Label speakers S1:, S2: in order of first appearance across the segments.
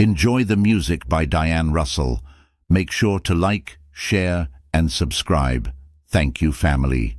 S1: Enjoy the music by Diane Russell. Make sure to like, share, and subscribe. Thank you, family.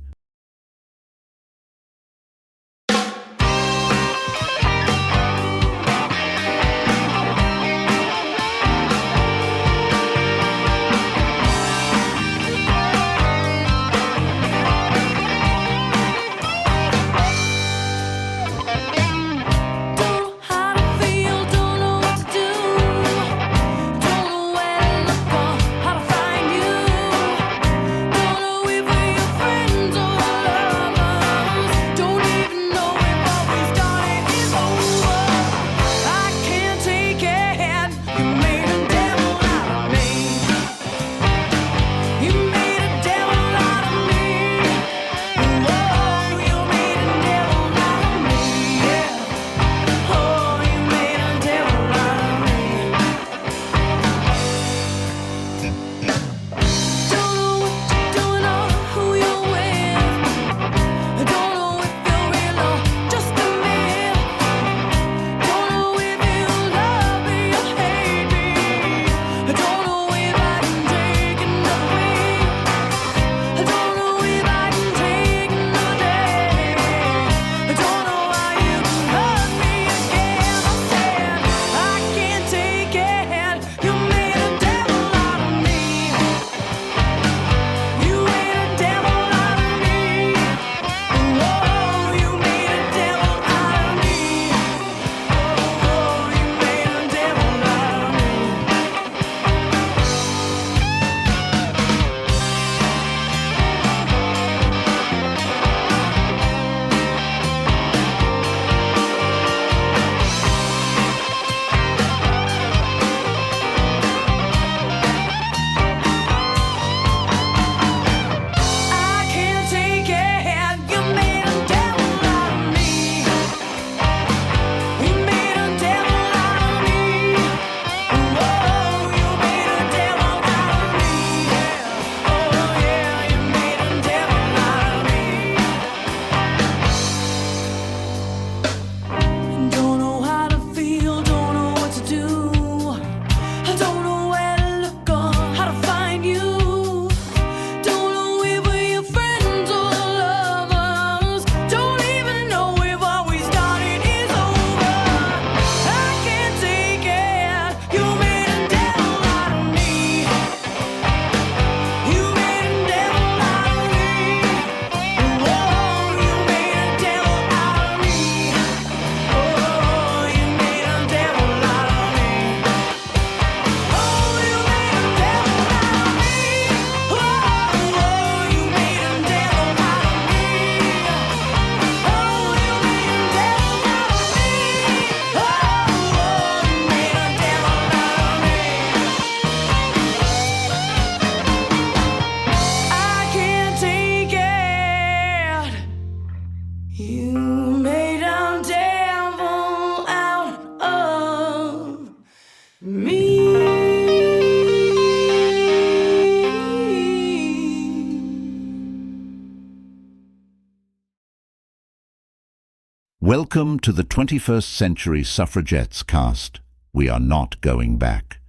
S1: Welcome to the 21st Century Suffragettes cast. We are not going back.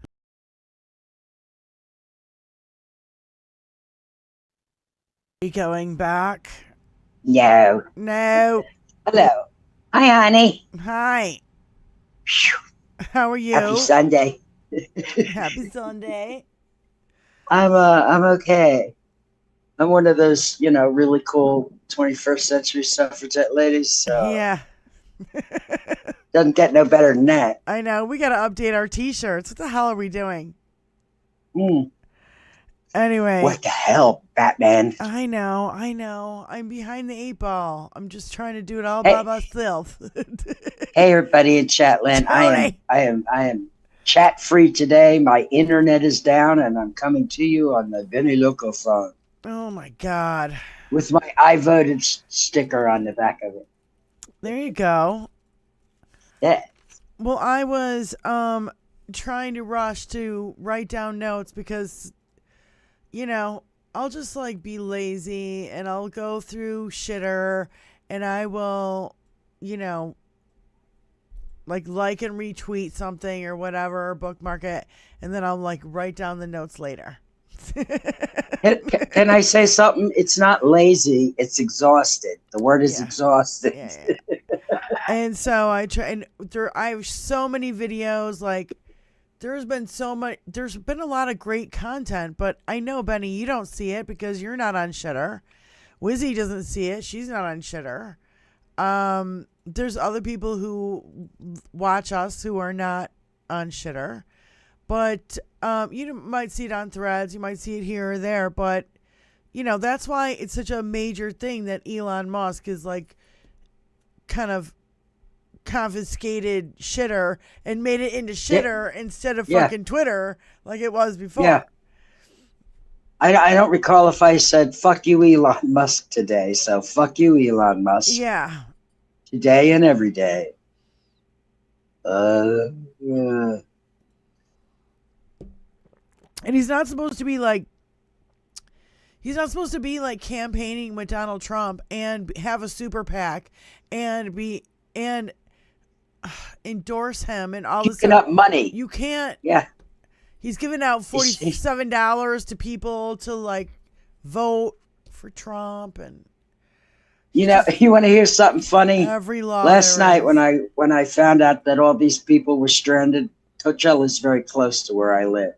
S2: Are you going back?
S3: No.
S2: No.
S3: Hello. Hi, Annie.
S2: Hi.
S3: Phew.
S2: How are you?
S3: Happy Sunday.
S2: Happy Sunday.
S3: I'm okay. I'm one of those, really cool 21st century suffragette ladies. So
S2: Yeah.
S3: doesn't get no better than that.
S2: I know. We got to update our t-shirts. What the hell are we doing? Anyway.
S3: What the hell, Batman?
S2: I know. I'm behind the 8 ball. I'm just trying to do it all by myself.
S3: Hey, everybody in Chatland.
S2: Tony.
S3: I am chat free today. My internet is down, and I'm coming to you on the Vinny Loco phone.
S2: Oh my God.
S3: With my I voted sticker on the back of it.
S2: There you go.
S3: Yeah.
S2: Well, I was trying to rush to write down notes because, I'll just be lazy and I'll go through shitter and I will, like and retweet something or whatever, or bookmark it, and then I'll like write down the notes later.
S3: Can I say something? It's not lazy. It's exhausted. The word is exhausted.
S2: Yeah. And so I try, and I have so many videos. Like, there's been a lot of great content, but I know, Benny, you don't see it because you're not on Shitter. Wizzy doesn't see it. She's not on Shitter. There's other people who watch us who are not on Shitter. But you might see it on Threads. You might see it here or there. But, that's why it's such a major thing that Elon Musk is like kind of confiscated Shitter and made it into Shitter instead of fucking Twitter like it was before.
S3: Yeah. I don't recall if I said fuck you Elon Musk today. So fuck you Elon Musk.
S2: Yeah.
S3: Today and every day.
S2: And he's not supposed to be like campaigning with Donald Trump and have a super PAC and endorse him and all this
S3: stuff. Up money.
S2: You can't.
S3: Yeah.
S2: He's giving out $47 to people to like vote for Trump, and
S3: you want to hear something funny?
S2: Every law
S3: last night when I found out that all these people were stranded, Coachella is very close to where I live.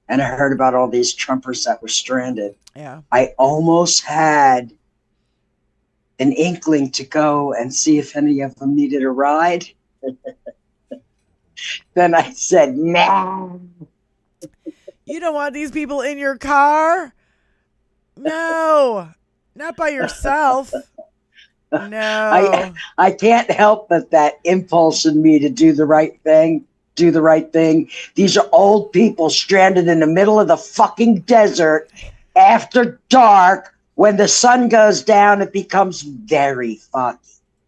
S3: And I heard about all these Trumpers that were stranded.
S2: Yeah.
S3: I almost had an inkling to go and see if any of them needed a ride. Then I said, no.
S2: You don't want these people in your car? No. Not by yourself. No.
S3: I can't help but that impulse in me to do the right thing. These are old people stranded in the middle of the fucking desert after dark. When the sun goes down, it becomes very fucking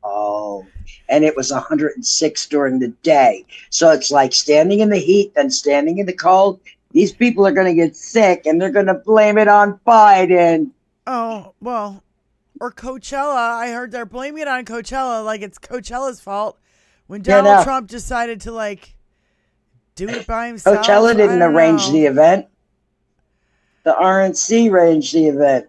S3: cold. And it was 106 during the day. So it's like standing in the heat, then standing in the cold. These people are going to get sick, and they're going to blame it on Biden.
S2: Oh, well, or Coachella. I heard they're blaming it on Coachella like it's Coachella's fault when Donald Trump decided to, like, do it by himself.
S3: Coachella didn't arrange the event. The RNC arranged the event.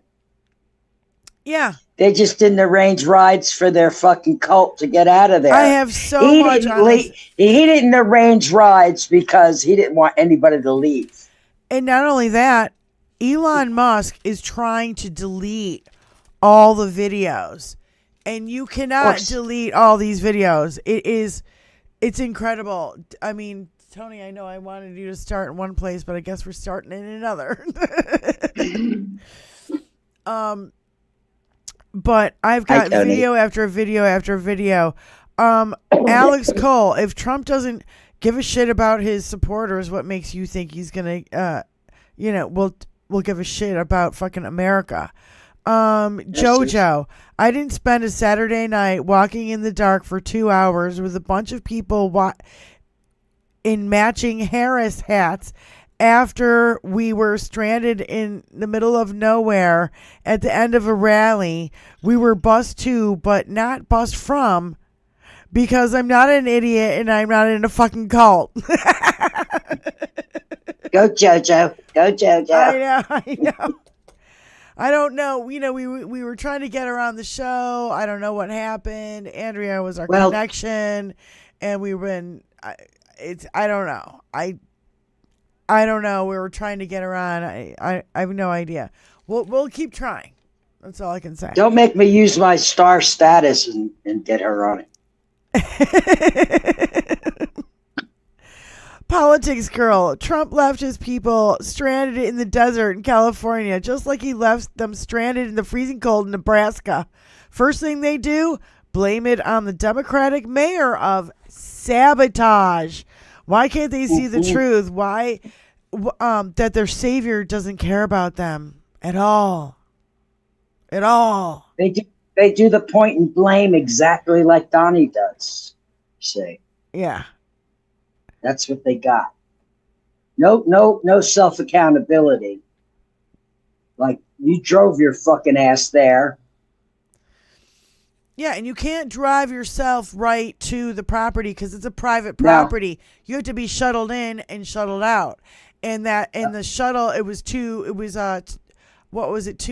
S2: Yeah.
S3: They just didn't arrange rides for their fucking cult to get out of there.
S2: I have so much on this.
S3: He didn't arrange rides because he didn't want anybody to leave.
S2: And not only that, Elon Musk is trying to delete all the videos. And you cannot delete all these videos. It's incredible. I mean, Tony, I know I wanted you to start in one place, but I guess we're starting in another. But I've got video after video after video. Alex Cole, if Trump doesn't give a shit about his supporters, what makes you think he's gonna, will give a shit about fucking America? Jojo, I didn't spend a Saturday night walking in the dark for 2 hours with a bunch of people in matching Harris hats after we were stranded in the middle of nowhere at the end of a rally. We were bussed to, but not bussed from, because I'm not an idiot and I'm not in a fucking cult.
S3: Go Jojo. Go Jojo.
S2: I know. I don't know. We were trying to get her on the show. I don't know what happened. Andrea was our connection, and we were I don't know. I don't know. We were trying to get her on. I have no idea. We'll keep trying. That's all I can say.
S3: Don't make me use my star status and get her on it.
S2: Politics girl. Trump left his people stranded in the desert in California, just like he left them stranded in the freezing cold in Nebraska. First thing they do, blame it on the Democratic mayor of sabotage. Why can't they see the truth? Why that their savior doesn't care about them at all? At all.
S3: They do the point and blame exactly like Donnie does. See?
S2: Yeah.
S3: That's what they got. No self accountability. Like, you drove your fucking ass there.
S2: Yeah, and you can't drive yourself right to the property because it's a private property. No. You have to be shuttled in and shuttled out. And the shuttle, it was 2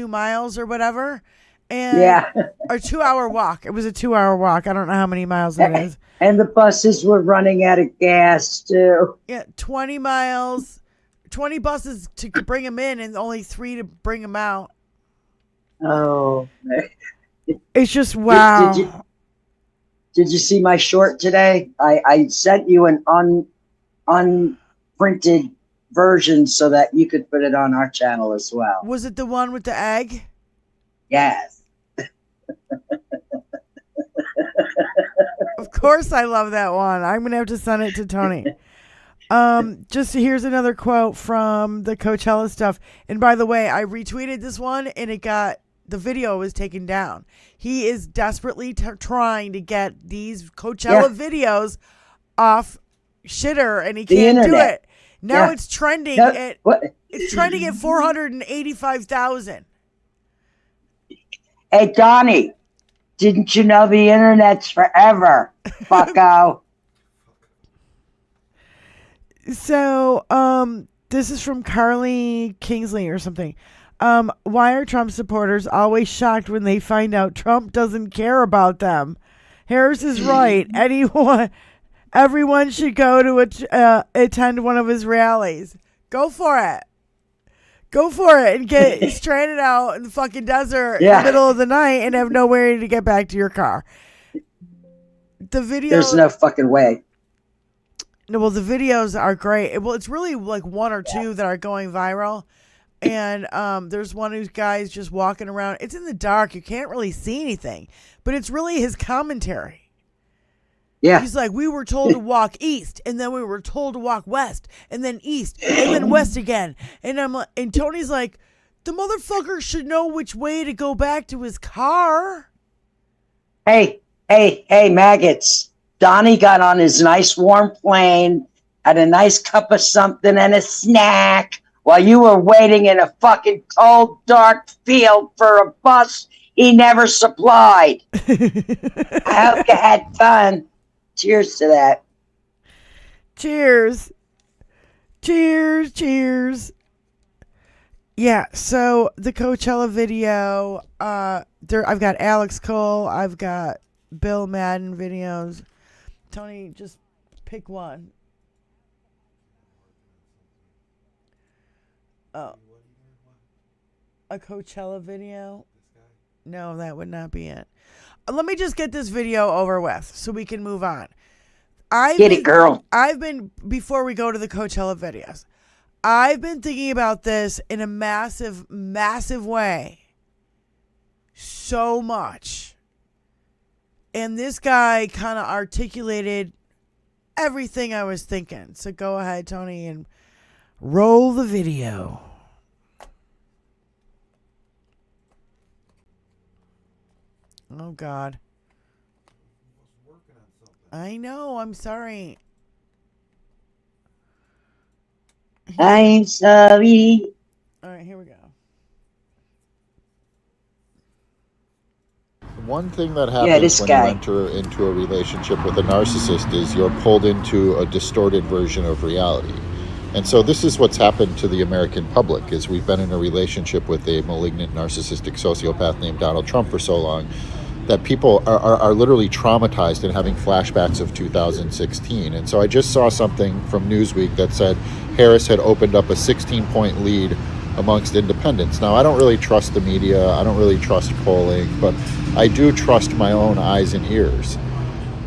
S2: miles or whatever? And or 2 hour walk. It was a 2 hour walk. I don't know how many miles it is.
S3: And the buses were running out of gas too.
S2: Yeah, 20 miles, 20 buses to bring them in and only 3 to bring them out.
S3: Oh.
S2: It's just wow.
S3: Did you see my short today? I sent you an unprinted version so that you could put it on our channel as well.
S2: Was it the one with the egg?
S3: Yes.
S2: Of course I love that one. I'm going to have to send it to Tony. Just here's another quote from the Coachella stuff. And by the way, I retweeted this one and the video was taken down. He is desperately trying to get these Coachella videos off Shitter, and he can't do it. Now it's trending it's trending at 485,000.
S3: Hey, Donnie, didn't you know the internet's forever, fucko?
S2: So, this is from Carly Kingsley or something. Why are Trump supporters always shocked when they find out Trump doesn't care about them? Harris is right. Everyone should go to attend one of his rallies. Go for it. Go for it and get stranded out in the fucking desert in the middle of the night and have nowhere to get back to your car. The video.
S3: There's no fucking way.
S2: No, well, the videos are great. Well, it's really like 1 or 2 that are going viral. And there's one whose guy's just walking around. It's in the dark. You can't really see anything. But it's really his commentary. Yeah. He's like, we were told to walk east, and then we were told to walk west, and then east, and then west again. And and Tony's like, the motherfucker should know which way to go back to his car.
S3: Hey, maggots. Donnie got on his nice warm plane, had a nice cup of something and a snack while you were waiting in a fucking cold, dark field for a bus he never supplied. I hope you had fun. Cheers to that.
S2: Cheers. Cheers, cheers. Yeah, so the Coachella video, I've got Alex Cole, I've got Bill Madden videos. Tony, just pick one. Oh. A Coachella video? No, that would not be it. Let me just get this video over with so we can move on.
S3: Get it, girl.
S2: Before we go to the Coachella videos, I've been thinking about this in a massive, massive way. So much. And this guy kind of articulated everything I was thinking. So go ahead, Tony, and roll the video. Oh, God. I know. I'm sorry.
S3: I'm sorry.
S2: All right, here we go.
S4: One thing that happens when you enter into a relationship with a narcissist is you're pulled into a distorted version of reality. And so this is what's happened to the American public, is we've been in a relationship with a malignant narcissistic sociopath named Donald Trump for so long that people are literally traumatized and having flashbacks of 2016. And so I just saw something from Newsweek that said Harris had opened up a 16-point lead amongst independents. Now, I don't really trust the media. I don't really trust polling, but I do trust my own eyes and ears.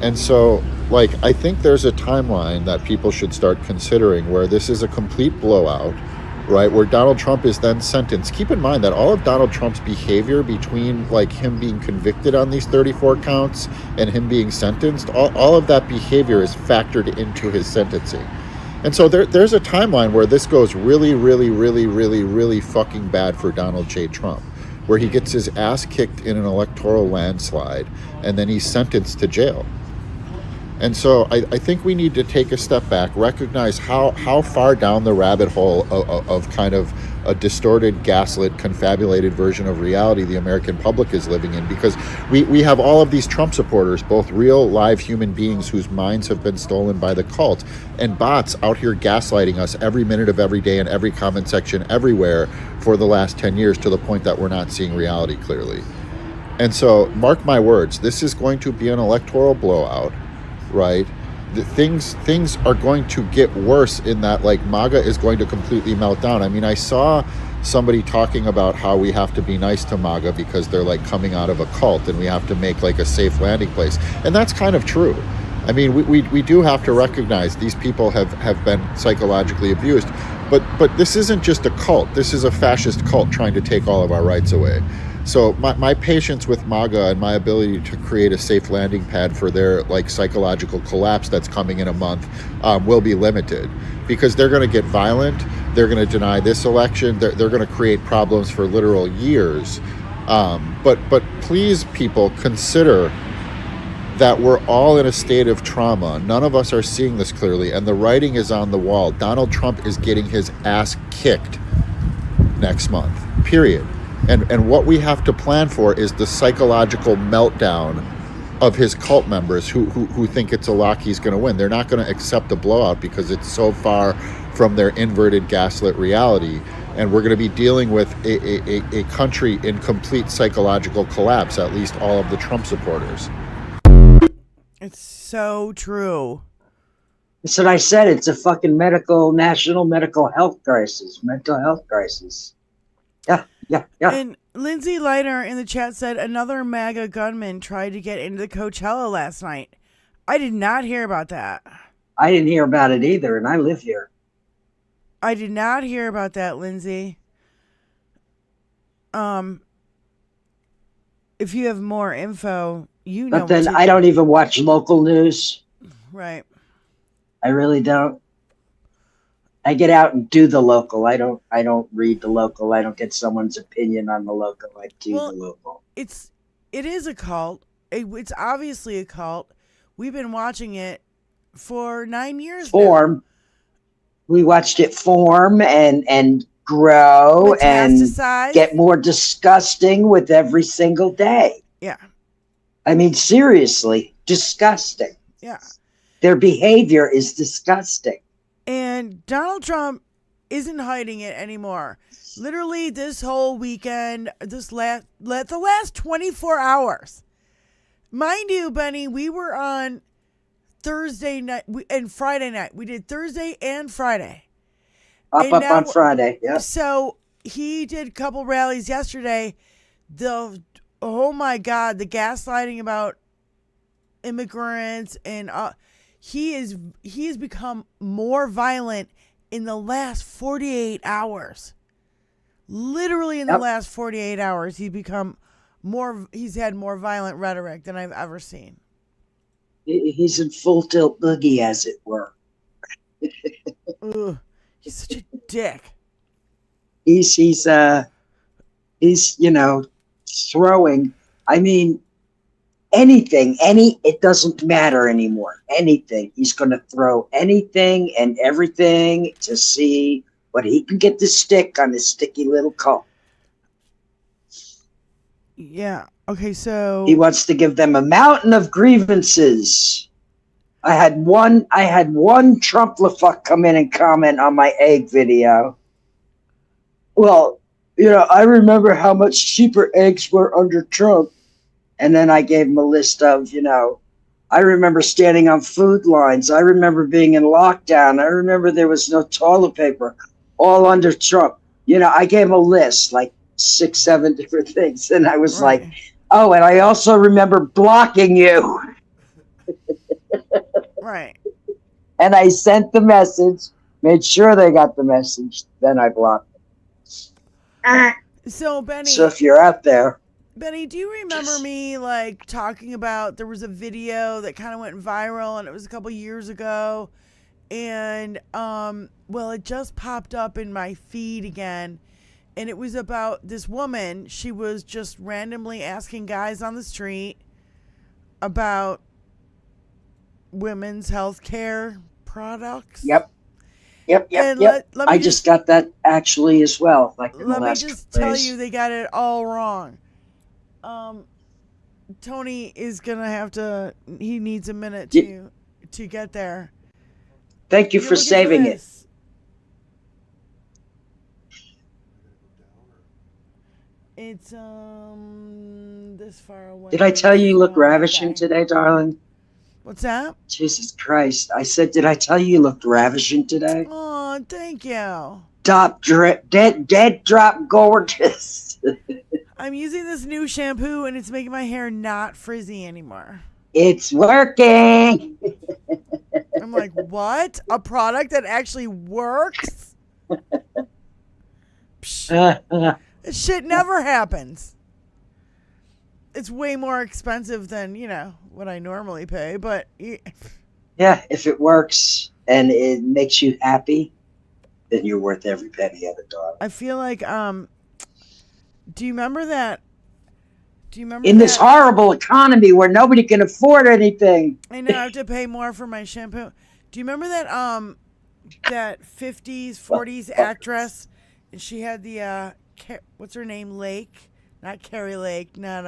S4: And so, I think there's a timeline that people should start considering where this is a complete blowout, right, where Donald Trump is then sentenced. Keep in mind that all of Donald Trump's behavior between him being convicted on these 34 counts and him being sentenced, all of that behavior is factored into his sentencing. And so there's a timeline where this goes really, really, really, really, really fucking bad for Donald J. Trump, where he gets his ass kicked in an electoral landslide and then he's sentenced to jail. And so I think we need to take a step back, recognize how far down the rabbit hole of kind of a distorted, gaslit, confabulated version of reality the American public is living in, because we have all of these Trump supporters, both real, live human beings whose minds have been stolen by the cult, and bots out here gaslighting us every minute of every day in every comment section everywhere for the last 10 years, to the point that we're not seeing reality clearly. And so, mark my words, this is going to be an electoral blowout. Right, things are going to get worse in that, like, MAGA is going to completely melt down. I mean, I saw somebody talking about how we have to be nice to MAGA because they're like coming out of a cult, and we have to make like a safe landing place, and that's kind of true. I mean, we do have to recognize these people have been psychologically abused, but this isn't just a cult. This is a fascist cult trying to take all of our rights away. So my patience with MAGA and my ability to create a safe landing pad for their like psychological collapse that's coming in a month will be limited, because they're going to get violent. They're going to deny this election. They're going to create problems for literal years. But please, people, consider that we're all in a state of trauma. None of us are seeing this clearly, and the writing is on the wall. Donald Trump is getting his ass kicked next month, period. And what we have to plan for is the psychological meltdown of his cult members who think it's a lock he's going to win. They're not going to accept a blowout because it's so far from their inverted gaslit reality. And we're going to be dealing with a country in complete psychological collapse, at least all of the Trump supporters.
S2: It's so true.
S3: That's what I said. It's a fucking national mental health crisis. Yeah.
S2: And Lindsay Leiter in the chat said another MAGA gunman tried to get into the Coachella last night. I did not hear about that.
S3: I didn't hear about it either, and I live here.
S2: I did not hear about that, Lindsay. If you have more info, you know.
S3: But then I don't even watch local news.
S2: Right.
S3: I really don't. I get out and do the local. I don't read the local. I don't get someone's opinion on the local. I do the local.
S2: It is a cult. It's obviously a cult. We've been watching it for 9 years now.
S3: We watched it form and grow and get more disgusting with every single day.
S2: Yeah.
S3: I mean, seriously, disgusting.
S2: Yeah.
S3: Their behavior is disgusting.
S2: And Donald Trump isn't hiding it anymore. Literally, this whole weekend, the last 24 hours. Mind you, Benny, we were on Thursday night and Friday night. We did Thursday and Friday.
S3: Up on Friday, yeah.
S2: So he did a couple rallies yesterday. Oh my God, the gaslighting about immigrants, and he has become more violent in the last 48 hours. Literally in the last 48 hours, he's had more violent rhetoric than I've ever seen.
S3: He's in full tilt boogie, as it were.
S2: Ugh, he's such a dick.
S3: He's throwing. I mean, anything, it doesn't matter anymore. Anything. He's going to throw anything and everything to see what he can get to stick on his sticky little cult.
S2: Yeah. Okay, so
S3: he wants to give them a mountain of grievances. I had one Trump LaFuck come in and comment on my egg video. Well, I remember how much cheaper eggs were under Trump. And then I gave him a list of, I remember standing on food lines. I remember being in lockdown. I remember there was no toilet paper, all under Trump. I gave him a list, like 6-7 different things. And I was like, oh, and I also remember blocking you.
S2: Right.
S3: And I sent the message, made sure they got the message, then I blocked them.
S2: So, Benny.
S3: So if you're out there.
S2: Benny, do you remember me talking about there was a video that kind of went viral, and it was a couple years ago, and it just popped up in my feed again, and it was about this woman. She was just randomly asking guys on the street about women's health care products.
S3: Yep.
S2: And
S3: I just got that actually as well. Like
S2: let me just tell you, they got it all wrong. Tony is gonna have to. He needs a minute to get there.
S3: Thank you for saving it.
S2: It's this far away.
S3: Did I tell you look ravishing today, darling?
S2: What's that?
S3: Jesus Christ! I said, did I tell you looked ravishing today?
S2: Oh, thank you.
S3: Dead drop gorgeous.
S2: I'm using this new shampoo and it's making my hair not frizzy anymore.
S3: It's working.
S2: I'm like, what? A product that actually works? This shit never happens. It's way more expensive than, what I normally pay, but...
S3: Yeah, if it works and it makes you happy, then you're worth every penny of it, darling.
S2: I feel like, do you remember that?
S3: In this horrible economy where nobody can afford anything.
S2: I know, I have to pay more for my shampoo. Do you remember that, that 50s, 40s actress? And she had the, what's her name? Lake? Not Carrie Lake, not,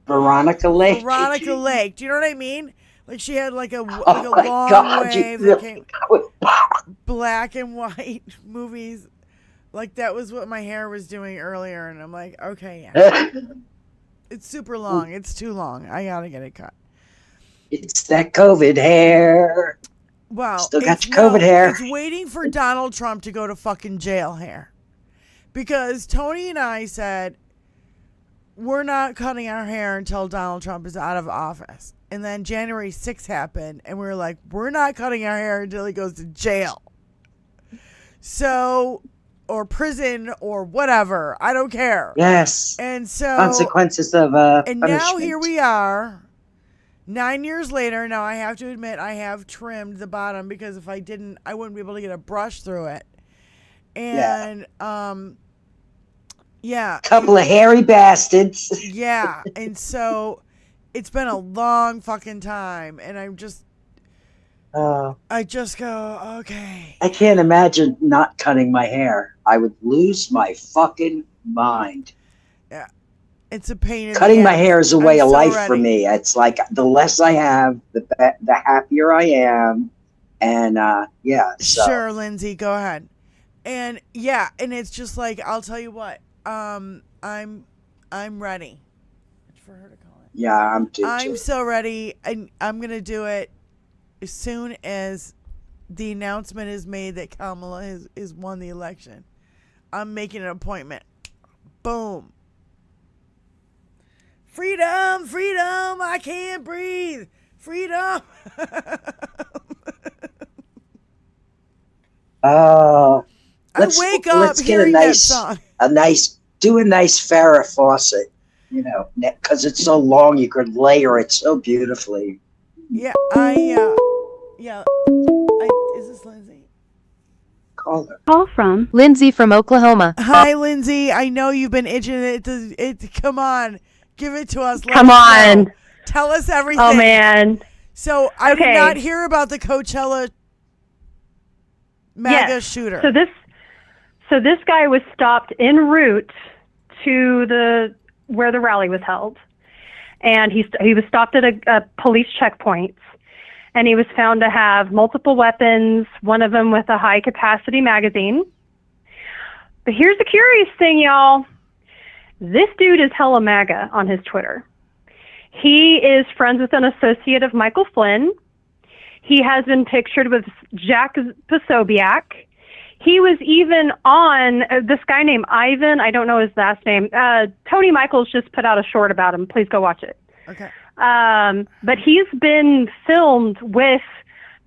S3: Veronica Lake.
S2: Veronica Lake. Do you know what I mean? Like she had like a long wave that came black and white movies. Like that was what my hair was doing earlier, and I'm like, okay, yeah. It's super long. It's too long. I gotta get it cut.
S3: It's that COVID hair.
S2: Well,
S3: still got your COVID hair.
S2: It's waiting for Donald Trump to go to fucking jail hair, because Tony and I said we're not cutting our hair until Donald Trump is out of office. And then January 6th happened, and we were like, we're not cutting our hair until he goes to jail. So, or prison, or whatever. I don't care.
S3: Yes.
S2: And so...
S3: consequences of
S2: and
S3: punishment.
S2: now here we are, 9 years later. Now, I have to admit, I have trimmed the bottom, because if I didn't, I wouldn't be able to get a brush through it. And, yeah.
S3: Couple of hairy bastards.
S2: Yeah. And so it's been a long fucking time. And I just go, okay.
S3: I can't imagine not cutting my hair. I would lose my fucking mind.
S2: Yeah. It's a pain in
S3: Cutting
S2: the
S3: my
S2: ass.
S3: hair is a way
S2: I'm
S3: of
S2: so
S3: life
S2: ready.
S3: for me. It's like the less I have, the happier I am. And yeah. So.
S2: Sure, Lindsay, go ahead. And yeah, and it's just like, I'll tell you what. I'm ready for her to call it.
S3: Yeah, I'm
S2: so ready, and I'm gonna do it as soon as the announcement is made that Kamala is won the election. I'm making an appointment. Boom. Freedom, freedom, I can't breathe. Freedom.
S3: Oh.
S2: I wake up hearing that song.
S3: Do a nice Farrah Fawcett, because it's so long, you could layer it so beautifully.
S2: Yeah, is this Lindsay?
S3: Call her.
S5: Call from Lindsay from Oklahoma.
S2: Hi, Lindsay. I know you've been itching it. Come on, give it to us.
S5: Come on.
S2: Know. Tell us everything.
S5: Oh man.
S2: So I did not hear about the Coachella MAGA shooter.
S5: So this guy was stopped en route to where the rally was held, and he was stopped at a police checkpoint, and he was found to have multiple weapons, one of them with a high capacity magazine. But here's the curious thing, y'all. This dude is hella MAGA on his Twitter. He is friends with an associate of Michael Flynn. He has been pictured with Jack Posobiec. He was even on this guy named Ivan. I don't know his last name. Tony Michaels just put out a short about him. Please go watch it.
S2: Okay.
S5: But he's been filmed with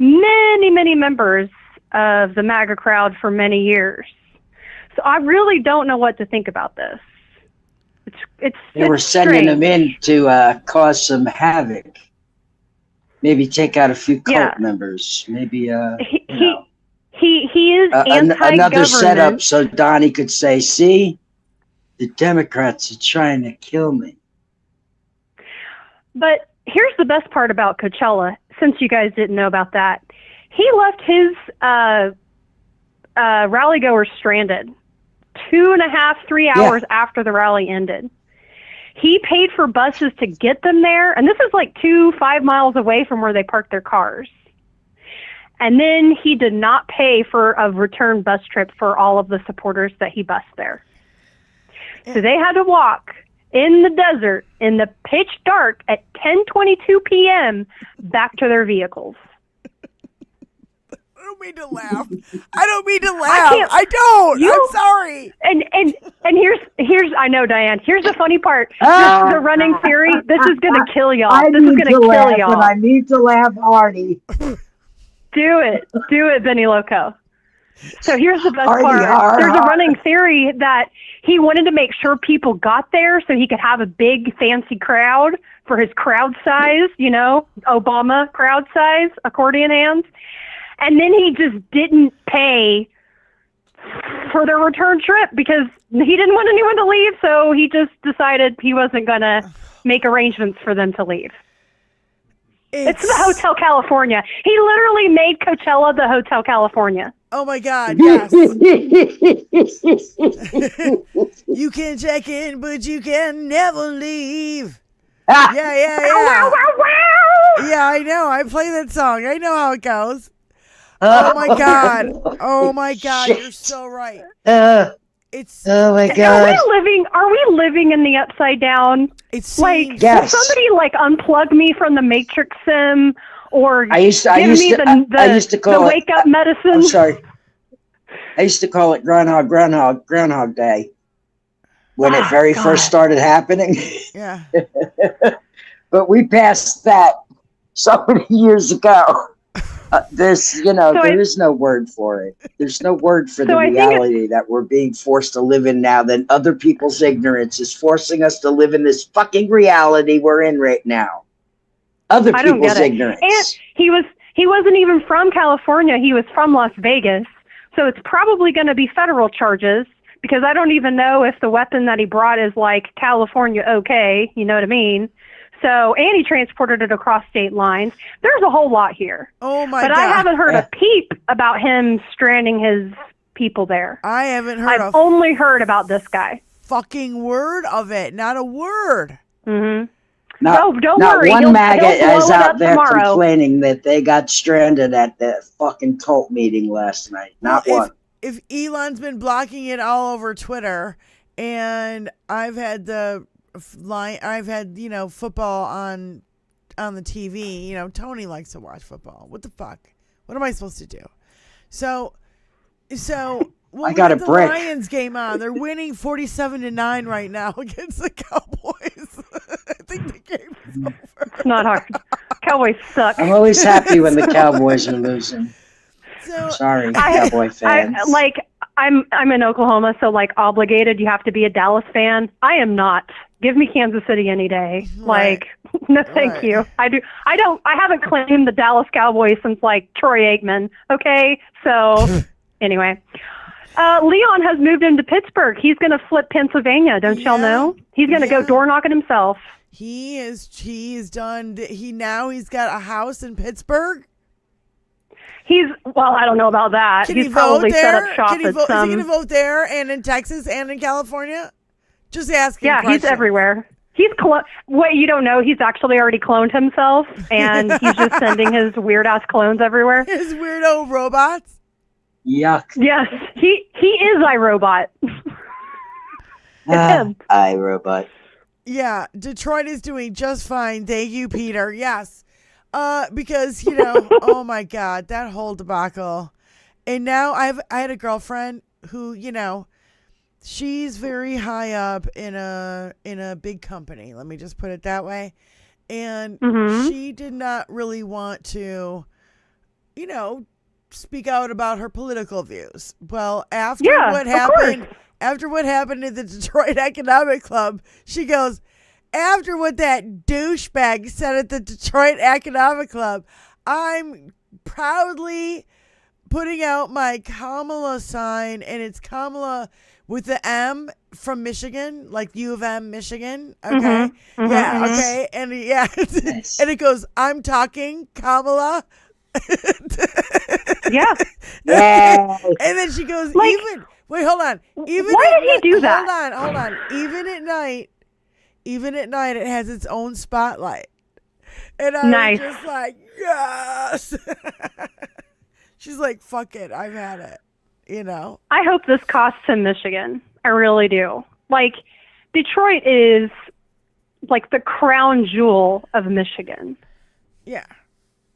S5: many, many members of the MAGA crowd for many years. So I really don't know what to think about this.
S3: They were sending him in to cause some havoc. Maybe take out a few cult members. Maybe
S5: He is anti-government.
S3: Another setup so Donnie could say, see, the Democrats are trying to kill me.
S5: But here's the best part about Coachella, since you guys didn't know about that. He left his rally goers stranded 2.5, 3 hours after the rally ended. He paid for buses to get them there, and this is like 5 miles away from where they parked their cars. And then he did not pay for a return bus trip for all of the supporters that he bused there. So they had to walk in the desert in the pitch dark at 10:22 p.m. back to their vehicles.
S2: I don't mean to laugh. I don't. I'm sorry.
S5: And here's I know, Diane. Here's the funny part. The running theory. This is gonna kill y'all. This is gonna kill y'all.
S3: I need to laugh hardy.
S5: Do it, Benny Loco. So here's the best
S3: Hardy,
S5: part. There's a running theory that he wanted to make sure people got there so he could have a big fancy crowd for his crowd size, Obama crowd size, accordion hands. And then he just didn't pay for their return trip because he didn't want anyone to leave, so he just decided he wasn't going to make arrangements for them to leave. It's the Hotel California. He literally made Coachella the Hotel California.
S2: Oh my God, yes. You can check in, but you can never leave. Yeah. Yeah, I know. I play that song. I know how it goes. Oh my God. Oh my God, you're so right.
S3: Oh my God.
S5: Are we living in the upside down?
S2: It's
S5: like,
S3: yes.
S5: Will somebody unplug me from the Matrix sim or
S3: I used to call
S5: the wake up medicine?
S3: I'm sorry. I used to call it Groundhog Day when it very first started happening.
S2: Yeah.
S3: But we passed that so many years ago. There is no word for it. There's no word for the reality that we're being forced to live in now. That other people's ignorance is forcing us to live in this fucking reality we're in right now. Other people's ignorance.
S5: And he wasn't even from California. He was from Las Vegas. So it's probably going to be federal charges because I don't even know if the weapon that he brought is California okay. You know what I mean? So, and he transported it across state lines. There's a whole lot here.
S2: Oh, my
S5: God.
S2: God.
S5: But I haven't heard a peep about him stranding his people there.
S2: I haven't heard
S5: I've only heard about this guy.
S2: Fucking word of it. Not a word.
S5: Mm-hmm. Don't worry.
S3: Not one MAGA is out there complaining that they got stranded at the fucking cult meeting last night. Not one.
S2: If Elon's been blocking it all over Twitter, and I've had football on the TV. Tony likes to watch football. What the fuck? What am I supposed to do? So
S3: I got a brick.
S2: The Lions game on. They're winning 47-9 right now against the Cowboys. I think the game is over.
S5: It's not hard. Cowboys suck.
S3: I'm always happy when the Cowboys are losing. I'm sorry, Cowboy fans.
S5: I'm in Oklahoma, so obligated. You have to be a Dallas fan. I am not. Give me Kansas City any day.
S2: Right.
S5: No, thank you. I haven't claimed the Dallas Cowboys since Troy Aikman. Okay, so anyway, Leon has moved into Pittsburgh. He's going to flip Pennsylvania. Don't y'all know? He's going to go door knocking himself.
S2: He's done. He's got a house in Pittsburgh.
S5: I don't know about that.
S2: Can
S5: He's
S2: he
S5: probably
S2: vote there?
S5: set up shop
S2: Is he going to vote there and in Texas and in California? Just asking.
S5: Yeah, he's everywhere. What you don't know, he's actually already cloned himself, and he's just sending his weird ass clones everywhere.
S2: His weirdo robots.
S3: Yuck.
S5: Yes, he is iRobot.
S3: iRobot.
S2: Yeah, Detroit is doing just fine. Thank you, Peter. Yes. Because oh my God, that whole debacle. And now I had a girlfriend who, she's very high up in a big company. Let me just put it that way. And she did not really want to, speak out about her political views. Well, after what happened at the Detroit Economic Club, she goes, after what that douchebag said at the Detroit Economic Club, I'm proudly putting out my Kamala sign, and it's Kamala with the M from Michigan, like U of M, Michigan. Okay. Yeah. Okay. And yeah.
S3: Nice.
S2: And it goes, I'm talking Kamala.
S5: Yeah.
S2: And then she goes,
S5: Like,
S2: wait, hold on. Even
S5: why did he do that?
S2: Hold on. Even at night, it has its own spotlight. And I'm
S5: Nice.
S2: just like, yes. She's like, fuck it. I've had it. You know?
S5: I hope this costs him Michigan. I really do. Like, Detroit is like the crown jewel of Michigan.
S2: Yeah.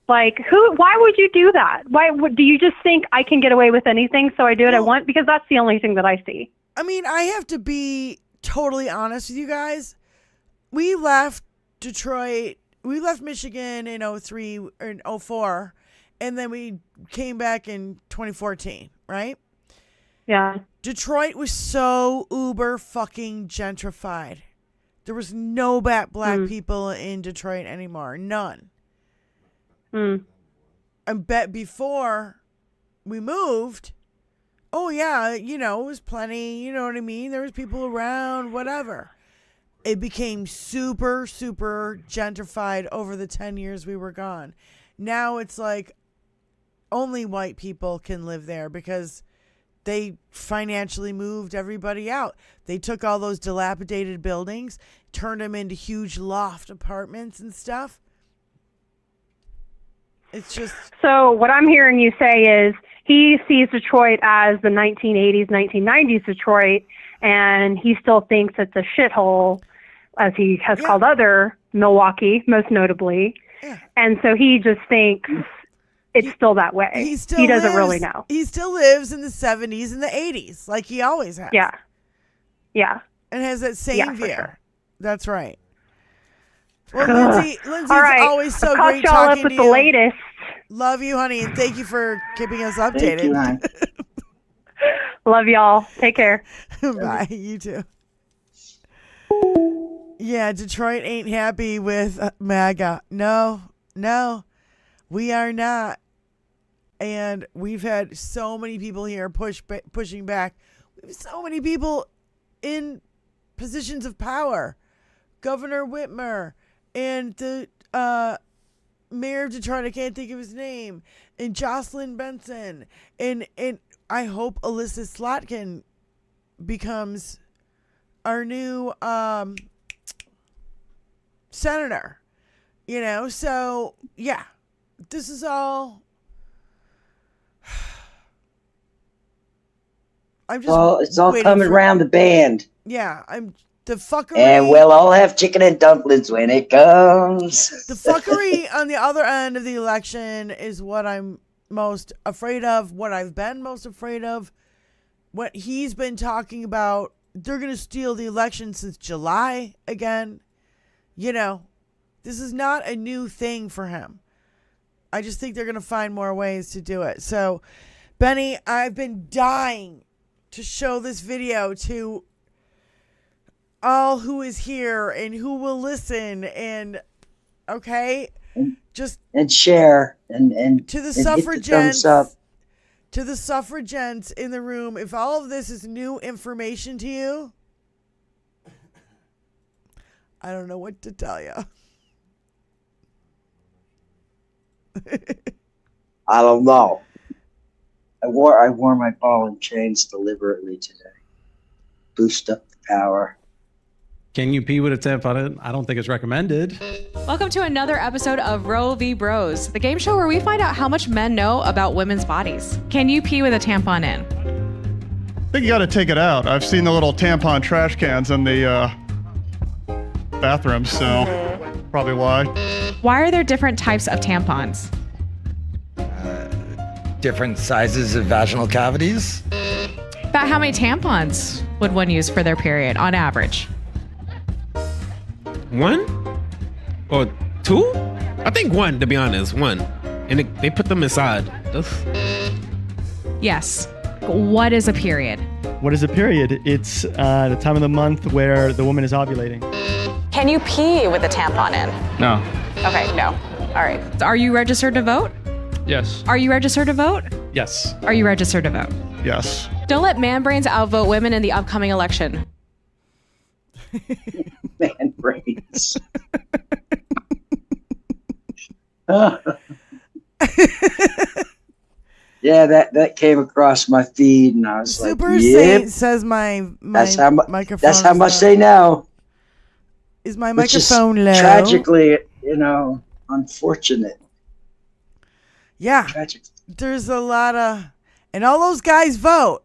S5: Like, why would you do that? Do you just think I can get away with anything, so I do what I want? Because that's the only thing that I see.
S2: I mean, I have to be totally honest with you guys. We left Detroit. We left Michigan in 03 or in 04, and then we came back in 2014, right?
S5: Yeah.
S2: Detroit was so uber fucking gentrified. There was no black people in Detroit anymore. None. I bet before we moved, oh yeah, it was plenty, you know what I mean? There was people around, whatever. It became super, super gentrified over the 10 years we were gone. Now it's like only white people can live there because they financially moved everybody out. They took all those dilapidated buildings, turned them into huge loft apartments and stuff. It's just...
S5: So what I'm hearing you say is he sees Detroit as the 1980s, 1990s Detroit, and he still thinks it's a shithole, as he has called other Milwaukee, most notably. Yeah. And so he just thinks it's still that way. He doesn't really know.
S2: He still lives in the 70s and the 80s, like he always has.
S5: Yeah. Yeah.
S2: And has that same view.
S5: Sure.
S2: That's right. Well, Lindsay's always so great
S5: y'all
S2: talking
S5: up with
S2: to
S5: the
S2: you.
S5: Latest.
S2: Love you, honey, and thank you for keeping us updated.
S3: Thank you, hon.
S5: Love y'all. Take care.
S2: Bye. You too. Yeah, Detroit ain't happy with MAGA. No, we are not. And we've had so many people here pushing back. We have so many people in positions of power. Governor Whitmer and the mayor of Detroit, I can't think of his name, and Jocelyn Benson. And I hope Alyssa Slotkin becomes our new senator. So yeah, this is all...
S3: it's all coming around the band.
S2: Yeah, the fuckery.
S3: And we'll all have chicken and dumplings when it comes.
S2: The fuckery on the other end of the election is what I'm most afraid of, what I've been most afraid of, what he's been talking about. They're going to steal the election since July again. This is not a new thing for him. I just think they're going to find more ways to do it. So, Benny, I've been dying to show this video to all who is here and who will listen, and
S3: and share and
S2: to the
S3: suffragettes,
S2: to the suffragettes in the room. If all of this is new information to you, I don't know what to tell you.
S3: I don't know. I wore my ball and chains deliberately today. Boost up the power.
S6: Can you pee with a tampon in? I don't think it's recommended.
S7: Welcome to another episode of Roe v. Bros, the game show where we find out how much men know about women's bodies. Can you pee with a tampon in?
S8: I think you got to take it out. I've seen the little tampon trash cans in the bathrooms, so probably why.
S7: Why are there different types of tampons?
S9: Different sizes of vaginal cavities.
S7: About how many tampons would one use for their period on average?
S10: 1 or 2? I think 1, to be honest, 1. And they put them inside.
S7: Yes. What is a period?
S11: What is a period? It's the time of the month where the woman is ovulating.
S7: Can you pee with a tampon in?
S11: No.
S7: Okay, no. All right. Are you registered to vote?
S11: Yes.
S7: Are you registered to vote?
S11: Yes.
S7: Are you registered to vote?
S8: Yes.
S7: Don't let man brains outvote women in the upcoming election.
S3: Man brains. Yeah, that came across my feed, and I was
S2: Super
S3: like, "Yep."
S2: Saint says my
S3: That's how
S2: microphone.
S3: That's how much they know.
S2: Is my
S3: Which is
S2: microphone low?
S3: tragically, unfortunate.
S2: Yeah.
S3: Tragic.
S2: There's a lot of, and all those guys vote,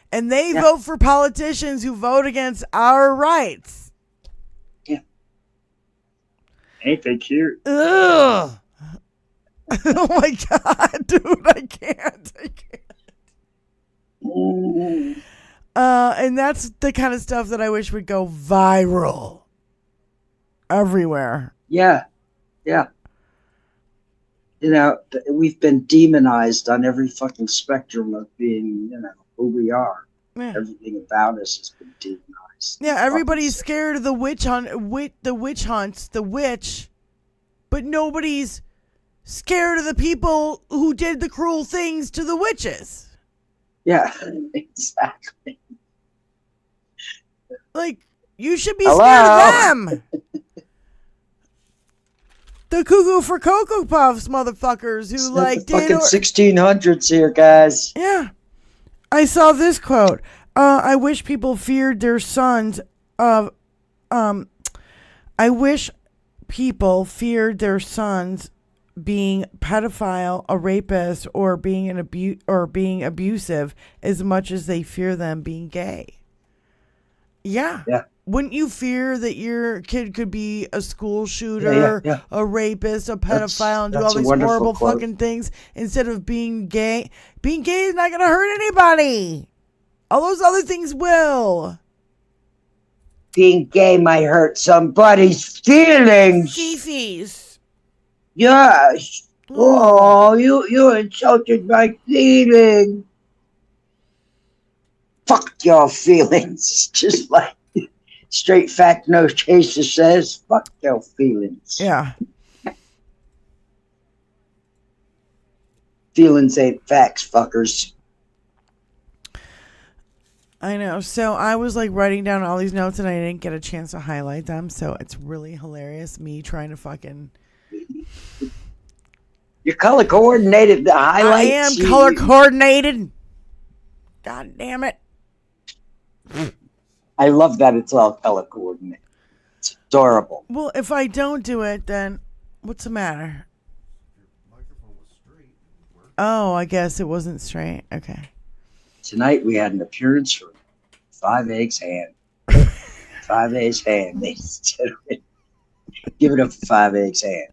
S2: and they vote for politicians who vote against our rights.
S3: Yeah. Ain't they cute?
S2: Ugh. Oh my God, dude, I can't. And that's the kind of stuff that I wish would go viral everywhere.
S3: Yeah. Yeah. We've been demonized on every fucking spectrum of being, who we are.
S2: Yeah.
S3: Everything about us has been demonized.
S2: Yeah, everybody's scared of the witch hunts, the witch, but nobody's scared of the people who did the cruel things to the witches.
S3: Yeah, exactly.
S2: Like, you should be scared of them. The Cuckoo for Cocoa Puffs motherfuckers who
S3: did fucking 1600s here, guys.
S2: Yeah. I saw this quote. I wish people feared their sons of I wish people feared their sons being pedophile, a rapist, or being being abusive as much as they fear them being gay. Yeah.
S3: Yeah.
S2: Wouldn't you fear that your kid could be a school shooter, a rapist, a pedophile, and do all these horrible fucking things instead of being gay? Being gay is not going to hurt anybody. All those other things will.
S3: Being gay might hurt somebody's feelings.
S2: Fifis.
S3: Yes. Oh, you insulted my feelings. Fuck your feelings. Just like straight fact, no chaser says, fuck your feelings.
S2: Yeah.
S3: Feelings ain't facts, fuckers.
S2: I know. So I was like writing down all these notes and I didn't get a chance to highlight them. So it's really hilarious me trying to fucking...
S3: You're color coordinated. The highlights.
S2: I am color coordinated. God damn it.
S3: I love that it's all color coordinated. It's adorable.
S2: Well, if I don't do it, then what's the matter? Oh, I guess it wasn't straight. Okay.
S3: Tonight we had an appearance from 5 Eggs Hand. 5 Eggs Hand, ladies and gentlemen. Give it up for 5 Eggs Hand.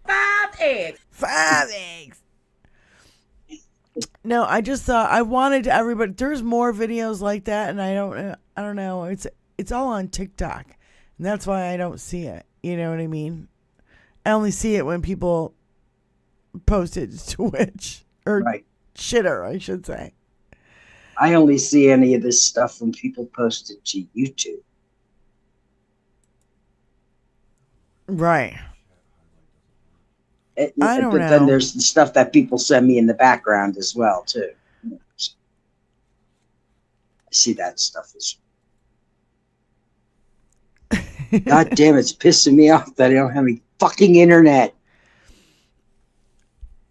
S2: 5 eggs. 5 eggs. No, I just thought I wanted everybody. There's more videos like that, and I don't know. It's all on TikTok, and that's why I don't see it. You know what I mean? I only see it when people post it to Twitch or shitter, I should say.
S3: I only see any of this stuff when people post it to YouTube.
S2: Right.
S3: I don't know. Then there's the stuff that people send me in the background as well, too. I see that stuff as God damn, it's pissing me off that I don't have any fucking internet.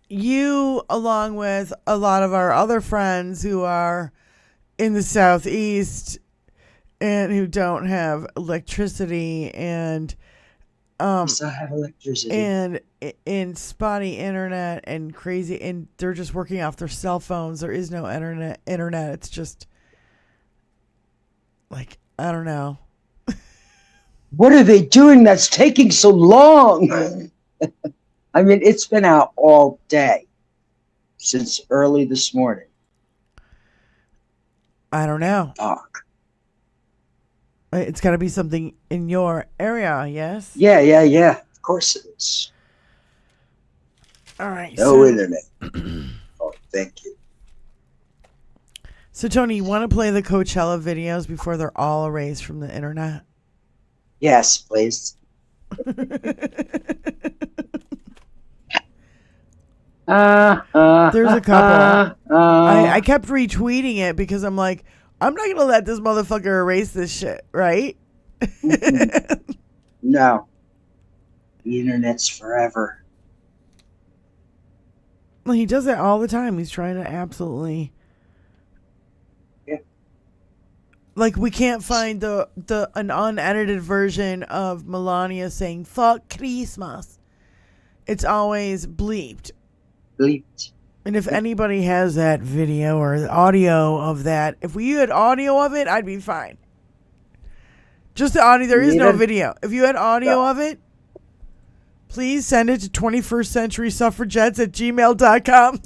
S2: You, along with a lot of our other friends who are in the Southeast and who don't have electricity and
S3: still have electricity
S2: and in spotty internet and crazy, and they're just working off their cell phones. There is no internet. It's just like, I don't know.
S3: What are they doing that's taking so long? I mean, it's been out all day since early this morning.
S2: I don't know.
S3: Fuck.
S2: It's got to be something in your area, yes?
S3: Yeah. Of course it is.
S2: All right.
S3: No internet. Oh, thank you.
S2: So, Tony, you want to play the Coachella videos before they're all erased from the internet?
S3: Yes, please.
S2: There's a couple. I kept retweeting it because I'm like, I'm not gonna let this motherfucker erase this shit, right?
S3: No. The internet's forever.
S2: Well, he does that all the time. He's trying to absolutely.
S3: Yeah.
S2: Like, we can't find an unedited version of Melania saying "fuck Christmas." It's always bleeped.
S3: Bleeped.
S2: And if anybody has that video or the audio of that, if we had audio of it, I'd be fine. Just the audio. There is no video. If you had audio of it, please send it to 21st Century Suffragettes at gmail.com.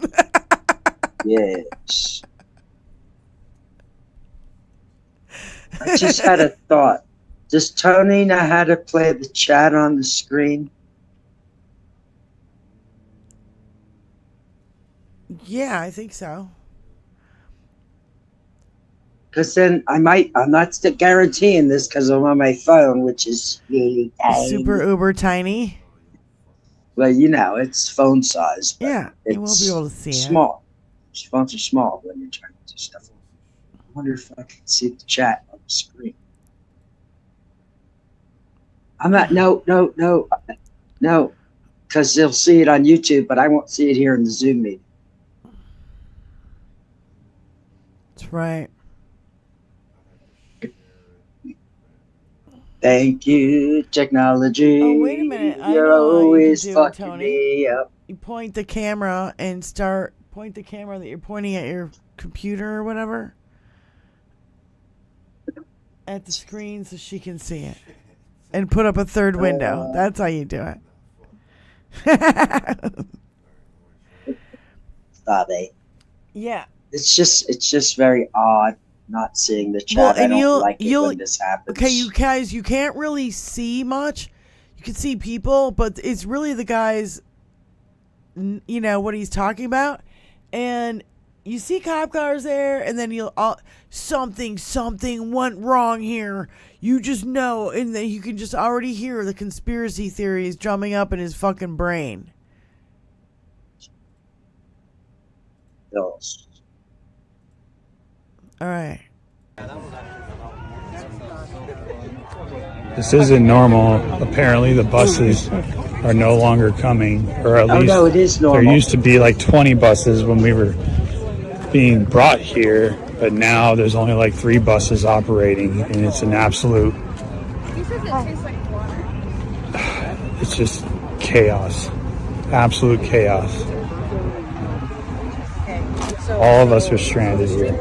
S3: Yes. I just had a thought. Does Tony know how to play the chat on the screen?
S2: Yeah, I think so.
S3: Because then I'm not still guaranteeing this because I'm on my phone, which is really tiny.
S2: Super uber tiny.
S3: Well, you know, it's phone size.
S2: Yeah, you won't be able to see
S3: small. Phones are small when you're trying to do stuff. I wonder if I can see the chat on the screen. I'm not, no, because they'll see it on YouTube, but I won't see it here in the Zoom meeting.
S2: That's right.
S3: Thank you, technology.
S2: Oh, wait a minute. I
S3: You're
S2: know
S3: always
S2: you can do it,
S3: fucking
S2: Tony.
S3: me up.
S2: You point the camera and point the camera that you're pointing at your computer or whatever at the screen so she can see it. And put up a third window. That's how you do it.
S3: Stop it.
S2: Yeah.
S3: It's just very odd not seeing the chat.
S2: Well, and
S3: I don't like it when this happens.
S2: Okay, you guys, you can't really see much. You can see people, but it's really the guys, you know, what he's talking about. And you see cop cars there, and then something went wrong here. You just know, and then you can just already hear the conspiracy theories drumming up in his fucking brain.
S3: Yes.
S2: All right.
S12: This isn't normal. Apparently the buses are no longer coming, or at least
S3: no, it is normal.
S12: There used to be like 20 buses when we were being brought here, but now there's only like 3 buses operating, and it's an absolute, it's just chaos, absolute chaos. All of us are stranded here.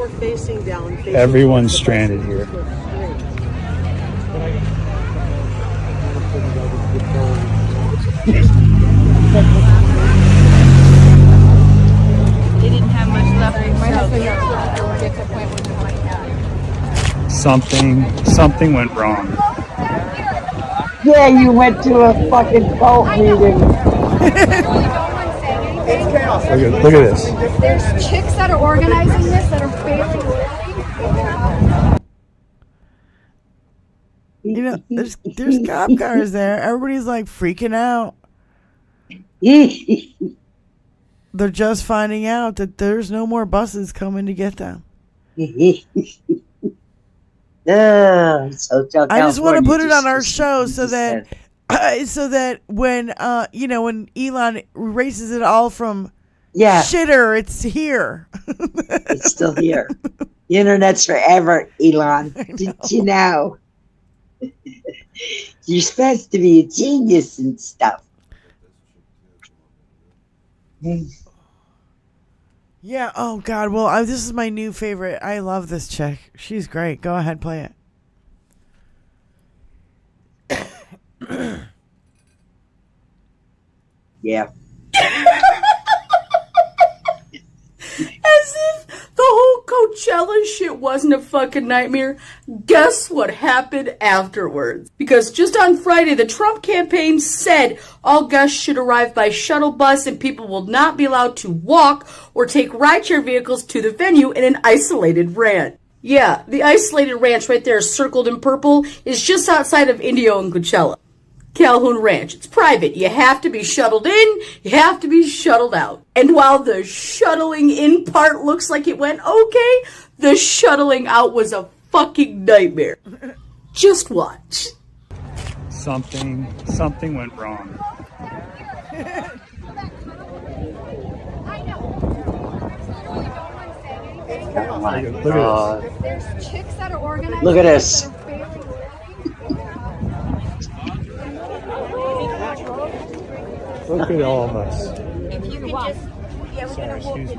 S12: Everyone's stranded here.
S13: They didn't have much left.
S12: Something went wrong.
S3: Yeah, you went to a fucking cult meeting.
S12: Look at this.
S13: There's chicks that are organizing this that are failing.
S2: You know, there's cop cars there. Everybody's like freaking out. They're just finding out that there's no more buses coming to get them.
S3: I
S2: just want to put it on our show so that when when Elon erases it all from shitter, it's here.
S3: It's still here. The internet's forever, Elon. Did you know? You're supposed to be a genius and stuff.
S2: Yeah. Oh God. Well, this is my new favorite. I love this chick. She's great. Go ahead, play it.
S3: Yeah.
S14: As if the whole Coachella shit wasn't a fucking nightmare. Guess what happened afterwards? Because just on Friday, the Trump campaign said all guests should arrive by shuttle bus and people will not be allowed to walk or take rideshare vehicles to the venue in an isolated ranch. Yeah, the isolated ranch right there circled in purple is just outside of Indio and Coachella. Calhoun Ranch. It's private. You have to be shuttled in, you have to be shuttled out. And while the shuttling in part looks like it went okay, the shuttling out was a fucking nightmare. Just watch.
S12: Something went wrong.
S3: Oh my
S12: Look
S3: God.
S12: at
S13: There's chicks that are organized.
S3: Look at this.
S12: Look at all of us.
S13: If you can just, yeah, we're gonna walk
S12: Excuse
S13: it.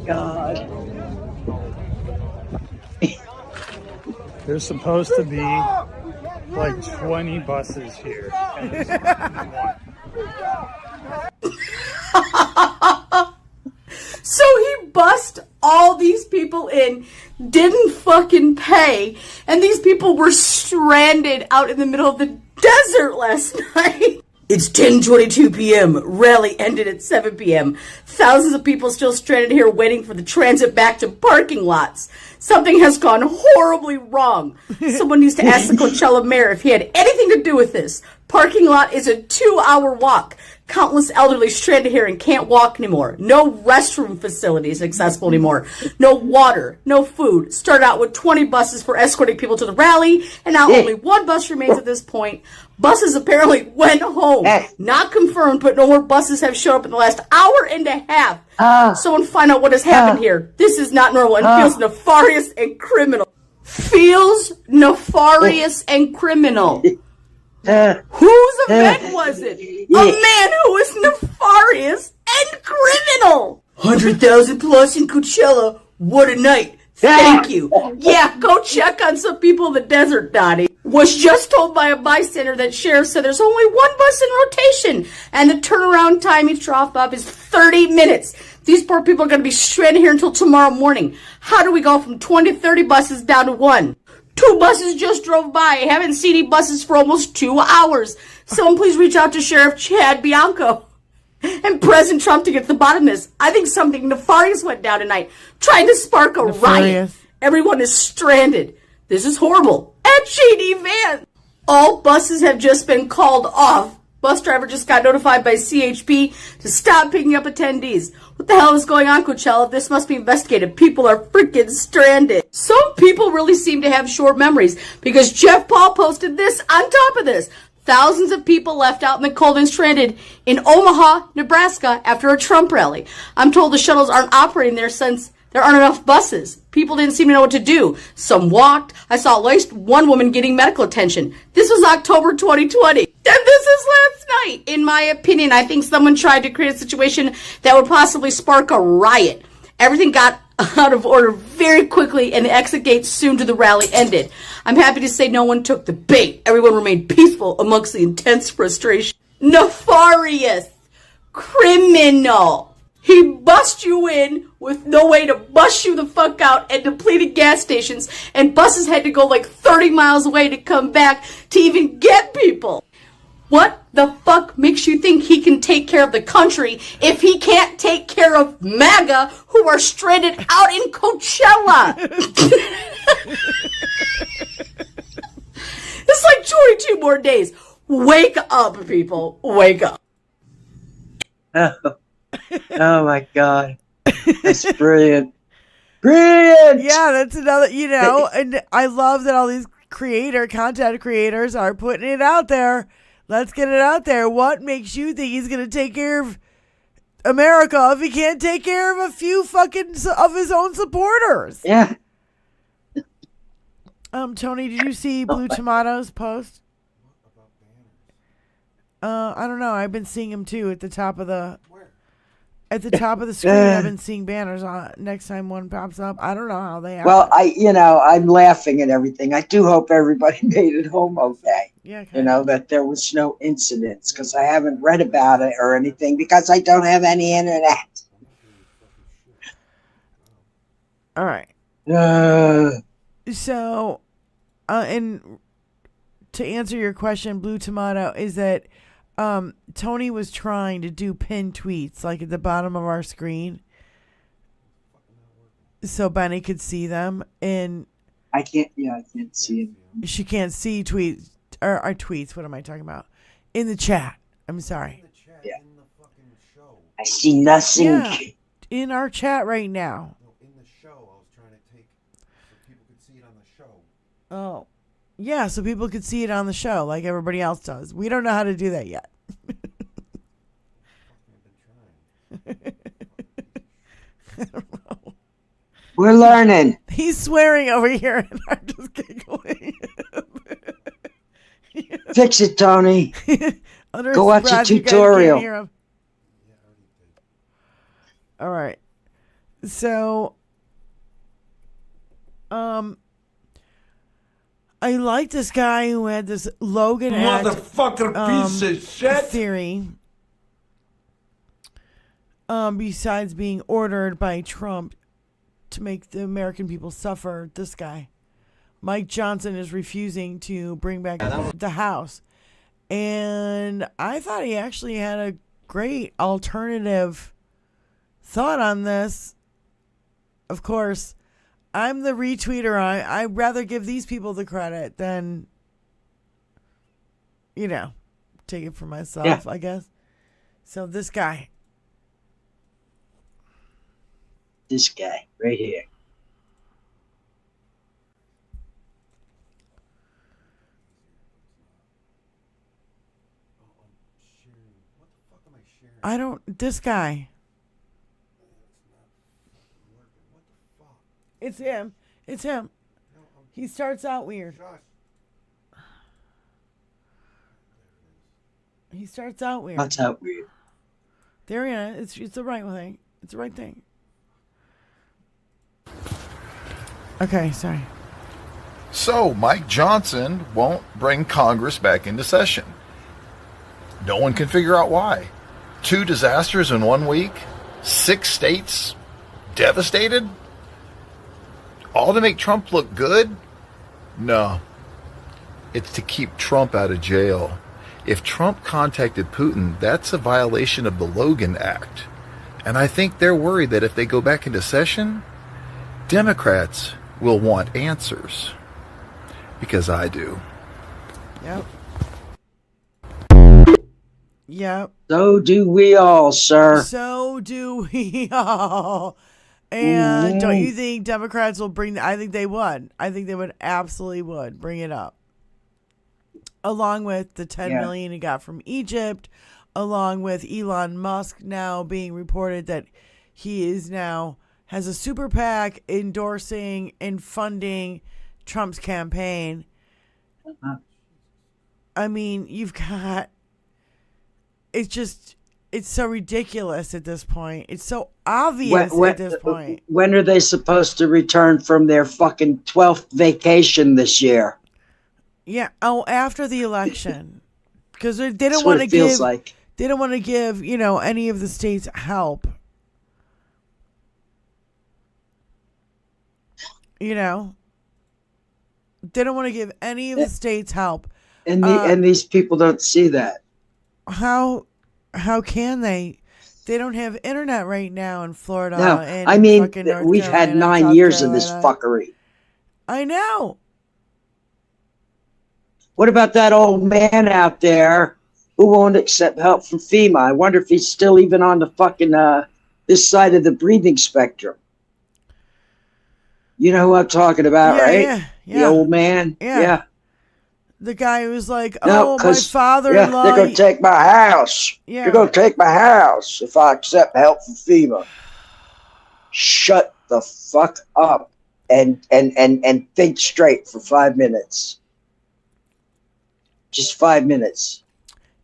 S3: God.
S12: There's supposed to be like 20 buses here. And there's one.
S14: So he bussed all these people in, didn't fucking pay, and these people were stranded out in the middle of the desert last night. It's 10:22 p.m. Rally ended at 7 p.m. Thousands of people still stranded here waiting for the transit back to parking lots. Something has gone horribly wrong. Someone needs to ask the Coachella mayor if he had anything to do with this. Parking lot is a 2-hour walk. Countless elderly stranded here and can't walk anymore. No restroom facilities accessible anymore. No water, no food. Started out with 20 buses for escorting people to the rally, and now only one bus remains at this point. Buses apparently went home. Not confirmed, but no more buses have showed up in the last hour and a half. Someone find out what has happened here. This is not normal and feels nefarious and criminal. Feels nefarious and criminal. Whose event was it? A man who was nefarious and criminal. 100,000 plus in Coachella. What a night. Thank you. Yeah, go check on some people in the desert, Dottie. Was just told by a bystander that sheriff said there's only one bus in rotation, and the turnaround time each drop off is 30 minutes. These poor people are going to be stranded here until tomorrow morning. How do we go from 20 to 30 buses down to one? 2 buses just drove by. I haven't seen any buses for almost 2 hours. Someone please reach out to Sheriff Chad Bianco and President Trump to get to the bottom of this. I think something nefarious went down tonight, trying to spark a riot. Everyone is stranded. This is horrible. At JD Van, all buses have just been called off. Bus driver just got notified by CHP to stop picking up attendees. What the hell is going on, Coachella? This must be investigated. People are freaking stranded. Some people really seem to have short memories because Jeff Paul posted this on top of this. Thousands of people left out in the cold and stranded in Omaha, Nebraska after a Trump rally. I'm told the shuttles aren't operating there since there aren't enough buses. People didn't seem to know what to do. Some walked. I saw at least one woman getting medical attention. This was October 2020. And this is last night. In my opinion, I think someone tried to create a situation that would possibly spark a riot. Everything got out of order very quickly, and the exit gates soon to the rally ended. I'm happy to say no one took the bait. Everyone remained peaceful amongst the intense frustration. Nefarious. Criminal. He bust you in with no way to bust you the fuck out at depleted gas stations, and buses had to go like 30 miles away to come back to even get people. What the fuck makes you think he can take care of the country if he can't take care of MAGA who are stranded out in Coachella? It's like 22 more days. Wake up, people. Wake up.
S3: Oh my God. That's brilliant. Brilliant!
S2: Yeah, that's another, and I love that all these content creators are putting it out there. Let's get it out there. What makes you think he's going to take care of America if he can't take care of a few fucking of his own supporters?
S3: Yeah.
S2: Tony, did you see Blue Tomato's post? I don't know. I've been seeing him too at the top of the screen. I've been seeing banners on next time one pops up. I don't know how they happen.
S3: Well, I'm laughing at everything. I do hope everybody made it home okay.
S2: Yeah.
S3: That there was no incidents, because I haven't read about it or anything because I don't have any internet.
S2: All right. So, and to answer your question, Blue Tomato, is that Tony was trying to do pinned tweets like at the bottom of our screen so Benny could see them, and
S3: I can't see it.
S2: She can't see tweets. our tweets. What am I talking about? In the chat. I'm sorry.
S3: Yeah. I see nothing.
S2: Yeah, in our chat right now.
S15: In the show, I was trying to take so people could see it on the show.
S2: Oh, yeah, so people could see it on the show like everybody else does. We don't know how to do that yet. I don't know.
S3: We're learning.
S2: He's swearing over here, and I'm just giggling.
S3: Fix it, Tony. Go watch a tutorial.
S2: All right. So, I like this guy who had this Logan Act
S16: piece of shit
S2: theory. Besides being ordered by Trump to make the American people suffer, this guy, Mike Johnson, is refusing to bring back the House. And I thought he actually had a great alternative thought on this. Of course, I'm the retweeter. I'd rather give these people the credit than, take it for myself, I guess. So this guy.
S3: This guy right here.
S2: This guy. It's him. It's him. He starts out weird. He starts out weird.
S3: Starts out weird.
S2: There he is. It's the right thing. It's the right thing. Okay, sorry.
S17: So, Mike Johnson won't bring Congress back into session. No one can figure out why. 2 disasters in 1 week? 6 states devastated? All to make Trump look good? No. It's to keep Trump out of jail. If Trump contacted Putin, that's a violation of the Logan Act. And I think they're worried that if they go back into session, Democrats will want answers. Because I do.
S2: Yep. Yep.
S3: So do we all, sir.
S2: So do we all. And don't you think Democrats will bring... I think they would. I think they would absolutely would bring it up. Along with the $10 million he got from Egypt. Along with Elon Musk now being reported that he is now... has a super PAC endorsing and funding Trump's campaign. I mean, you've got... It's so ridiculous at this point. It's so obvious at this point.
S3: When are they supposed to return from their fucking 12th vacation this year?
S2: Yeah. Oh, after the election. Because they don't want to give... They don't want to give, any of the states help. They don't want to give any of the states help.
S3: And these people don't see that.
S2: How can they? They don't have internet right now in Florida.
S3: No,
S2: and
S3: I mean,
S2: we've
S3: had 9 years of this fuckery.
S2: I know.
S3: What about that old man out there who won't accept help from FEMA? I wonder if he's still even on the fucking this side of the breathing spectrum. You know who I'm talking about, right?
S2: Yeah.
S3: The old man.
S2: Yeah. The guy who's like, my father-in-law...
S3: they're going to take my house.
S2: Yeah.
S3: They're going to take my house if I accept help from FEMA. Shut the fuck up and think straight for 5 minutes. Just 5 minutes.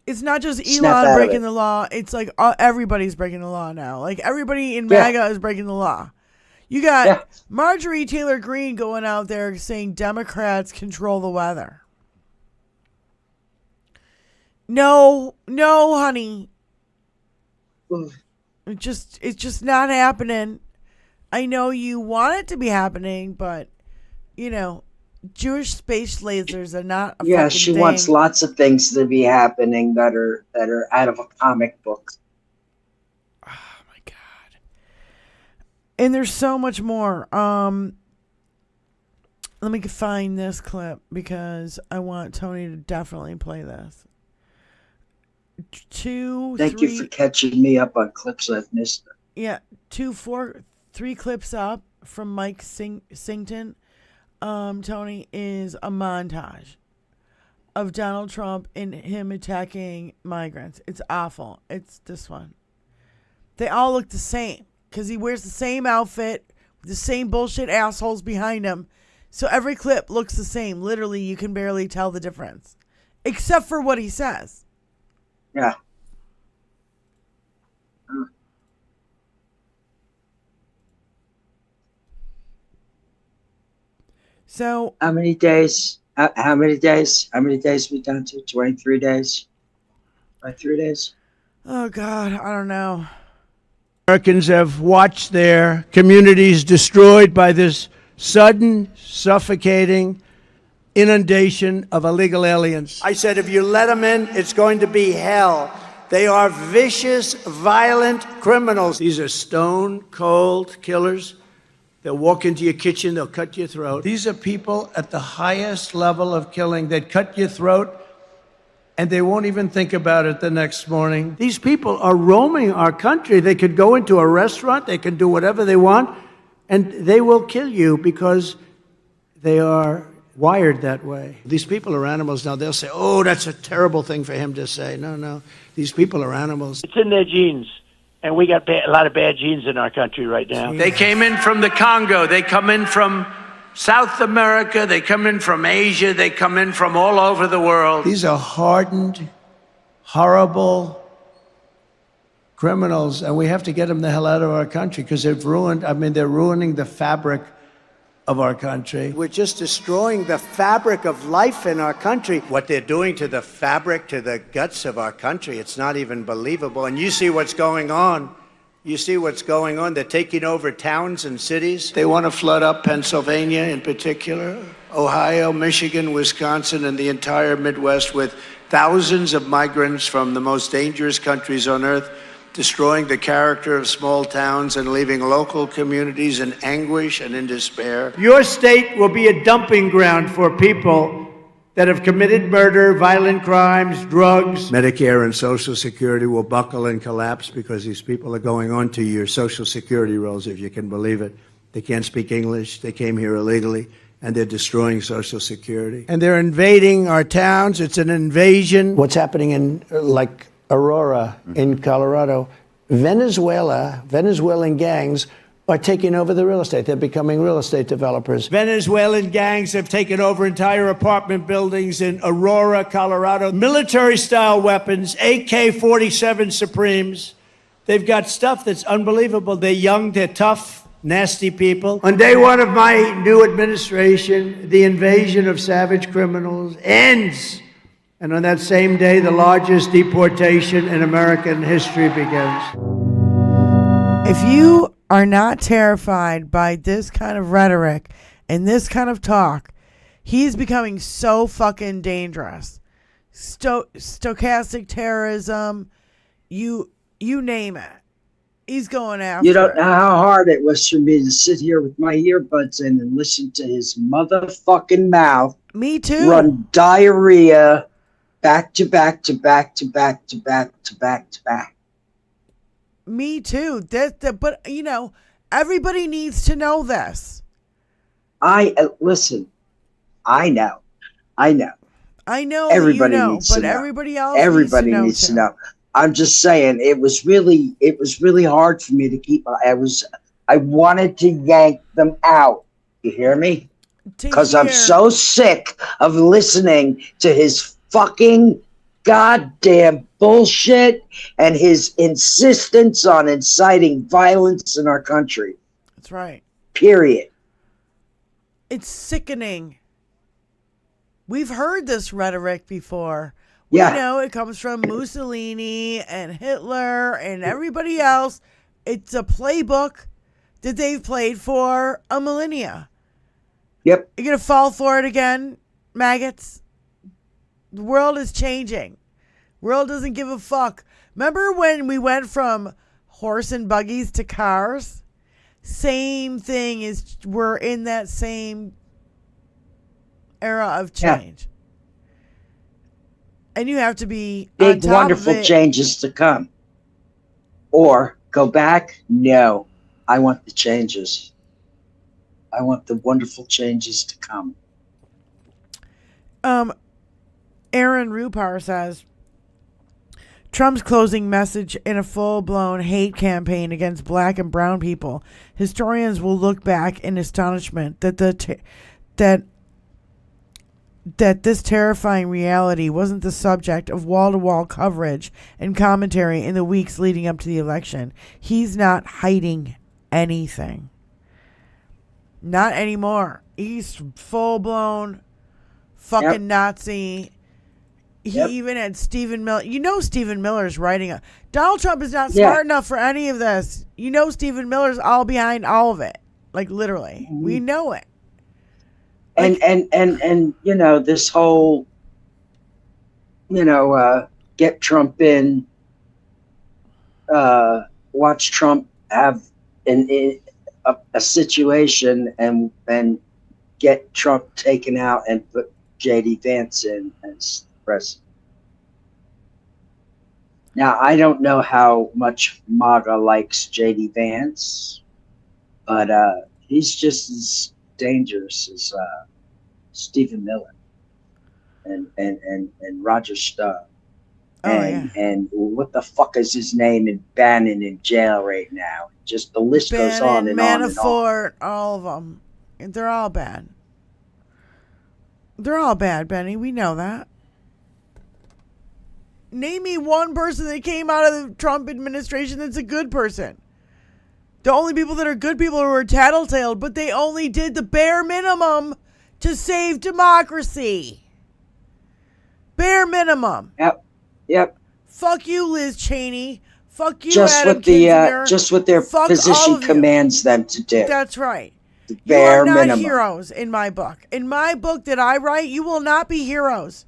S2: It's not just Elon breaking the law. It's like everybody's breaking the law now. Like everybody in MAGA is breaking the law. You got Marjorie Taylor Greene going out there saying Democrats control the weather. No, honey. It's just not happening. I know you want it to be happening, but Jewish space lasers are not a fucking
S3: she
S2: thing.
S3: wants lots of things to be happening that are out of a comic book.
S2: And there's so much more. Let me find this clip because I want Tony to definitely play this.
S3: Thank you for catching me up on clips I've missed.
S2: Yeah, 3 clips up from Mike Sington. Tony, is a montage of Donald Trump and him attacking migrants. It's awful. It's this one. They all look the same because he wears the same outfit with the same bullshit assholes behind him. So every clip looks the same. Literally, you can barely tell the difference. Except for what he says.
S3: Yeah.
S2: So
S3: how many days? How many days? How many days we down to? 23 days. 23 days.
S2: Oh God, I don't know.
S18: Americans have watched their communities destroyed by this sudden, suffocating inundation of illegal aliens. I said, if you let them in, it's going to be hell. They are vicious, violent criminals. These are stone-cold killers. They'll walk into your kitchen, they'll cut your throat. These are people at the highest level of killing. They'd cut your throat, and they won't even think about it the next morning. These people are roaming our country. They could go into a restaurant, they can do whatever they want, and they will kill you because they are wired that way. These people are animals. Now they'll say, oh, that's a terrible thing for him to say. No. These people are animals.
S19: It's in their genes. And we got a lot of bad genes in our country right now.
S18: They came in from the Congo. They come in from South America. They come in from Asia. They come in from all over the world. These are hardened, horrible criminals, and we have to get them the hell out of our country because they're ruining the fabric of our country. We're just destroying the fabric of life in our country. What they're doing to the fabric, to the guts of our country, it's not even believable. And you see what's going on. You see what's going on. They're taking over towns and cities. They want to flood up Pennsylvania in particular, Ohio, Michigan, Wisconsin, and the entire Midwest with thousands of migrants from the most dangerous countries on earth, destroying the character of small towns and leaving local communities in anguish and in despair. Your state will be a dumping ground for people that have committed murder, violent crimes, drugs. Medicare and Social Security will buckle and collapse because these people are going on to your Social Security rolls, if you can believe it. They can't speak English. They came here illegally, and they're destroying Social Security. And they're invading our towns. It's an invasion. What's happening in, like, Aurora in Colorado, Venezuelan gangs are taking over the real estate. They're becoming real estate developers. Venezuelan gangs have taken over entire apartment buildings in Aurora, Colorado. Military-style weapons, AK-47 Supremes. They've got stuff that's unbelievable. They're young, they're tough, nasty people. On day one of my new administration, the invasion of savage criminals ends. And on that same day, the largest deportation in American history begins.
S2: If you are not terrified by this kind of rhetoric and this kind of talk, he's becoming so fucking dangerous. Stochastic terrorism, you name it. He's going after
S3: You don't know how hard it was for me to sit here with my earbuds in and listen to his motherfucking mouth.
S2: Me too.
S3: Run diarrhea back to back to back to back to back to back to back.
S2: Me too. But you know, everybody needs to know this.
S3: Listen. I know.
S2: Everybody
S3: needs to know.
S2: Everybody else.
S3: Everybody needs to know. I'm just saying, it was really hard for me to keep. I wanted to yank them out. You hear me? Because I'm so sick of listening to his fucking goddamn bullshit and his insistence on inciting violence in our country.
S2: That's right.
S3: Period.
S2: It's sickening. We've heard this rhetoric before. We know it comes from Mussolini and Hitler and everybody else. It's a playbook that they've played for a millennia.
S3: Yep.
S2: You're going to fall for it again, maggots? The world is changing. World doesn't give a fuck. Remember when we went from horse and buggies to cars? Same thing we're in that same era of change. And you have to be
S3: big,
S2: on top
S3: wonderful
S2: of it.
S3: changes to come. Or go back? No. I want the changes. I want the wonderful changes to come.
S2: Aaron Rupar says, Trump's closing message in a full-blown hate campaign against black and brown people. Historians will look back in astonishment that that this terrifying reality wasn't the subject of wall-to-wall coverage and commentary in the weeks leading up to the election. He's not hiding anything. Not anymore. He's full-blown fucking Nazi. He even had Stephen Miller. You know Stephen Miller's writing. Donald Trump is not smart enough for any of this. You know Stephen Miller's all behind all of it. Like, literally. Mm-hmm. We know it.
S3: And you know, this whole, get Trump in, watch Trump have a situation and get Trump taken out and put J.D. Vance in as president. Now, I don't know how much MAGA likes J.D. Vance, but he's just as dangerous as Stephen Miller and Roger Stone. And what the fuck is his name? And Bannon in jail right now. Just the list goes on and on and on.
S2: Manafort, all of them. They're all bad. They're all bad, Benny. We know that. Name me one person that came out of the Trump administration that's a good person. The only people that are good people were tattletaled, but they only did the bare minimum to save democracy. Bare minimum.
S3: Yep.
S2: Fuck you, Liz Cheney. Fuck you,
S3: just
S2: Adam
S3: what the
S2: Kinzinger.
S3: just what their position commands them to do.
S2: That's right.
S3: The bare
S2: minimum. You are not
S3: minimum.
S2: heroes in my book. In my book that I write, you will not be heroes.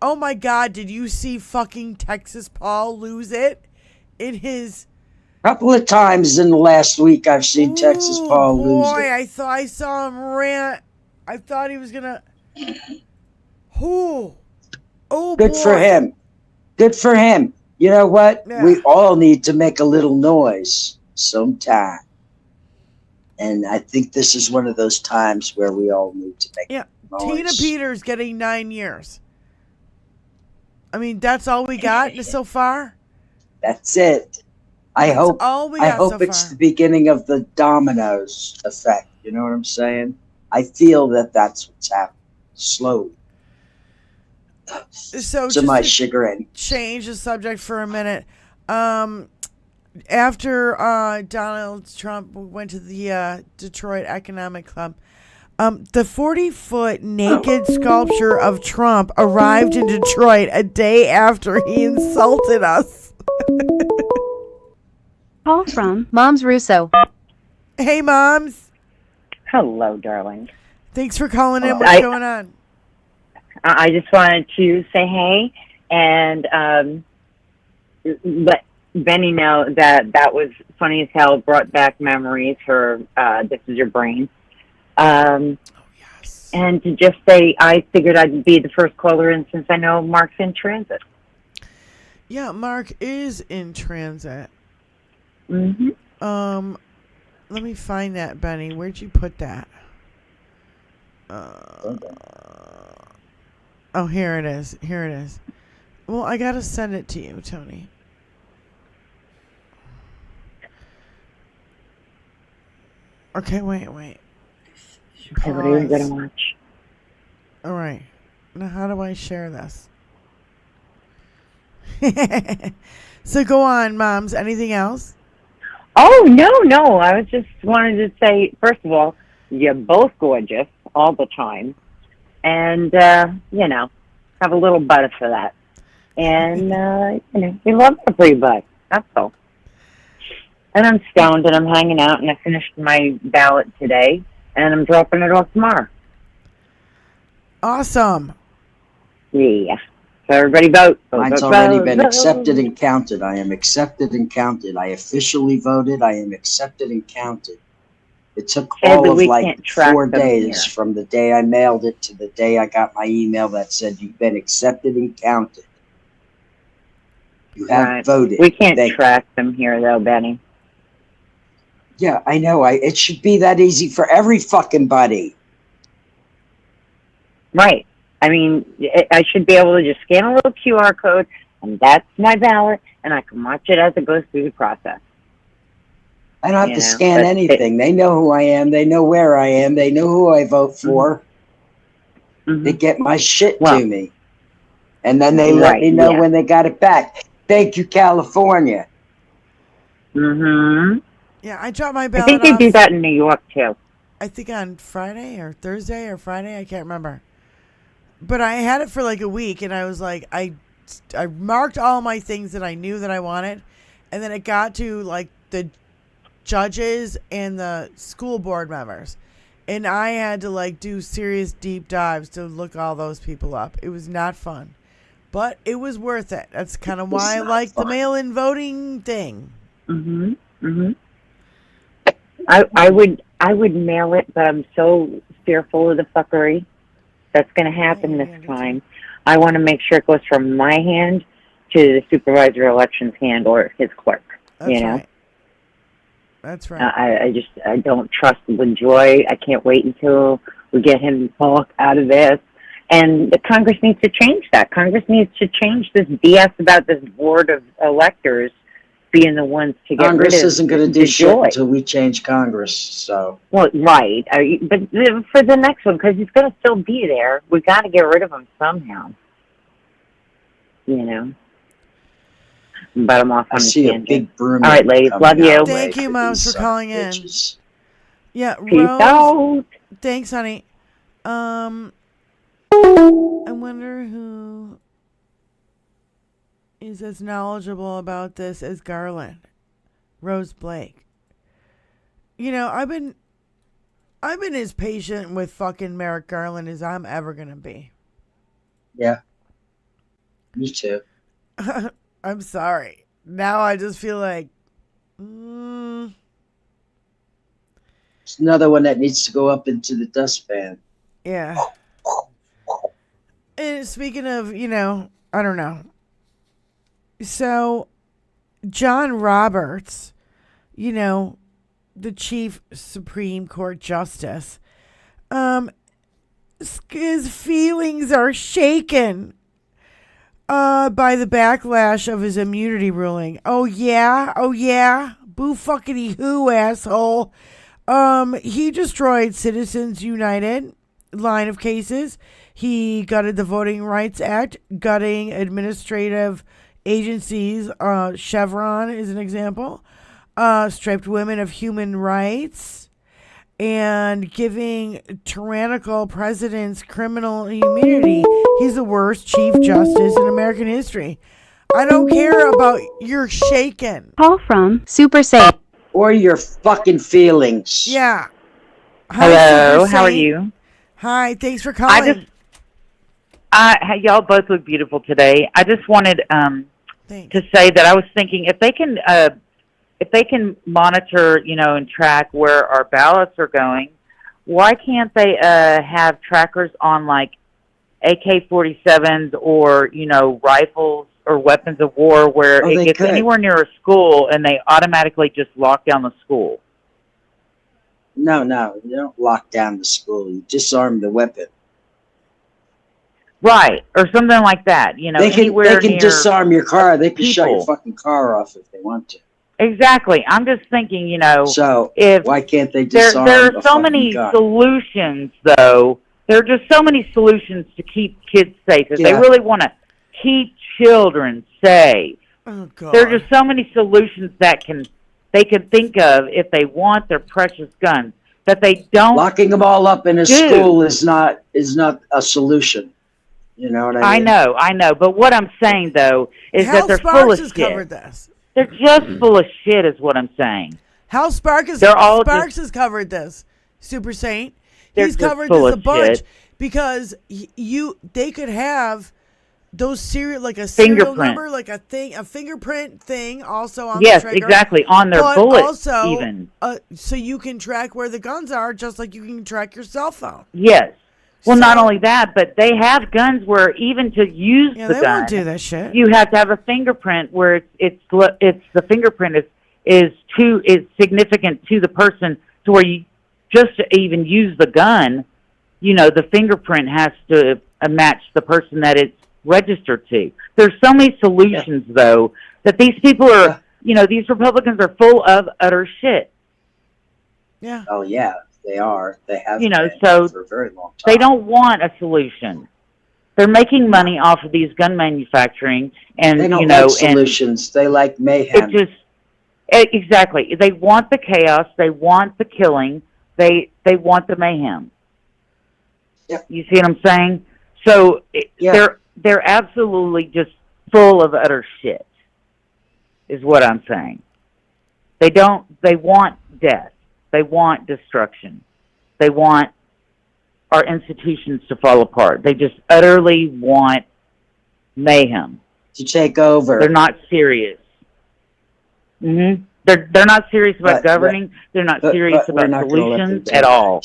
S2: Oh my God, did you see fucking Texas Paul lose it in his...
S3: Couple of times in the last week I've seen Texas Paul lose it.
S2: I thought I saw him rant. I thought he was gonna...
S3: Good for him. Good for him. You know what? Yeah. We all need to make a little noise sometime. And I think this is one of those times where we all need to make noise.
S2: Tina Peters getting 9 years. I mean, that's all we got so far?
S3: That's it. I hope it's the beginning of the dominoes effect. You know what I'm saying? I feel that that's what's happening. Slowly.
S2: So
S3: to my chagrin.
S2: Change the subject for a minute. After Donald Trump went to the Detroit Economic Club, the 40-foot naked sculpture of Trump arrived in Detroit a day after he insulted us.
S20: Call from Moms Russo.
S2: Hey, Moms.
S21: Hello, darling.
S2: Thanks for calling in. What's going on?
S21: I just wanted to say hey and let Benny know that was funny as hell, brought back memories for This Is Your Brain.
S2: Yes.
S21: And to just say I figured I'd be the first caller in since I know Mark's in transit.
S2: Yeah, Mark is in transit.
S21: Mm-hmm.
S2: Let me find that, Benny. Where'd you put that? Oh, here it is. Here it is. Well, I gotta send it to you, Tony. Okay, wait.
S21: Okay, what are you gonna watch?
S2: All right. Now, how do I share this? So go on, Moms. Anything else?
S21: Oh, no. I was just wanted to say, first of all, you're both gorgeous all the time. And, have a little butter for that. And, we love the free butt. That's all. And I'm stoned and I'm hanging out and I finished my ballot today and I'm dropping it off tomorrow.
S2: Awesome.
S21: Yeah. So everybody vote.
S3: Mine's already been accepted and counted. I am accepted and counted. I officially voted. I am accepted and counted. It took
S21: Yeah,
S3: all
S21: but
S3: of
S21: we
S3: like
S21: can't track
S3: 4
S21: them
S3: days
S21: here.
S3: from the day I mailed it to the day I got my email that said you've been accepted and counted. You have
S21: Right.
S3: voted.
S21: We can't
S3: Thank you.
S21: track them here, though, Benny.
S3: Yeah, I know. It should be that easy for every fucking buddy.
S21: Right. I mean, I should be able to just scan a little QR code, and that's my ballot, and I can watch it as it goes through the process.
S3: I don't have
S21: You
S3: to
S21: know,
S3: scan
S21: but
S3: anything. They know who I am. They know where I am. They know who I vote for.
S21: Mm-hmm.
S3: They get my shit
S21: Well,
S3: to me. And then they let me know when they got it back. Thank you, California.
S21: Mm-hmm.
S2: Yeah, I dropped my
S21: I
S2: ballot
S21: think they
S2: off.
S21: do that in New York, too.
S2: I think on Friday or Thursday or Friday. I can't remember. But I had it for like a week, and I was like, I marked all my things that I knew that I wanted. And then it got to like the judges and the school board members. And I had to like do serious deep dives to look all those people up. It was not fun, but it was worth it. That's kind of why I like the mail-in voting thing.
S21: Mm-hmm. Mm-hmm. I would mail it, but I'm so fearful of the fuckery that's going to happen this time. I want to make sure it goes from my hand to the supervisor of elections hand or his clerk.
S2: That's
S21: you know.
S2: right. That's right.
S21: I don't trust LaJoy. I can't wait until we get him the fuck out of this. And the Congress needs to change that. Congress needs to change this BS about this board of electors being the ones to get
S3: Congress
S21: rid of
S3: isn't going to do shit until we change Congress. So.
S21: Well, right. But for the next one, because he's going to still be there, we got to get rid of him somehow. You know. But I'm off on
S3: I see a
S21: tangent.
S3: big broom.
S21: All right, ladies. Love you.
S2: Thank you, Moms, for calling in. Yeah,
S21: Peace
S2: Rose.
S21: out.
S2: Thanks, honey. I wonder who is as knowledgeable about this as Garland. Rose Blake. You know, I've been as patient with fucking Merrick Garland as I'm ever gonna be.
S3: Yeah. Me too.
S2: I'm sorry. Now I just feel like
S3: It's another one that needs to go up into the dustpan.
S2: yeah. And speaking of, you know, I don't know. So, John Roberts, you know, the Chief Supreme Court Justice, his feelings are shaken by the backlash of his immunity ruling. Oh yeah? Boo fuckity who, asshole. He destroyed Citizens United line of cases. He gutted the Voting Rights Act, gutting administrative agencies. Chevron is an example. Stripped women of human rights and giving tyrannical presidents criminal immunity. He's the worst Chief Justice in American history. I don't care about your shaken.
S20: Call from Super Safe.
S3: Or your fucking feelings.
S2: Yeah.
S21: Hello,
S2: Super
S21: how are
S2: Saint.
S21: you?
S2: Hi, thanks for calling.
S21: Y'all both look beautiful today. I just wanted to say that I was thinking if they can monitor, you know, and track where our ballots are going, why can't they have trackers on like AK-47s or, you know, rifles or weapons of war where it gets anywhere near a school and they automatically just lock down the school?
S3: No, you don't lock down the school. You disarm the weapon.
S21: Right, or something like that. You know,
S3: they can
S21: anywhere
S3: near disarm your car. They can shut your
S21: people.
S3: fucking car off if they want to.
S21: Exactly. I'm just thinking, you know,
S3: so
S21: if
S3: why can't they disarm
S21: there
S3: a
S21: are so many
S3: gun?
S21: solutions, though. There are just so many solutions to keep kids safe. If they
S3: Yeah.
S21: really want to keep children safe,
S2: Oh, God.
S21: there are just so many solutions that they can think of if they want their precious guns that they don't.
S3: Locking them all up in a
S21: do.
S3: school is not a solution. You know what I mean?
S21: I know. But what I'm saying, though, is
S2: Hal
S21: that they're
S2: Sparks
S21: full of
S2: has
S21: shit.
S2: covered this.
S21: They're just full of shit is what I'm saying.
S2: Hal Sparks
S21: They're all
S2: Sparks has covered this. Super Saint.
S21: They're
S2: He's
S21: just
S2: covered
S21: full
S2: this a
S21: of
S2: bunch
S21: shit.
S2: because they could have those serial, like a serial
S21: Fingerprint.
S2: number, like a fingerprint thing, also on
S21: Yes,
S2: the trigger.
S21: exactly, on their
S2: but
S21: bullets
S2: also,
S21: even.
S2: So you can track where the guns are, just like you can track your cell phone.
S21: Yes. Well, not only that, but they have guns where even to use the
S2: they
S21: gun,
S2: won't do that shit.
S21: you have to have a fingerprint where it's the fingerprint is significant to the person, to where you just to even use the gun, the fingerprint has to match the person that it's registered to. There's so many solutions though that these people are, these Republicans are full of utter shit.
S2: Yeah.
S3: Oh yeah, they are. They have.
S21: So
S3: for a very long time.
S21: they don't want a solution. They're making money off of these gun manufacturing, and
S3: They don't like solutions. They like mayhem.
S21: Exactly. They want the chaos. They want the killing. They want the mayhem.
S3: Yep.
S21: You see what I'm saying? So they're absolutely just full of utter shit, is what I'm saying. They want death. They want destruction. They want our institutions to fall apart. They just utterly want mayhem.
S3: To take over.
S21: They're not serious. They're not serious about governing. They're not serious about solutions at all.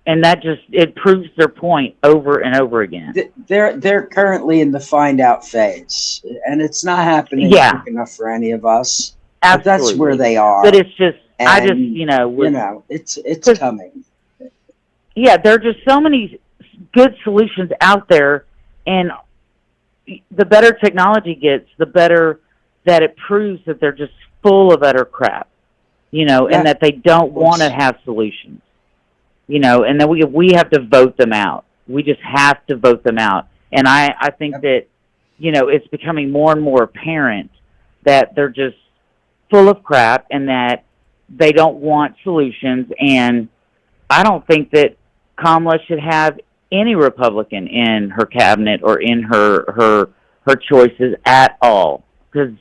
S21: And that it proves their point over and over again.
S3: They're currently in the find out phase, and it's not happening quick enough for any of us. But that's where they are.
S21: But it's just,
S3: and, it's coming.
S21: Yeah, there are just so many good solutions out there, and the better technology gets, the better that it proves that they're just full of utter crap, and that they don't want to have solutions. And then we have to vote them out. We just have to vote them out. And I think that, it's becoming more and more apparent that they're just full of crap and that they don't want solutions. And I don't think that Kamala should have any Republican in her cabinet or in her choices at all. Because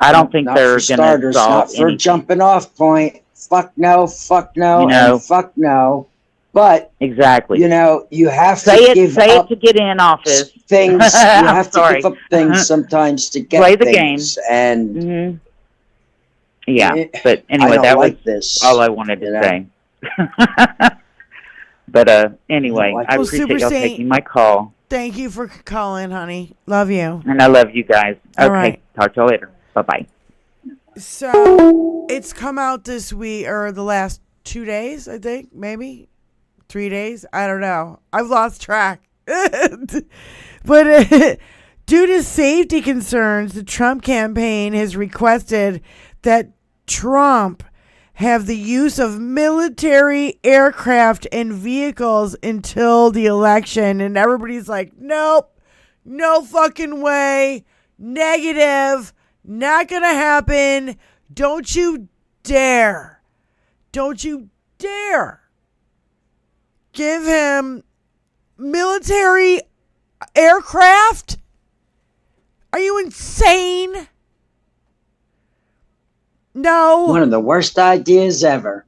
S21: I don't think they're going to solve
S3: not for
S21: anything.
S3: Jumping off point. Fuck no, and fuck no. But
S21: exactly,
S3: you have
S21: say
S3: to
S21: it,
S3: give
S21: say
S3: up
S21: it to get in office.
S3: Things you have to give up things sometimes to get
S21: play the
S3: things.
S21: game.
S3: And
S21: yeah, but anyway, that was all I wanted to say. But anyway, I appreciate y'all taking my call.
S2: Thank you for calling, honey. Love you.
S21: And I love you guys.
S2: All
S21: Okay,
S2: right.
S21: talk to you later. Bye-bye.
S2: So it's come out this week, or the last 2 days, I think, maybe 3 days. I don't know. I've lost track. But due to safety concerns, the Trump campaign has requested that Trump have the use of military aircraft and vehicles until the election. And everybody's like, nope, no fucking way, negative, not gonna happen. Don't you dare. Don't you dare give him military aircraft? Are you insane? No.
S3: one of the worst ideas ever.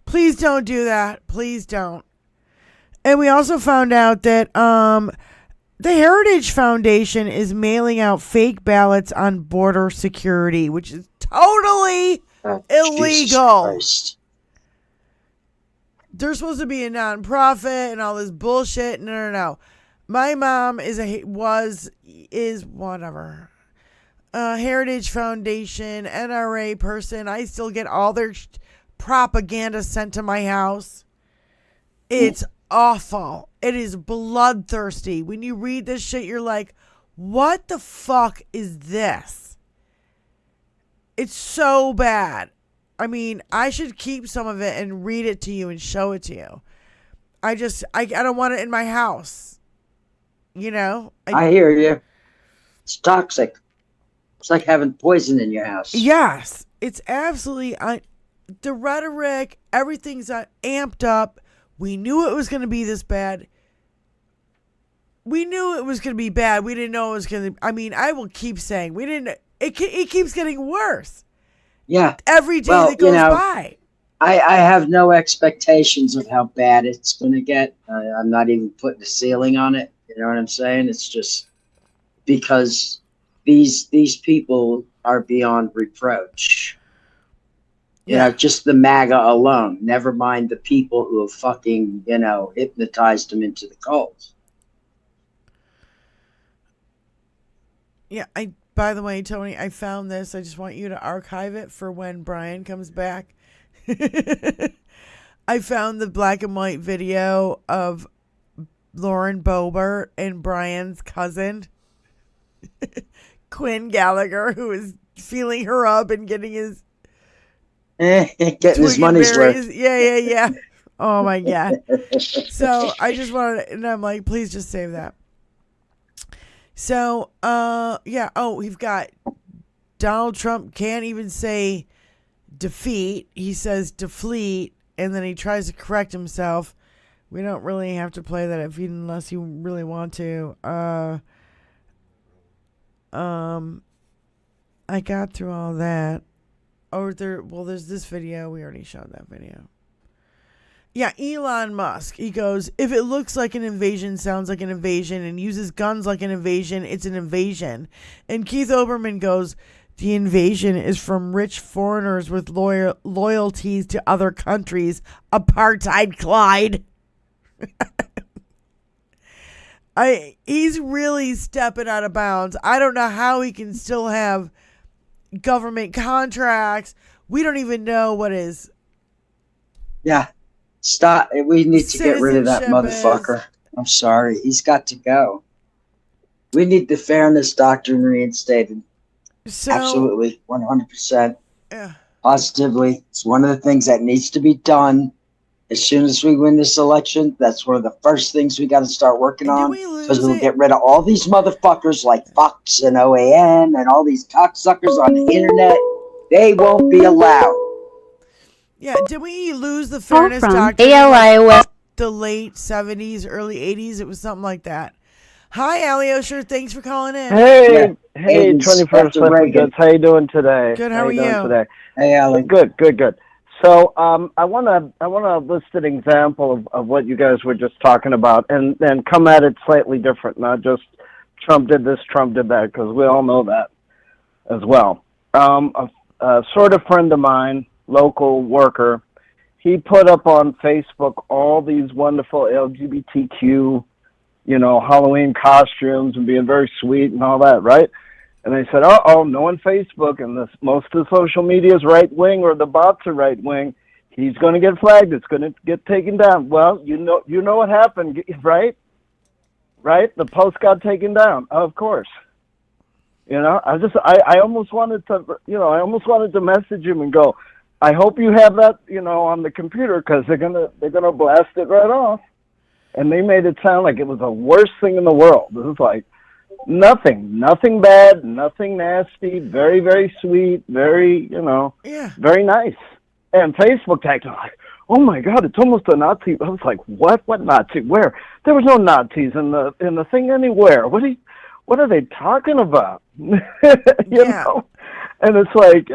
S2: Please don't do that. Please don't. And we also found out that the Heritage Foundation is mailing out fake ballots on border security, which is totally illegal. They're supposed to be a nonprofit and all this bullshit. No. My mom is whatever. Heritage Foundation, NRA person. I still get all their propaganda sent to my house. It's awful. It is bloodthirsty. When you read this shit, you're like, what the fuck is this? It's so bad. I mean, I should keep some of it and read it to you and show it to you. I don't want it in my house.
S3: I hear you. It's toxic. It's like having poison in your house.
S2: Yes. It's absolutely... the rhetoric, everything's amped up. We knew it was going to be this bad. We knew it was going to be bad. We didn't know it was going to... I mean, I will keep saying, we didn't... It keeps getting worse.
S3: Yeah.
S2: Every day that goes by.
S3: I have no expectations of how bad it's going to get. I'm not even putting a ceiling on it. You know what I'm saying? It's just because these people are beyond reproach. You know, just the MAGA alone. Never mind the people who have fucking, hypnotized them into the cult.
S2: Yeah, by the way, Tony, I found this. I just want you to archive it for when Brian comes back. I found the black and white video of Lauren Boebert and Brian's cousin, Quinn Gallagher, who is feeling her up and getting his
S3: getting his money's worth.
S2: Yeah. Oh my God. So I just wanted to, and I'm like, please just save that. So, yeah. Oh, we've got Donald Trump can't even say defeat. He says defleet, and then he tries to correct himself. We don't really have to play that unless you really want to. I got through all that. There's this video. We already showed that video. Yeah, Elon Musk. He goes, if it looks like an invasion, sounds like an invasion, and uses guns like an invasion, it's an invasion. And Keith Olbermann goes, the invasion is from rich foreigners with loyalties to other countries. Apartheid, Clyde. He's really stepping out of bounds. I don't know how he can still have government contracts. We don't even know what is.
S3: Yeah. Stop. We need to get rid of that motherfucker. I'm sorry. He's got to go. We need the fairness doctrine reinstated. Absolutely. 100%.
S2: Yeah.
S3: Positively. It's one of the things that needs to be done. As soon as we win this election, that's one of the first things we got to start working on, because we'll get rid of all these motherfuckers like Fox and OAN and all these cocksuckers on the internet. They won't be allowed.
S2: Yeah, did we lose the fairness doctrine the late 70s, early 80s? It was something like that. Hi, Alyosha. Thanks for calling in.
S1: Hey, 21st Suffragettes. How you doing today?
S2: Good. How are you?
S1: Doing today?
S3: Hey, Alan.
S1: Good. So, I want to list an example of what you guys were just talking about, and then come at it slightly different, not just Trump did this, Trump did that, because we all know that as well. A sort of friend of mine, local worker, he put up on Facebook all these wonderful LGBTQ, Halloween costumes and being very sweet and all that, right? And they said, no on Facebook, and most of the social media is right-wing, or the bots are right-wing. He's going to get flagged. It's going to get taken down. Well, you know what happened, right? Right? The post got taken down, of course. I almost wanted to message him and go, I hope you have that, on the computer, because they're gonna blast it right off. And they made it sound like it was the worst thing in the world. This is like nothing bad, nothing nasty, very, very sweet, very, very nice. And Facebook tagged him like, oh my God, it's almost a Nazi. I was like, what? What Nazi? Where? There was no Nazis in the thing anywhere. What are they talking about? you know? And it's like,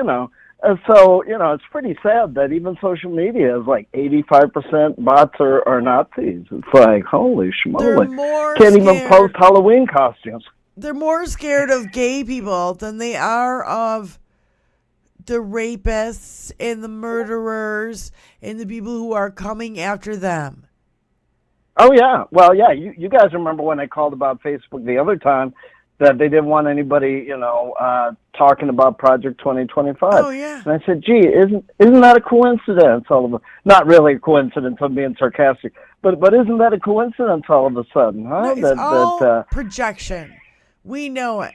S1: and so, it's pretty sad that even social media is like 85% bots are Nazis. It's like, holy schmoly. Can't even post Halloween costumes.
S2: They're more scared of gay people than they are of the rapists and the murderers and the people who are coming after them.
S1: Oh, yeah. Well, yeah, you guys remember when I called about Facebook the other time, that they didn't want anybody, talking about Project 2025.
S2: Oh, yeah.
S1: And I said, gee, isn't that a coincidence? Not really a coincidence, I'm being sarcastic, but isn't that a coincidence all of a sudden, huh?
S2: No, it's all projection. We know it.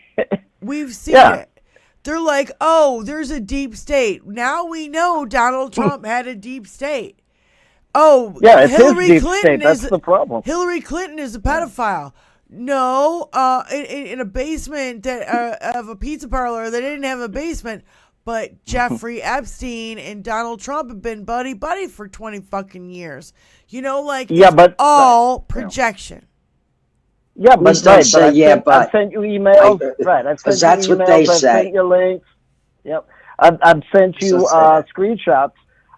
S2: We've seen it. They're like, oh, there's a deep state. Now we know Donald Trump had a deep state. Oh,
S1: yeah, it's Hillary Clinton state. That's the problem.
S2: Hillary Clinton is a pedophile. No, in a basement of a pizza parlor, they didn't have a basement, but Jeffrey Epstein and Donald Trump have been buddy for 20 fucking years. It's all projection.
S1: Yeah, but I've sent you emails. Right, I've sent you emails. I've sent you links. Yep, I've sent you screenshots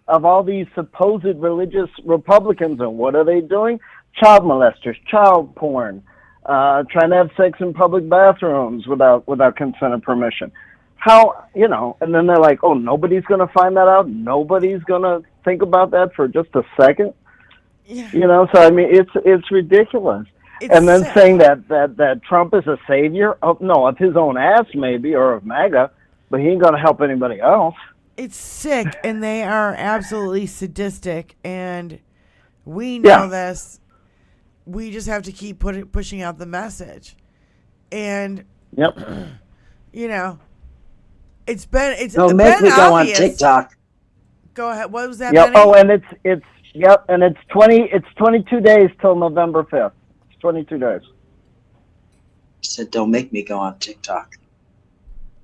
S1: of all these supposed religious Republicans, and what are they doing? Child molesters, child porn. trying to have sex in public bathrooms without consent or permission. How, and then they're like, oh, nobody's going to find that out? Nobody's going to think about that for just a second?
S2: Yeah.
S1: So I mean, it's ridiculous. And then saying that Trump is a savior of his own ass maybe, or of MAGA, but he ain't gonna help anybody else.
S2: It's sick, and they are absolutely sadistic, and we know this. We just have to keep pushing out the message, and it's been
S3: Don't
S2: been
S3: make me go on
S2: obvious.
S3: TikTok.
S2: Go ahead. What was that?
S1: Yep.
S2: Benny?
S1: Oh, and it's 22 days till November 5th. 22 days.
S3: He said, "Don't make me go on TikTok."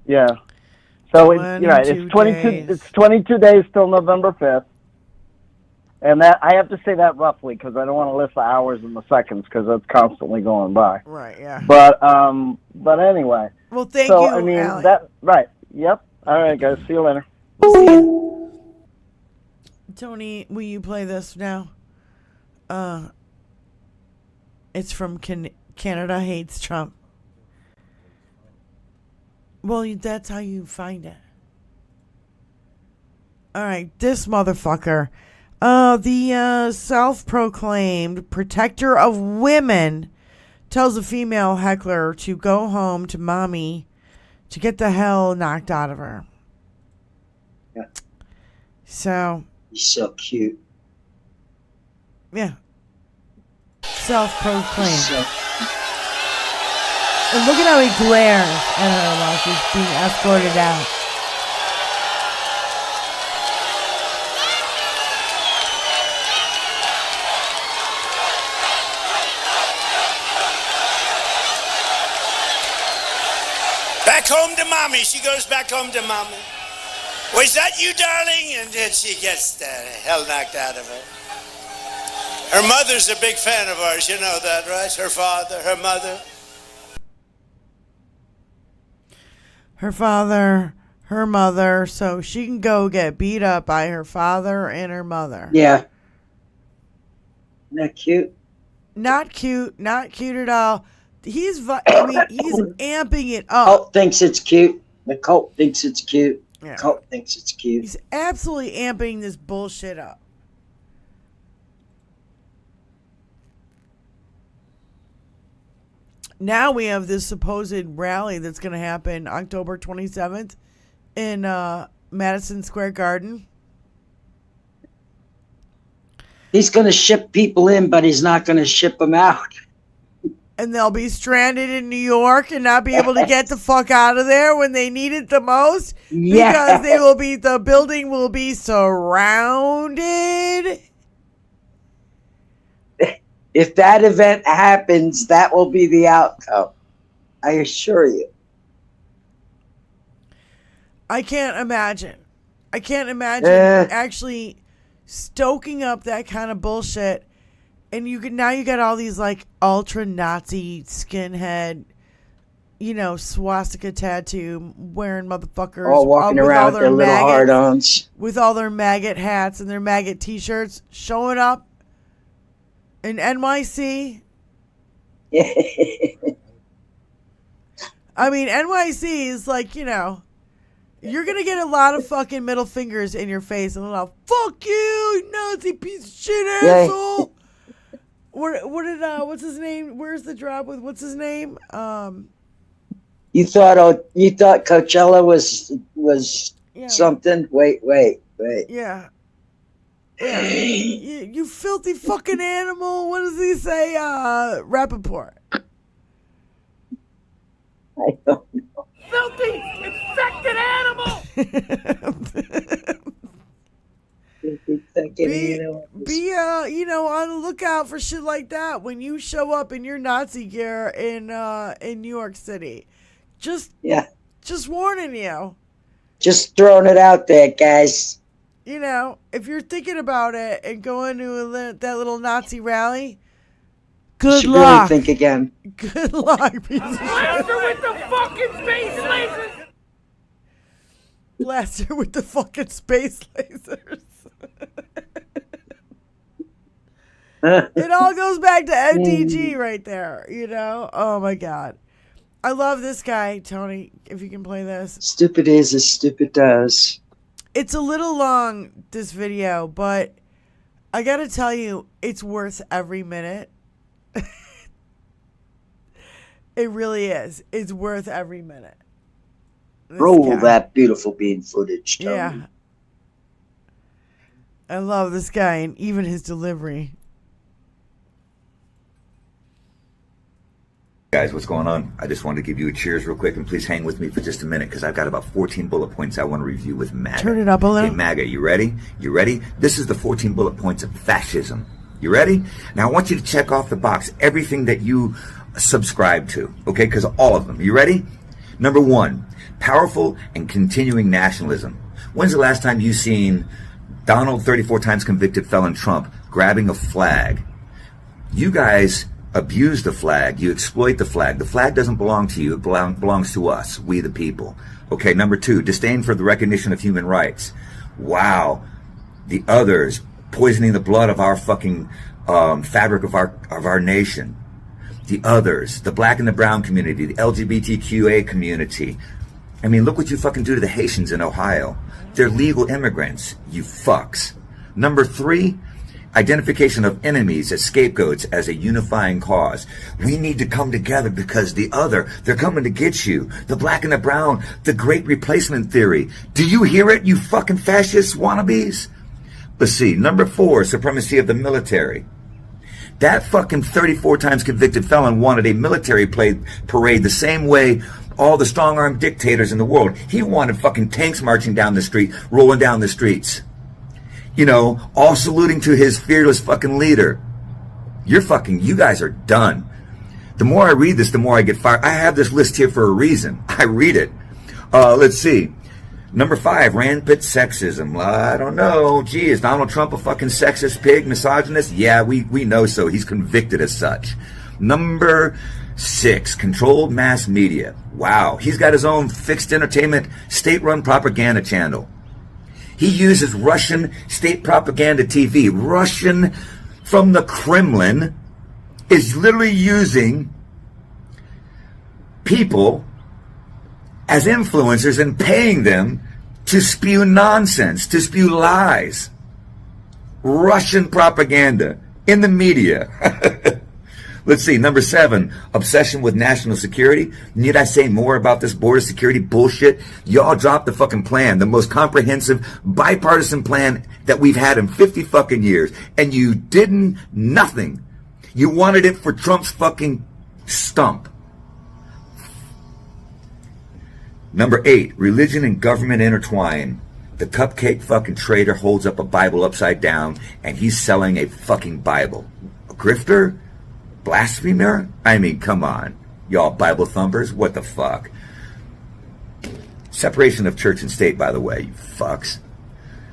S1: Yeah. So it's 22. It's 22 days till November 5th, and that I have to say that roughly because I don't want to list the hours and the seconds because that's constantly going by.
S2: Right. Yeah.
S1: But anyway.
S2: Well, thank you.
S1: I mean
S2: Allie.
S1: that right. Yep. All right, guys. See you later.
S2: See ya. Tony, will you play this now? It's from Canada Hates Trump. Well, that's how you find it. All right, this motherfucker. The self-proclaimed protector of women tells a female heckler to go home to mommy to get the hell knocked out of her.
S3: Yeah.
S2: So.
S3: He's so cute.
S2: Yeah. Self-proclaimed. And look at how he glares at her while she's being escorted out.
S4: Back home to mommy. She goes back home to mommy. Was that you, darling? And then she gets the hell knocked out of her. Her mother's a big fan of ours. You know that, right? Her father, her mother.
S2: Her father, her mother, so she can go get beat up by her father and her mother.
S3: Yeah. Isn't that cute?
S2: Not cute. Not cute at all. He's amping it up.
S3: Cult thinks it's cute. The cult thinks it's cute.
S2: Yeah.
S3: Cult thinks it's cute.
S2: He's absolutely amping this bullshit up. Now we have this supposed rally that's going to happen October 27th in Madison Square Garden.
S3: He's going to ship people in, but he's not going to ship them out.
S2: And they'll be stranded in New York and not be able to get the fuck out of there when they need it the most.
S3: Yeah.
S2: Because the building will be surrounded.
S3: If that event happens, that will be the outcome. I assure you.
S2: I can't imagine actually stoking up that kind of bullshit. And you got all these like ultra Nazi skinhead, swastika tattoo wearing motherfuckers
S3: all walking around with their little hard-ons,
S2: with all their maggot hats and their maggot t-shirts, showing up in NYC. I mean, NYC is like, you're gonna get a lot of fucking middle fingers in your face and a lot of "fuck you Nazi piece of shit asshole." What's his name? Where's the drop with what's his name?
S3: You thought Coachella was something? Wait.
S2: Yeah. You filthy fucking animal. What does he say? Rappaport.
S3: I don't know.
S4: Filthy, infected animal!
S2: Be on the lookout for shit like that when you show up in your Nazi gear in New York City. Just warning you.
S3: Just throwing it out there, guys.
S2: If you're thinking about it and going to that little Nazi rally, good
S3: should
S2: luck.
S3: Really think again.
S2: Good luck, piece of shit.
S4: Blaster with the fucking space lasers!
S2: Blaster with the fucking space lasers. It all goes back to MTG right there, you know? Oh my God. I love this guy, Tony, if you can play this.
S3: Stupid is as stupid does.
S2: It's a little long, this video, but I gotta tell you, it's worth every minute. It really is. It's worth every minute.
S3: Roll that beautiful bean footage, Tony.
S2: Yeah. I love this guy and even his delivery.
S5: Guys, what's going on? I just wanted to give you a cheers real quick, and please hang with me for just a minute because I've got about 14 bullet points I want to review with MAGA.
S2: Turn it up a little.
S5: Hey, MAGA, you ready? You ready? This is the 14 bullet points of fascism. You ready? Now I want you to check off the box everything that you subscribe to, okay? Because all of them. You ready? Number 1, powerful and continuing nationalism. When's the last time you seen Donald, 34 times convicted felon Trump, grabbing a flag? You guys abuse the flag. You exploit the flag. The flag doesn't belong to you. It belongs to us, we the people. Okay, number 2, disdain for the recognition of human rights. Wow. The others poisoning the blood of our fucking fabric of our nation. The others, the black and the brown community, the LGBTQA community. I mean, look what you fucking do to the Haitians in Ohio. They're legal immigrants, you fucks. Number 3, identification of enemies as scapegoats as a unifying cause. We need to come together because the other, they're coming to get you. The black and the brown, the great replacement theory. Do you hear it, you fucking fascist wannabes? Let's see, number 4, supremacy of the military. That fucking 34 times convicted felon wanted a military parade the same way all the strong-armed dictators in the world. He wanted fucking tanks marching down the street, rolling down the streets. You know, all saluting to his fearless fucking leader. You guys are done. The more I read this, the more I get fired. I have this list here for a reason. I read it. Let's see. Number 5, rampant sexism. I don't know. Gee, is Donald Trump a fucking sexist pig, misogynist? Yeah, we know so. He's convicted as such. Number 6, controlled mass media. Wow, he's got his own fixed entertainment, state-run propaganda channel. He uses Russian state propaganda TV. Russian from the Kremlin is literally using people as influencers and paying them to spew nonsense, to spew lies. Russian propaganda in the media. Let's see, number 7, obsession with national security. Need I say more about this border security bullshit? Y'all dropped the fucking plan, the most comprehensive bipartisan plan that we've had in 50 fucking years. And you did nothing. You wanted it for Trump's fucking stump. Number 8, religion and government intertwine. The cupcake fucking traitor holds up a Bible upside down and he's selling a fucking Bible. A grifter? Blasphemer? I mean, come on. Y'all Bible thumpers? What the fuck? Separation of church and state, by the way, you fucks.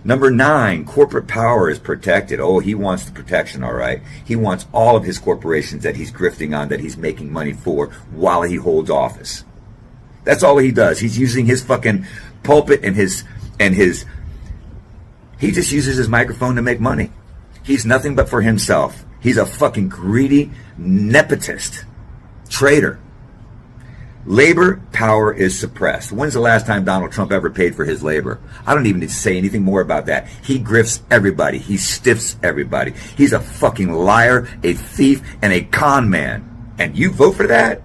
S5: Number 9, corporate power is protected. Oh, he wants the protection, all right. He wants all of his corporations that he's grifting on, that he's making money for while he holds office. That's all he does. He's using his fucking pulpit and his he just uses his microphone to make money. He's nothing but for himself. He's a fucking greedy nepotist, traitor. Labor power is suppressed. When's the last time Donald Trump ever paid for his labor? I don't even need to say anything more about that. He grifts everybody. He stiffs everybody. He's a fucking liar, a thief, and a con man. And you vote for that?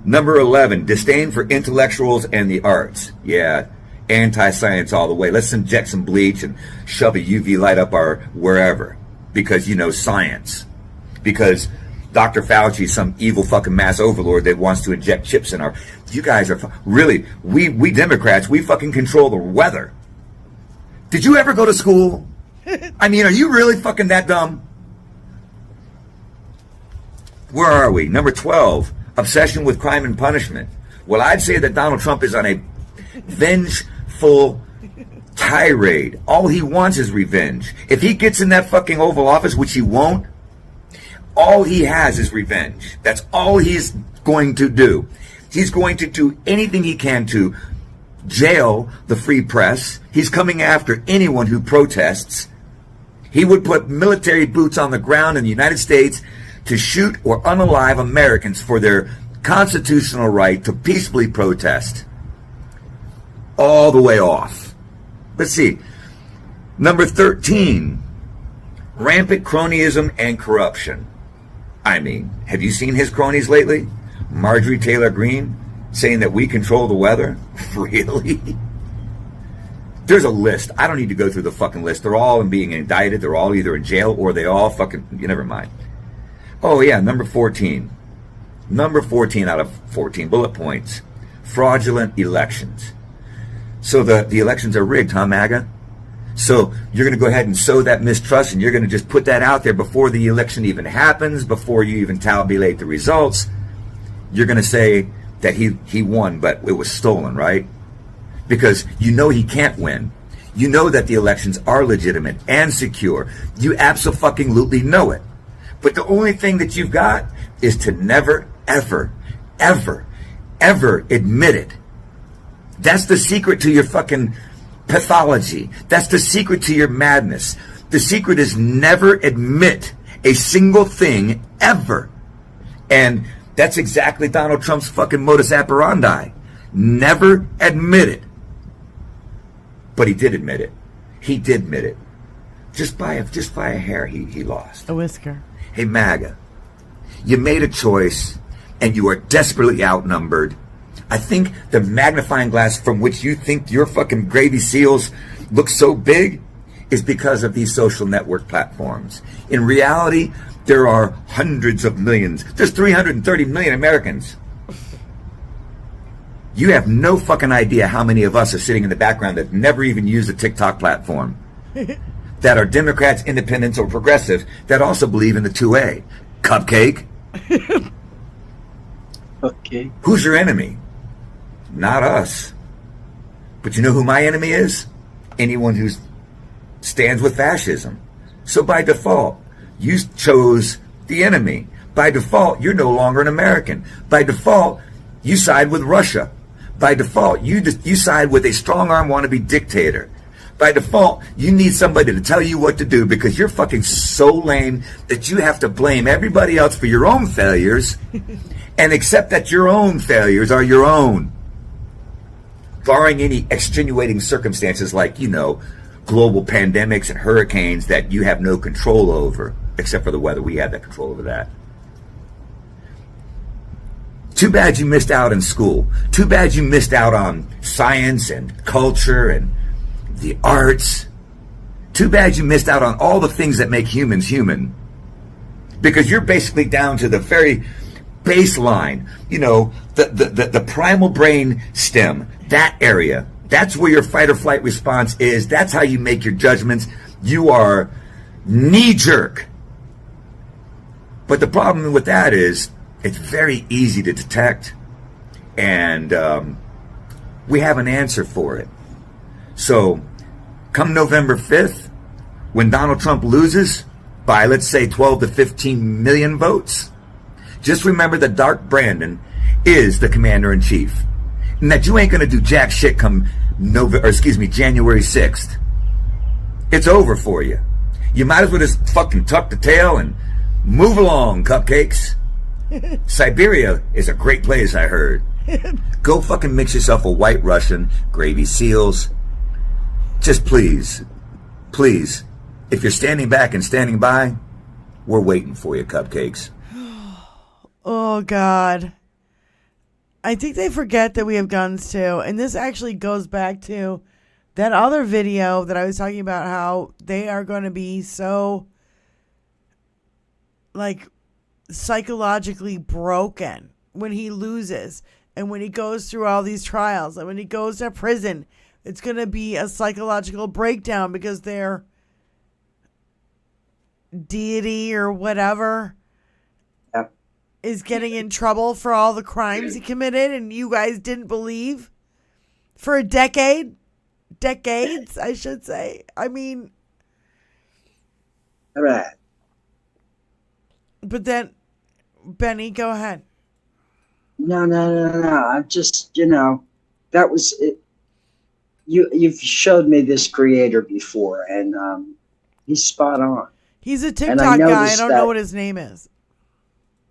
S5: Number 11, disdain for intellectuals and the arts. Yeah, anti-science all the way. Let's inject some bleach and shove a UV light up our wherever. Because, you know, science. Because Dr. Fauci is some evil fucking mass overlord that wants to inject chips in our... You guys are... Really, we Democrats, we fucking control the weather. Did you ever go to school? I mean, are you really fucking that dumb? Where are we? Number 12, obsession with crime and punishment. Well, I'd say that Donald Trump is on a vengeful tirade. All he wants is revenge. If he gets in that fucking Oval Office, which he won't, all he has is revenge. That's all he's going to do. He's going to do anything he can to jail the free press. He's coming after anyone who protests. He would put military boots on the ground in the United States to shoot or unalive Americans for their constitutional right to peacefully protest. All the way off. Let's see. Number 13, rampant cronyism and corruption. I mean, have you seen his cronies lately? Marjorie Taylor Greene saying that we control the weather? Really? There's a list. I don't need to go through the fucking list. They're all being indicted. They're all either in jail or they all fucking, never mind. Oh yeah, number 14. Number 14 out of 14 bullet points. Fraudulent elections. So the elections are rigged, huh, MAGA? So you're going to go ahead and sow that mistrust, and you're going to just put that out there before the election even happens, before you even tabulate the results. You're going to say that he won, but it was stolen, right? Because you know he can't win. You know that the elections are legitimate and secure. You abso-fucking-lutely know it. But the only thing that you've got is to never, ever, ever, ever admit it. That's the secret to your fucking pathology. That's the secret to your madness. The secret is never admit a single thing ever. And that's exactly Donald Trump's fucking modus operandi. Never admit it. But he did admit it. He did admit it. Just by a hair he lost.
S2: A whisker.
S5: Hey, MAGA, you made a choice and you are desperately outnumbered. I think the magnifying glass from which you think your fucking gravy seals look so big is because of these social network platforms. In reality, there are hundreds of millions. There's 330 million Americans. You have no fucking idea how many of us are sitting in the background that never even use the TikTok platform. That are Democrats, independents, or progressives that also believe in the 2A. Cupcake.
S3: Okay.
S5: Who's your enemy? Not us. But you know who my enemy is? Anyone who stands with fascism. So by default, you chose the enemy. By default, you're no longer an American. By default, you side with Russia. By default, you side with a strong-arm wannabe dictator. By default, you need somebody to tell you what to do because you're fucking so lame that you have to blame everybody else for your own failures and accept that your own failures are your own. Barring any extenuating circumstances like, global pandemics and hurricanes that you have no control over, except for the weather. We have that control over that. Too bad you missed out in school. Too bad you missed out on science and culture and the arts. Too bad you missed out on all the things that make humans human. Because you're basically down to the very baseline, the primal brain stem, that area. That's where your fight or flight response is. That's how you make your judgments. You are knee-jerk. But the problem with that is it's very easy to detect. And we have an answer for it. So, come November 5th, when Donald Trump loses by, let's say, 12 to 15 million votes, just remember that Dark Brandon is the commander-in-chief. And that you ain't going to do jack shit come January 6th. It's over for you. You might as well just fucking tuck the tail and move along, cupcakes. Siberia is a great place, I heard. Go fucking mix yourself a White Russian, gravy seals. Just please, if you're standing back and standing by, we're waiting for you, cupcakes.
S2: Oh, God. I think they forget that we have guns, too. And this actually goes back to that other video that I was talking about, how they are going to be so, psychologically broken when he loses and when he goes through all these trials and when he goes to prison. It's going to be a psychological breakdown because their deity or whatever is getting in trouble for all the crimes he committed and you guys didn't believe for a decades, I should say. I mean,
S3: all right.
S2: But then, Benny, go ahead.
S3: No. I'm just, that was it. You've showed me this creator before, and He's spot on.
S2: He's a
S3: And
S2: TikTok guy. I
S3: noticed
S2: don't know what his name is.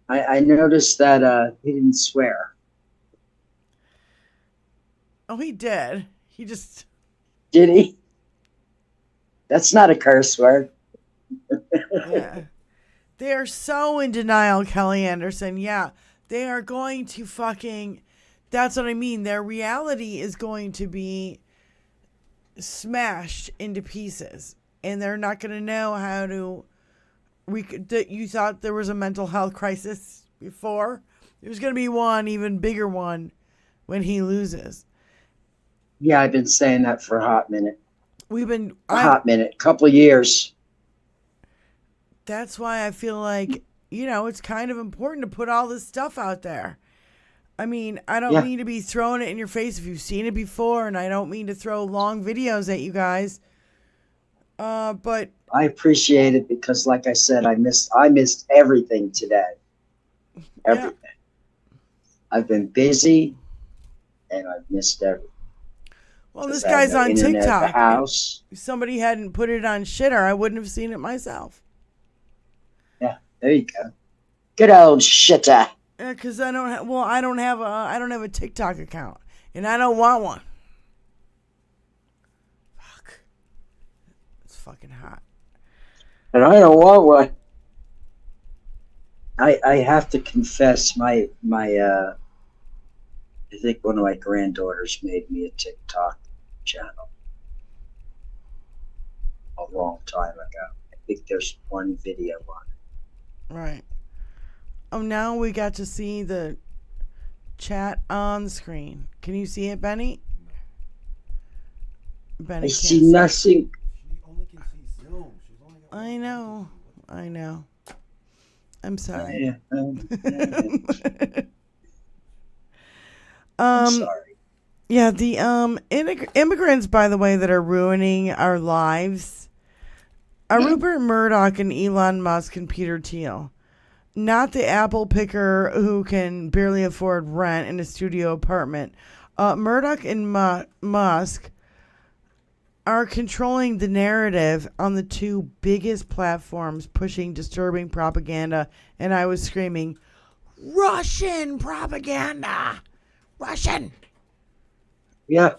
S3: I noticed that he didn't swear.
S2: Oh, he did. He just...
S3: Did he? That's not a curse word.
S2: Yeah. They are so in denial, Kelly Anderson. Yeah. They are going to fucking... That's what I mean. Their reality is going to be smashed into pieces. And they're not going to know how to... You thought there was a mental health crisis before? There's going to be one, even bigger one, when he loses.
S3: Yeah, I've been saying that for a hot minute. Couple of years.
S2: That's why I feel like, it's kind of important to put all this stuff out there. I mean, I don't mean to be throwing it in your face if you've seen it before, and I don't mean to throw long videos at you guys. But
S3: I appreciate it because, like I said, I missed everything today. Everything. Yeah. I've been busy, and I've missed everything.
S2: Well, this guy's on TikTok.
S3: At the house.
S2: If somebody hadn't put it on Shitter, I wouldn't have seen it myself.
S3: Yeah, there you go. Good old Shitter.
S2: Yeah, because I don't have a TikTok account, and I don't want one. Fuck, it's fucking hot.
S3: And I don't want one. I have to confess, my I think one of my granddaughters made me a TikTok channel a long time ago. I think there's one video on it.
S2: Right. Oh, now we got to see the chat on the screen. Can you see it, Benny? Benny
S3: I see nothing.
S2: I know. I'm sorry.
S3: Yeah.
S2: I'm
S3: sorry.
S2: Yeah, the immigrants, by the way, that are ruining our lives are Rupert Murdoch and Elon Musk and Peter Thiel. Not the apple picker who can barely afford rent in a studio apartment. Murdoch and Musk are controlling the narrative on the two biggest platforms, pushing disturbing propaganda. And I was screaming, Russian propaganda! Russian!
S3: Yeah.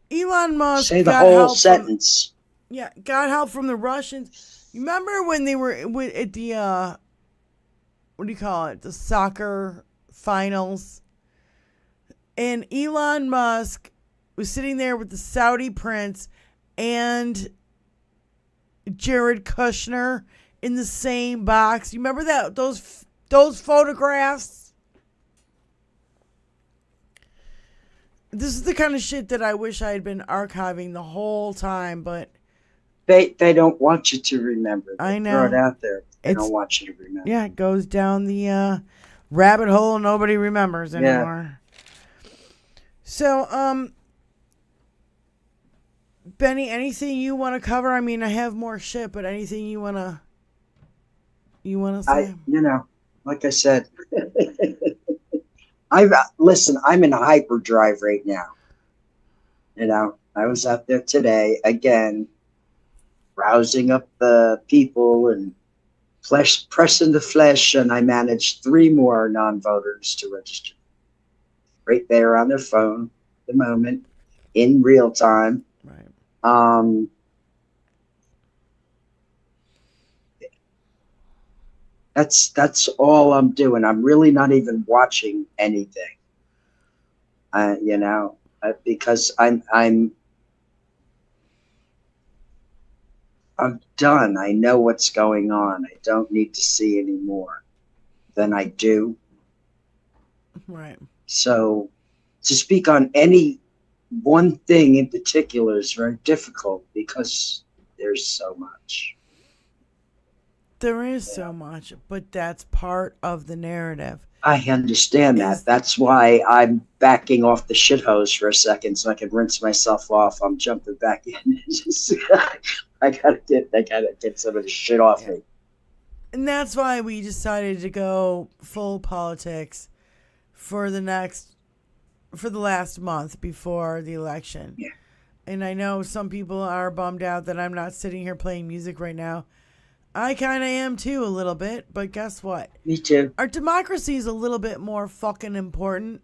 S2: Elon Musk
S3: say the whole sentence.
S2: Got help from the Russians. You remember when they were at the what do you call it? The soccer finals. And Elon Musk was sitting there with the Saudi prince and Jared Kushner in the same box. You remember that those photographs? This is the kind of shit that I wish I had been archiving the whole time, but
S3: they don't want you to remember. They
S2: I know.
S3: Throw it out there. They don't want you to remember.
S2: Yeah, it goes down the rabbit hole nobody remembers anymore. Yeah. So, Benny, anything you want to cover? I mean, I have more shit, but anything you want to say?
S3: Like I said, listen, I'm in hyperdrive right now. I was out there today again, rousing up the people and pressing the flesh, and I managed 3 more non-voters to register. Right there on their phone at the moment, in real time.
S2: Right.
S3: That's all I'm doing. I'm really not even watching anything. Because I'm done. I know what's going on. I don't need to see any more than I do.
S2: Right.
S3: So to speak on any one thing in particular is very difficult because there's so much.
S2: There is so much, but that's part of the narrative.
S3: I understand that. That's why I'm backing off the shit hose for a second so I can rinse myself off. I'm jumping back in. I gotta get some of the shit off me.
S2: And that's why we decided to go full politics for the last month before the election.
S3: Yeah.
S2: And I know some people are bummed out that I'm not sitting here playing music right now. I kind of am too, a little bit. But guess what?
S3: Me too.
S2: Our democracy is a little bit more fucking important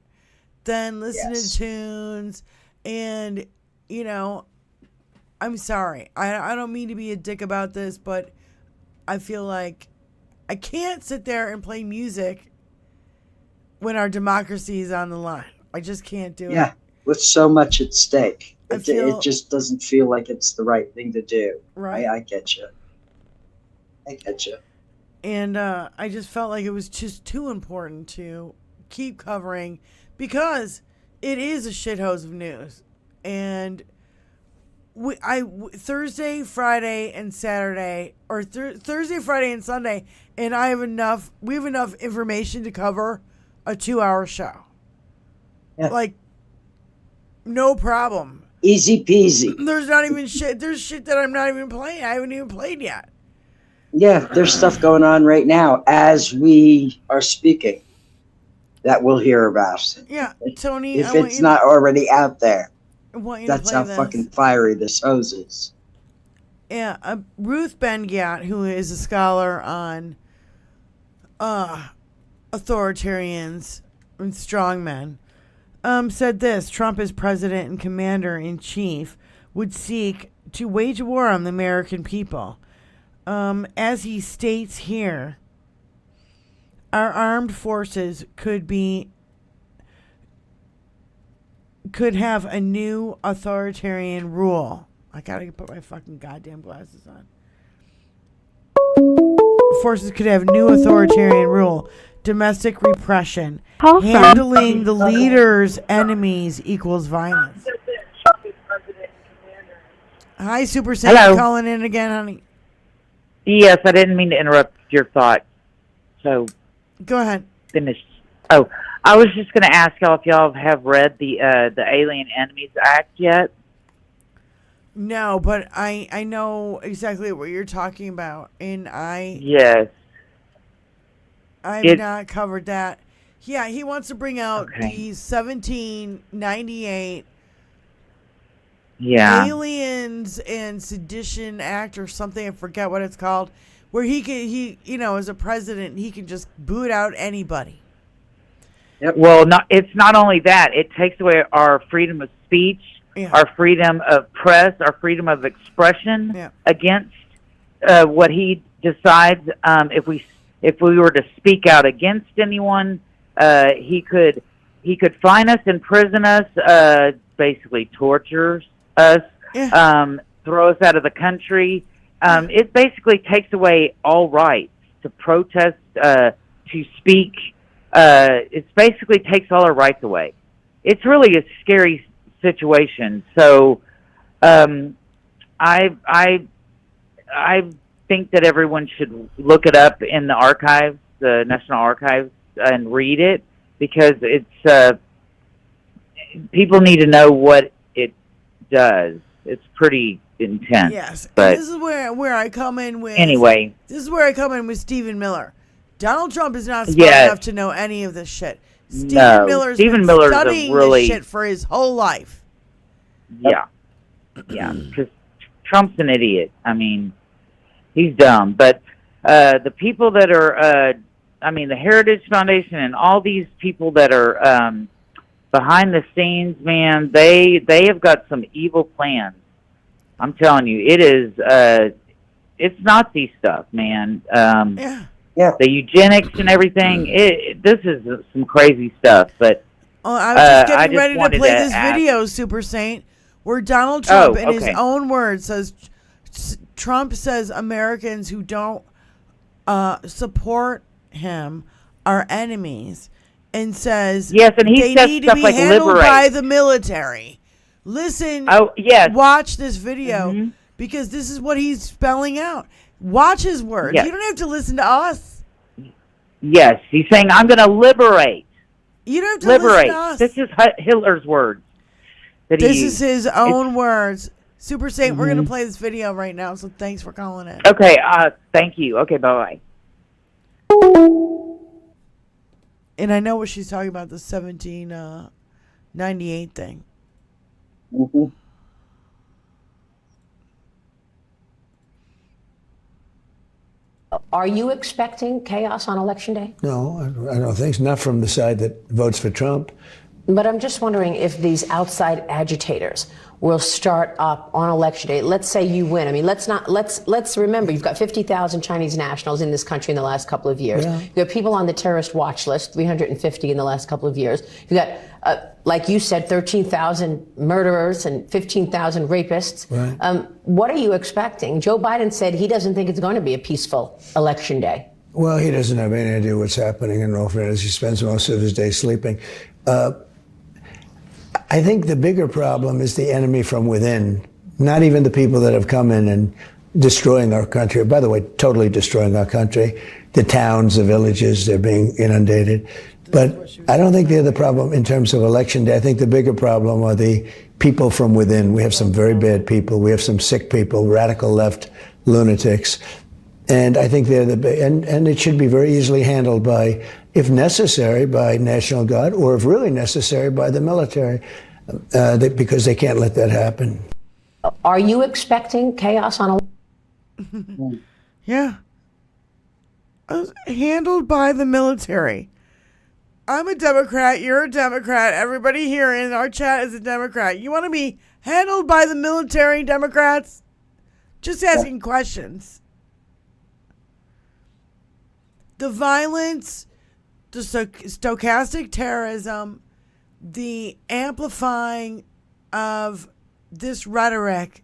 S2: than listening to tunes. And, you know, I'm sorry. I don't mean to be a dick about this, but I feel like I can't sit there and play music when our democracy is on the line. I just can't do it.
S3: Yeah, with so much at stake.
S2: I
S3: It
S2: feel-
S3: just doesn't feel like it's the right thing to do.
S2: Right.
S3: I get you. I get you.
S2: And I just felt like it was just too important to keep covering because it is a shithose of news. And Thursday, Friday, and Saturday, or Thursday, Friday, and Sunday, and we have enough information to cover a 2-hour show.
S3: Yeah.
S2: Like, no problem.
S3: Easy peasy.
S2: There's not even shit. There's shit that I'm not even playing. I haven't even played yet.
S3: Yeah, there's stuff going on right now as we are speaking that we'll hear about.
S2: Yeah, Tony.
S3: If it's not already out there.
S2: I want you
S3: That's
S2: to play
S3: how
S2: this.
S3: fucking fiery this hose is.
S2: Yeah, Ruth Ben-Ghiat, who is a scholar on authoritarians and strongmen, said this: Trump, as president and commander-in-chief, would seek to wage a war on the American people. As he states here, our armed forces could have a new authoritarian rule. I gotta put my fucking goddamn glasses on. Forces could have new authoritarian rule. Domestic repression. Handling the leader's enemies equals violence. Hi, Super Saiyan.
S6: Hello.
S2: Calling in again, honey.
S6: Yes, I didn't mean to interrupt your thought. So
S2: go ahead.
S6: Finish. Oh, I was just going to ask y'all if y'all have read the Alien Enemies Act yet.
S2: No, but I know exactly what you're talking about, and
S6: Yes.
S2: I've not covered that. Yeah, he wants to bring out the 1798 Aliens and Sedition Act or something. I forget what it's called. Where he as a president, he can just boot out anybody.
S6: Yep. Well, it's not only that. It takes away our freedom of speech, our freedom of press, our freedom of expression against what he decides. If we were to speak out against anyone, he could fine us, imprison us, basically torture us, throw us out of the country. It basically takes away all rights to protest, to speak. It basically takes all our rights away. It's really a scary situation. So, I think that everyone should look it up in the archives, the National Archives, and read it because it's people need to know what it does. It's pretty intense.
S2: Yes,
S6: but
S2: and this is where I come in with.
S6: Anyway,
S2: this is where I come in with Stephen Miller. Donald Trump is not smart enough to know any of this shit. Stephen Miller's been studying this shit for his whole life.
S6: Yeah, because Trump's an idiot. I mean, he's dumb. But the people that are, the Heritage Foundation and all these people that are behind the scenes, man, they have got some evil plans. I'm telling you, it is. It's Nazi stuff, man.
S3: Yeah.
S6: The eugenics and everything. This is some crazy stuff. But
S2: I was just getting ready to
S6: wanted
S2: play
S6: to
S2: this
S6: ask-
S2: video, Super Saint, where Donald Trump, in his
S6: okay.
S2: own words, says Trump says Americans who don't support him are enemies, and says
S6: Yes, and he
S2: they
S6: says
S2: need to
S6: stuff
S2: be
S6: like
S2: handled
S6: liberate.
S2: by the military. Listen, watch this video because this is what he's spelling out. Watch his words.
S6: Yes.
S2: You don't have to listen to us.
S6: Yes, he's saying, I'm going to liberate.
S2: You don't have to
S6: Liberate.
S2: listen to us.
S6: This is Hitler's words.
S2: This is his own words. Super Saint, we're going to play this video right now, so thanks for calling in.
S6: Okay, thank you. Okay, bye-bye.
S2: And I know what she's talking about, the 1798 thing.
S3: Mm-hmm.
S9: Are you expecting chaos on Election Day?
S18: No, I don't think so. Not from the side that votes for Trump.
S9: But I'm just wondering if these outside agitators will start up on Election Day. Let's say you win. I mean, let's remember, you've got 50,000 Chinese nationals in this country in the last couple of years.
S18: Yeah.
S9: You've got people on the terrorist watch list, 350 in the last couple of years. You've got, like you said, 13,000 murderers and 15,000 rapists.
S18: Right.
S9: What are you expecting? Joe Biden said he doesn't think it's going to be a peaceful Election Day.
S18: Well, he doesn't have any idea what's happening in all fairness. He spends most of his day sleeping. I think the bigger problem is the enemy from within, not even the people that have come in and destroying our country. By the way, totally destroying our country. The towns, the villages, they're being inundated. But I don't think they're the problem in terms of Election Day. I think the bigger problem are the people from within. We have some very bad people. We have some sick people, radical left lunatics. And I think they're and it should be very easily handled by, if necessary, by National Guard, or if really necessary, by the military, because they can't let that happen.
S9: Are you expecting chaos on
S2: Yeah. Handled by the military. I'm a Democrat. You're a Democrat. Everybody here in our chat is a Democrat. You want to be handled by the military, Democrats? Just asking questions. The violence, the stochastic terrorism, the amplifying of this rhetoric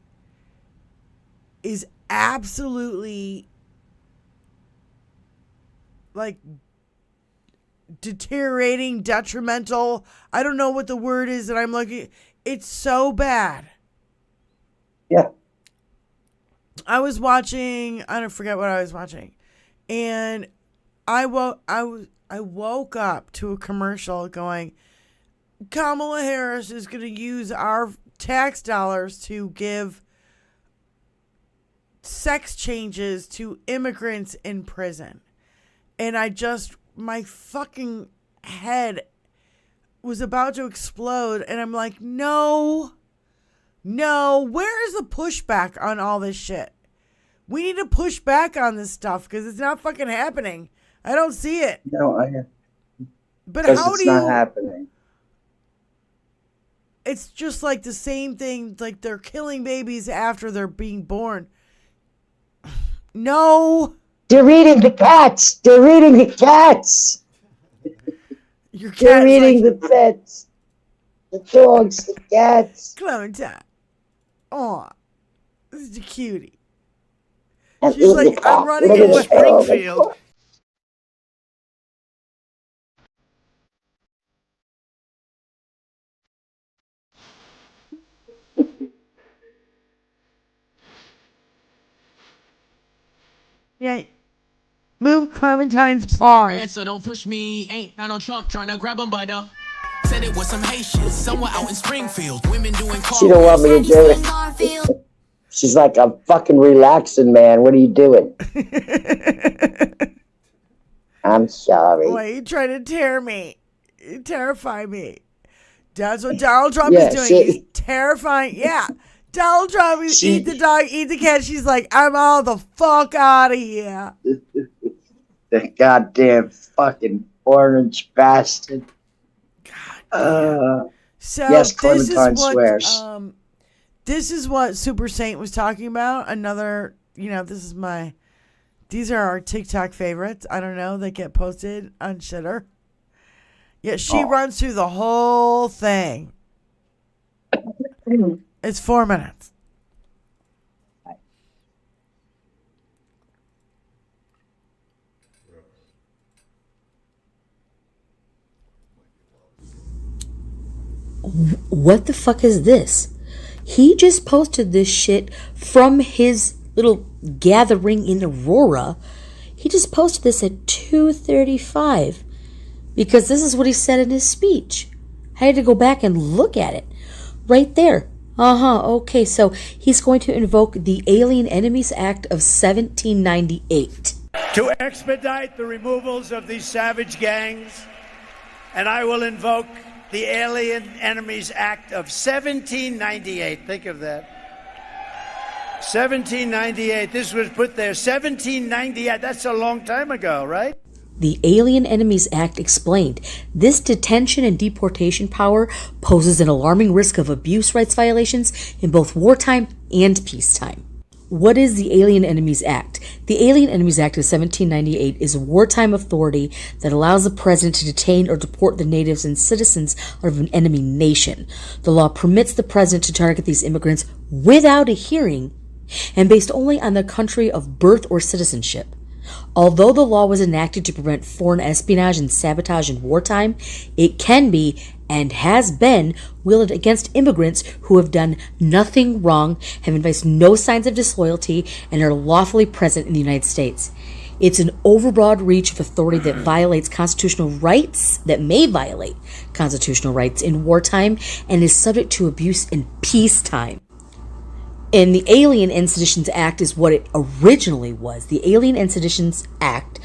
S2: is absolutely like deteriorating, detrimental. I don't know what the word is that I'm looking. It's so bad.
S3: Yeah.
S2: I was watching, I don't forget what I was watching. And I woke up to a commercial going, Kamala Harris is going to use our tax dollars to give sex changes to immigrants in prison. And my fucking head was about to explode. And I'm like, no, where is the pushback on all this shit? We need to push back on this stuff because it's not fucking happening. I don't see it.
S3: No,
S2: but how
S3: it's
S2: do you?
S3: not happening.
S2: It's just like the same thing. Like they're killing babies after they're being born. No.
S3: They're eating the cats. They're eating the cats.
S2: Your cat's
S3: They're eating
S2: like,
S3: the pets. The dogs, the cats.
S2: Clementine. Oh, this is a cutie.
S3: And
S2: She's like, I'm running in Springfield. Yeah. Move Clementine's paw.
S22: So don't push me. Ain't Donald Trump trying to grab him by the. Said it was some Haitians somewhere out in Springfield. Women doing
S3: She don't want me to do it. She's like, I'm fucking relaxing, man. What are you doing? I'm sorry.
S2: Why are you trying to tear me? You terrify me. That's what Donald Trump is doing. He's terrifying. Yeah. Donald Trump is eat the dog, eat the cat. She's like, I'm all the fuck out of here.
S3: The goddamn fucking orange bastard.
S2: So
S3: yes, Clementine swears.
S2: This is what Super Saint was talking about. Another, these are our TikTok favorites. I don't know. They get posted on Shitter. Yeah, she runs through the whole thing. It's 4 minutes.
S23: What the fuck is this? He just posted this shit from his little gathering in Aurora. He just posted this at 2:35 because this is what he said in his speech. I had to go back and look at it. Right there. Okay, so he's going to invoke the Alien Enemies Act of 1798.
S24: To expedite the removals of these savage gangs, and I will invoke the Alien Enemies Act of 1798. Think of that. 1798. This was put there. 1798. That's a long time ago, right?
S23: The Alien Enemies Act explained this detention and deportation power poses an alarming risk of abuse rights violations in both wartime and peacetime. What is the Alien Enemies Act? The Alien Enemies Act of 1798 is a wartime authority that allows the president to detain or deport the natives and citizens of an enemy nation. The law permits the president to target these immigrants without a hearing and based only on their country of birth or citizenship. Although the law was enacted to prevent foreign espionage and sabotage in wartime, it can be and has been wielded against immigrants who have done nothing wrong, have evinced no signs of disloyalty, and are lawfully present in the United States. It's an overbroad reach of authority that violates constitutional rights, that may violate constitutional rights in wartime, and is subject to abuse in peacetime. And the Alien and Seditions Act is what it originally was. The Alien and Seditions Act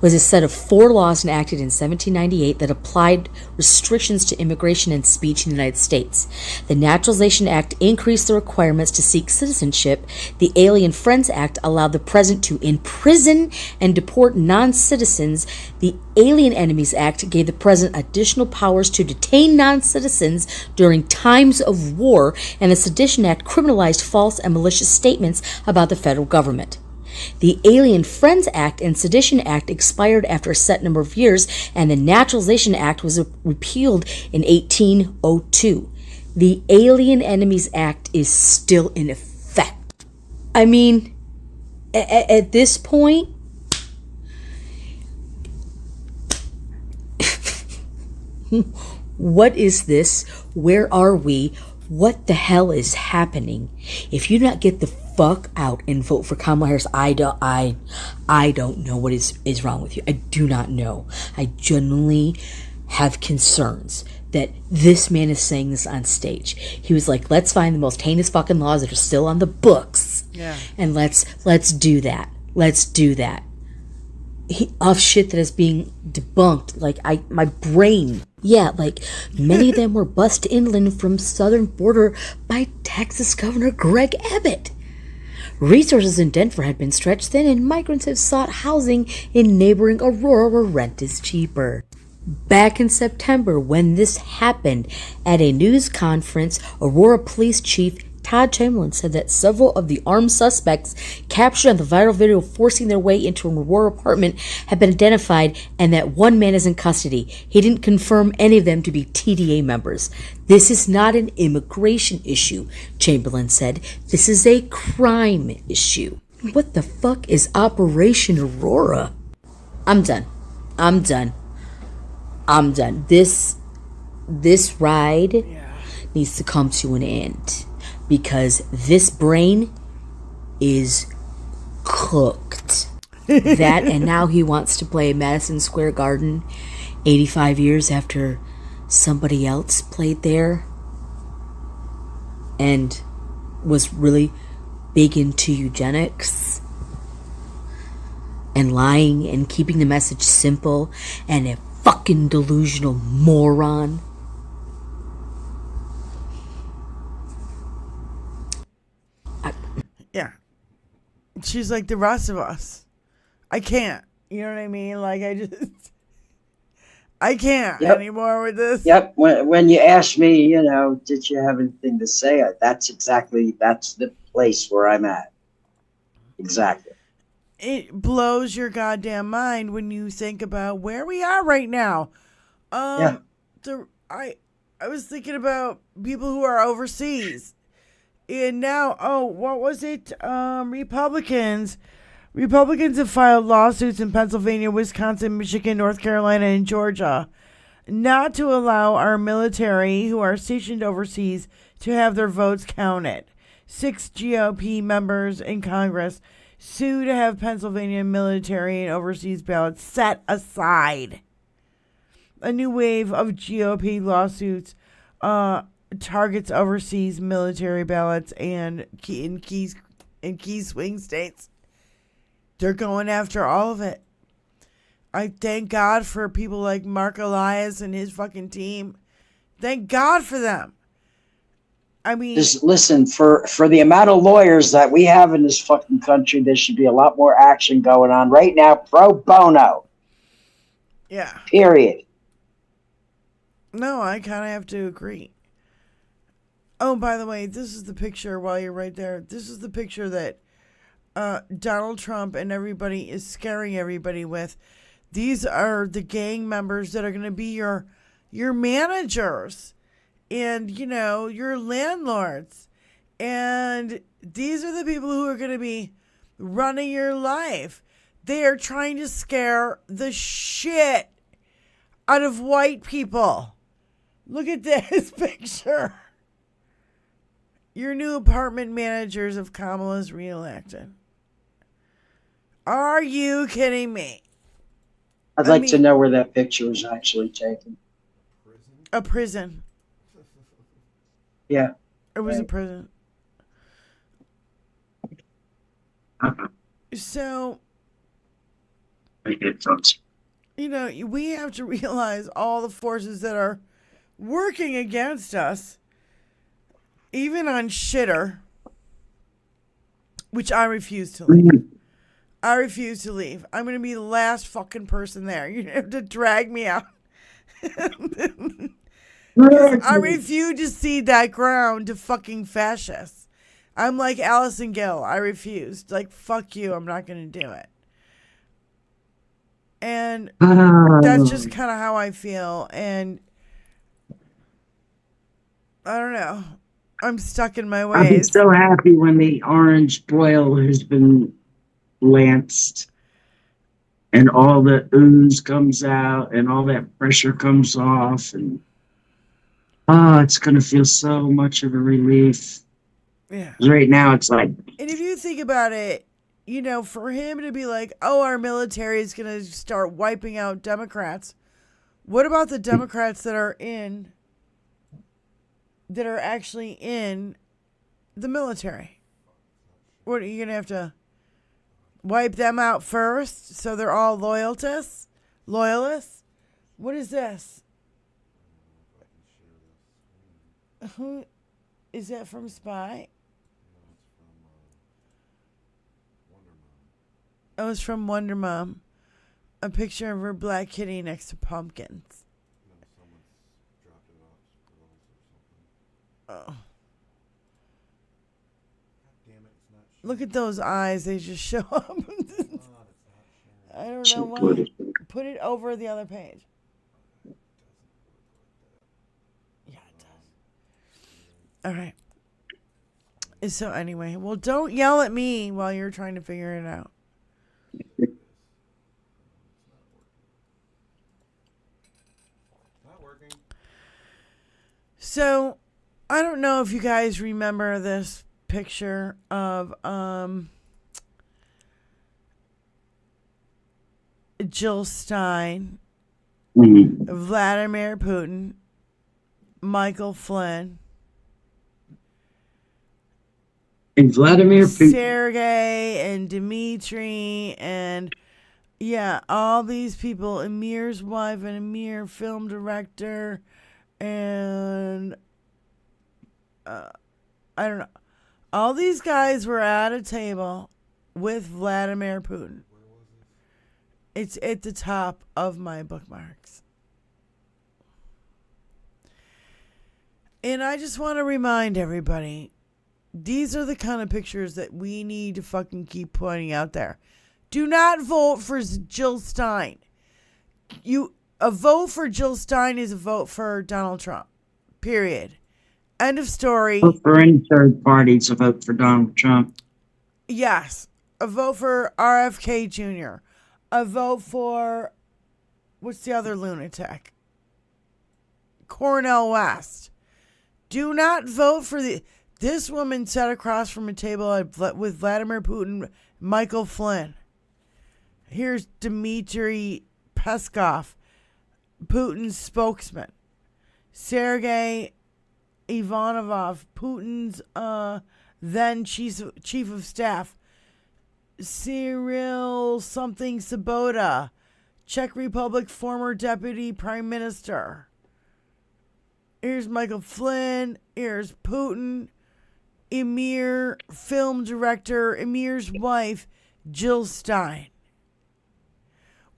S23: was a set of 4 laws enacted in 1798 that applied restrictions to immigration and speech in the United States. The Naturalization Act increased the requirements to seek citizenship. The Alien Friends Act allowed the president to imprison and deport non-citizens. The Alien Enemies Act gave the president additional powers to detain non-citizens during times of war, and the Sedition Act criminalized false and malicious statements about the federal government. The Alien Friends Act and Sedition Act expired after a set number of years, and the Naturalization Act was repealed in 1802. The Alien Enemies Act is still in effect. I mean, at this point, what is this? Where are we? What the hell is happening? If you do not get the fuck out and vote for Kamala Harris, I don't know what is wrong with you. I do not know. I genuinely have concerns that this man is saying this on stage. He was like, let's find the most heinous fucking laws that are still on the books.
S2: Yeah.
S23: And let's do that. Let's do that. Of shit that is being debunked. Like, my brain. Yeah, like, many of them were bussed inland from southern border by Texas Governor Greg Abbott. Resources in Denver had been stretched thin, and migrants have sought housing in neighboring Aurora where rent is cheaper. Back in September, when this happened, at a news conference, Aurora Police Chief Todd Chamberlain said that several of the armed suspects captured on the viral video forcing their way into an Aurora apartment had been identified, and that one man is in custody. He didn't confirm any of them to be TDA members. This is not an immigration issue, Chamberlain said. This is a crime issue. What the fuck is Operation Aurora? I'm done. This ride needs to come to an end. Because this brain is cooked. That, and now he wants to play Madison Square Garden 85 years after somebody else played there and was really big into eugenics and lying and keeping the message simple, and a fucking delusional moron.
S2: Yeah. She's like the rest of us. I can't. You know what I mean? Like, I can't anymore with this.
S3: Yep. When you ask me, did you have anything to say? That's the place where I'm at. Exactly.
S2: It blows your goddamn mind when you think about where we are right now. I was thinking about people who are overseas. And now, what was it? Republicans have filed lawsuits in Pennsylvania, Wisconsin, Michigan, North Carolina, and Georgia not to allow our military who are stationed overseas to have their votes counted. 6 GOP members in Congress sue to have Pennsylvania military and overseas ballots set aside. A new wave of GOP lawsuits targets overseas military ballots and in key swing states. They're going after all of it. I thank God for people like Mark Elias and his fucking team. Thank God for them. I mean,
S3: just listen, for the amount of lawyers that we have in this fucking country, there should be a lot more action going on right now, pro bono.
S2: Yeah.
S3: Period.
S2: No, I kind of have to agree. Oh, by the way, this is the picture while you're right there. This is the picture that Donald Trump and everybody is scaring everybody with. These are the gang members that are going to be your managers and, your landlords. And these are the people who are going to be running your life. They are trying to scare the shit out of white people. Look at this picture. Your new apartment managers if Kamala's reelected. Are you kidding me?
S3: I'd like to know where that picture was actually taken.
S2: A prison.
S3: Yeah.
S2: It was a prison. So, we have to realize all the forces that are working against us, even on shitter, which I refuse to leave. I refuse to leave. I'm going to be the last fucking person there. You're going to have to drag me out. I refuse to cede that ground to fucking fascists. I'm like Allison Gill. I refuse. Like, fuck you. I'm not going to do it. And that's just kind of how I feel. And I don't know. I'm stuck in my ways.
S7: I'll be so happy when the orange boil has been lanced and all the ooze comes out and all that pressure comes off, and it's going to feel so much of a relief.
S2: Yeah.
S7: Right now it's like,
S2: and if you think about it, for him to be like, oh, our military is going to start wiping out Democrats. What about the Democrats that are actually in the military? What, are you going to have to wipe them out first so they're all loyalists? What is this? Who is that from Spy? Oh, it's from Wonder Mom. A picture of her black kitty next to pumpkins. Oh. Look at those eyes. They just show up. I don't know why. Put it over the other page. Yeah, it does. All right. So anyway, well, don't yell at me while you're trying to figure it out. So, I don't know if you guys remember this picture of Jill Stein, Vladimir Putin, Michael Flynn,
S7: and Vladimir Putin,
S2: Sergey and Dmitry, and all these people, Amir's wife and Amir, film director, and I don't know. All these guys were at a table with Vladimir Putin. It's at the top of my bookmarks. And I just want to remind everybody, these are the kind of pictures that we need to fucking keep pointing out there. Do not vote for Jill Stein. A vote for Jill Stein is a vote for Donald Trump. Period. End of story.
S7: Vote for any third party to vote for Donald Trump.
S2: Yes. A vote for RFK Jr. A vote for, what's the other lunatic? Cornel West. Do not vote for this woman sat across from a table with Vladimir Putin, Michael Flynn. Here's Dmitry Peskov, Putin's spokesman. Sergey Ivanov, Putin's then chief of staff. Cyril something Sabota, Czech Republic former deputy prime minister. Here's Michael Flynn. Here's Putin. Emir, film director, Emir's wife, Jill Stein.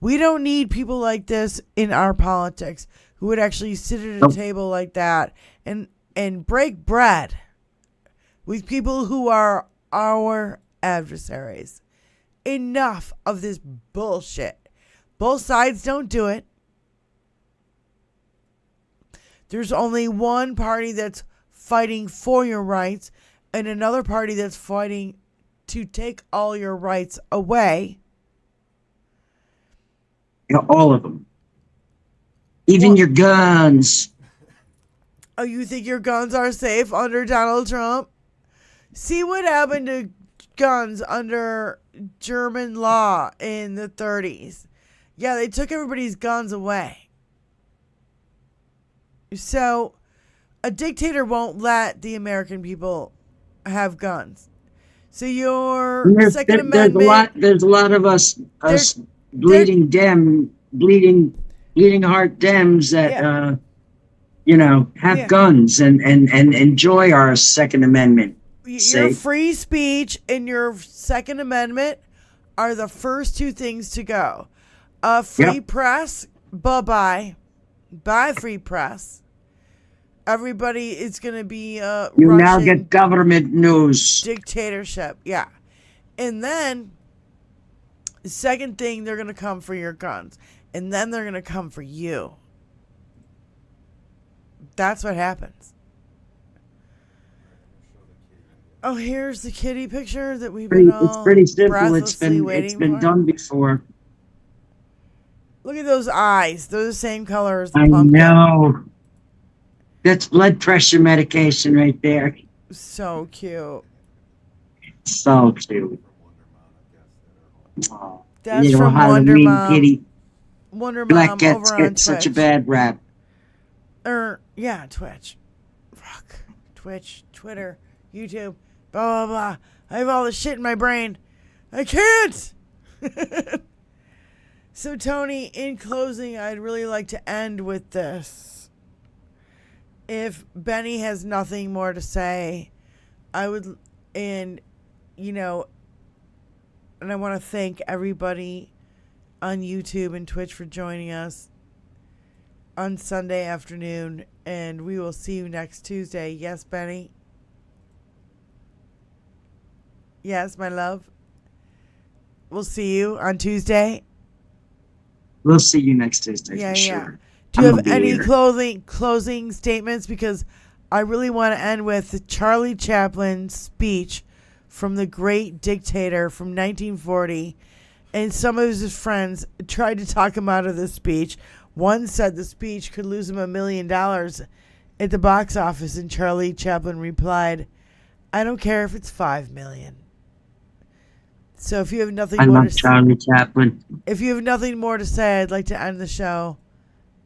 S2: We don't need people like this in our politics who would actually sit at a table like that and break bread with people who are our adversaries. Enough of this bullshit. Both sides don't do it. There's only one party that's fighting for your rights and another party that's fighting to take all your rights away.
S7: Yeah, all of them. Even your guns.
S2: Oh, you think your guns are safe under Donald Trump? See what happened to guns under German law in the 30s. Yeah, they took everybody's guns away. So, a dictator won't let the American people have guns. So your Second Amendment.
S7: There's a lot of us bleeding heart Dems that have guns and enjoy our Second Amendment.
S2: Your free speech and your Second Amendment are the first two things to go. Free press, bye-bye. Bye, free press. Everybody is going to be
S7: you
S2: Russian
S7: now get government news.
S2: Dictatorship, yeah. And then, the second thing, they're going to come for your guns. And then they're going to come for you. That's what happens. Oh, here's the kitty picture that we've been all
S7: It's pretty simple. It's
S2: waiting
S7: been
S2: for.
S7: done before.
S2: Look at those eyes. They're the same color as the
S7: I
S2: pumpkin.
S7: know. That's blood pressure medication right there.
S2: So cute.
S7: So cute. Oh,
S2: That's from Wonder
S7: Halloween
S2: Mom.
S7: Kitty.
S2: Wonder
S7: Black
S2: Mom
S7: cats
S2: over on
S7: get such a
S2: Twitch.
S7: bad rap.
S2: Yeah, Twitch. Fuck. Twitch, Twitter, YouTube, blah, blah, blah. I have all this shit in my brain. I can't! So, Tony, in closing, I'd really like to end with this. If Benny has nothing more to say, I would, and I want to thank everybody on YouTube and Twitch for joining us on Sunday afternoon, and we will see you next Tuesday. Yes, Benny? Yes, my love? We'll see you on Tuesday?
S7: We'll see you next Tuesday
S2: Yeah,
S7: for
S2: yeah.
S7: sure.
S2: Do you
S7: I'm
S2: have
S7: gonna be
S2: any
S7: here.
S2: closing statements? Because I really want to end with Charlie Chaplin's speech from the great dictator from 1940. And some of his friends tried to talk him out of the speech. One said the speech could lose him $1 million at the box office. And Charlie Chaplin replied, I don't care if it's $5 million. So if you have nothing
S7: I
S2: more
S7: love
S2: to
S7: Charlie Chaplin.
S2: If you have nothing more to say, I'd like to end the show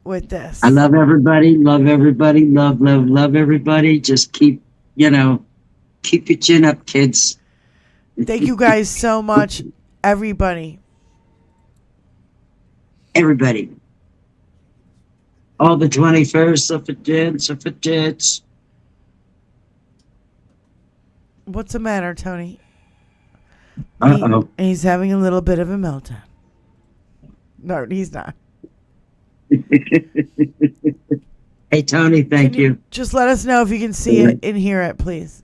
S2: with this.
S7: I love everybody. Love everybody. Love everybody. Just keep your chin up, kids.
S2: Thank you guys so much, everybody.
S7: Everybody. All the 21st suffragettes.
S2: What's the matter, Tony?
S7: Uh-oh.
S2: He's having a little bit of a meltdown. No, he's not.
S7: Hey, Tony, thank you.
S2: Just let us know if you can see it and hear it, please.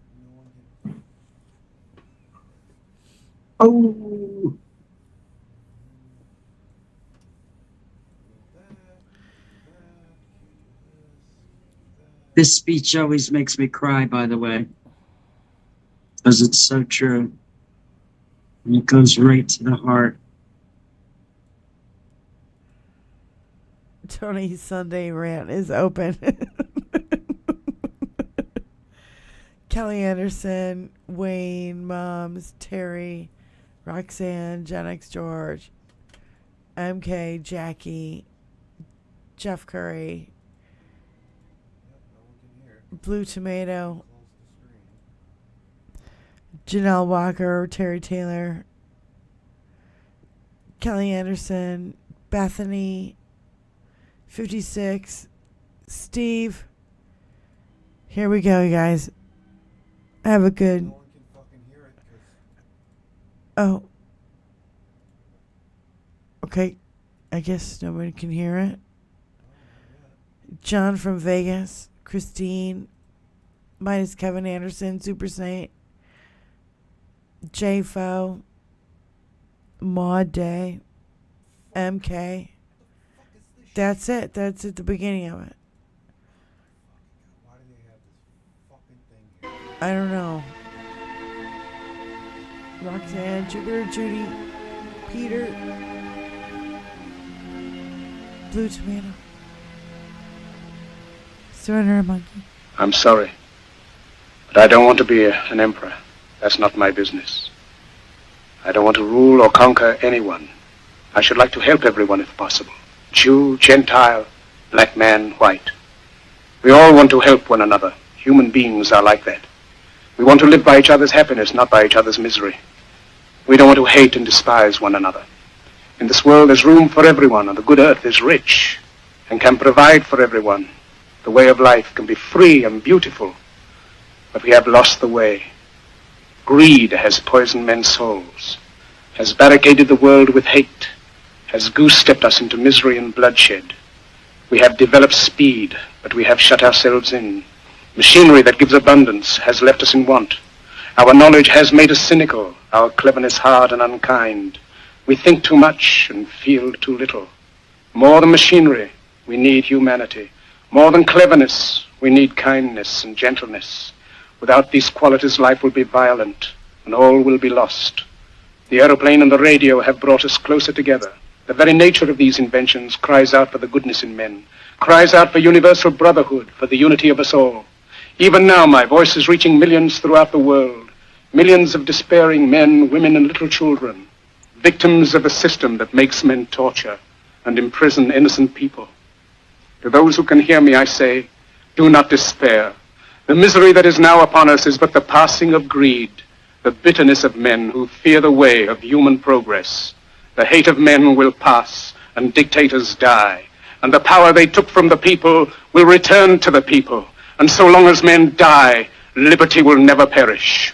S7: Oh. This speech always makes me cry, by the way, because it's so true. And it goes right to the heart.
S2: Tony's Sunday rant is open. Kelly Anderson, Wayne, Moms, Terry, Roxanne, Gen X George, MK, Jackie, Jeff Curry, Blue Tomato, Janelle Walker, Terry Taylor, Kelly Anderson, Bethany, 56, Steve, Here we go, you guys. Have a good. Oh. Okay. I guess nobody can hear it. John from Vegas. Christine. Minus Kevin Anderson. Super Saint. J-Fo. Maud Day. MK. That's it. That's at the beginning of it. I don't know. Roxanne, Jupiter, Judy, Peter, Blue Tomato. Surrender a monkey.
S8: I'm sorry, but I don't want to be an emperor. That's not my business. I don't want to rule or conquer anyone. I should like to help everyone if possible. Jew, Gentile, black man, white. We all want to help one another. Human beings are like that. We want to live by each other's happiness, not by each other's misery. We don't want to hate and despise one another. In this world there's room for everyone, and the good earth is rich and can provide for everyone. The way of life can be free and beautiful, but we have lost the way. Greed has poisoned men's souls, has barricaded the world with hate, has goose-stepped us into misery and bloodshed. We have developed speed, but we have shut ourselves in. Machinery that gives abundance has left us in want. Our knowledge has made us cynical, our cleverness hard and unkind. We think too much and feel too little. More than machinery, we need humanity. More than cleverness, we need kindness and gentleness. Without these qualities, life will be violent and all will be lost. The aeroplane and the radio have brought us closer together. The very nature of these inventions cries out for the goodness in men, cries out for universal brotherhood, for the unity of us all. Even now, my voice is reaching millions throughout the world, millions of despairing men, women, and little children, victims of a system that makes men torture and imprison innocent people. To those who can hear me, I say, do not despair. The misery that is now upon us is but the passing of greed, the bitterness of men who fear the way of human progress. The hate of men will pass, and dictators die, and the power they took from the people will return to the people. And so long as men die, liberty will never perish.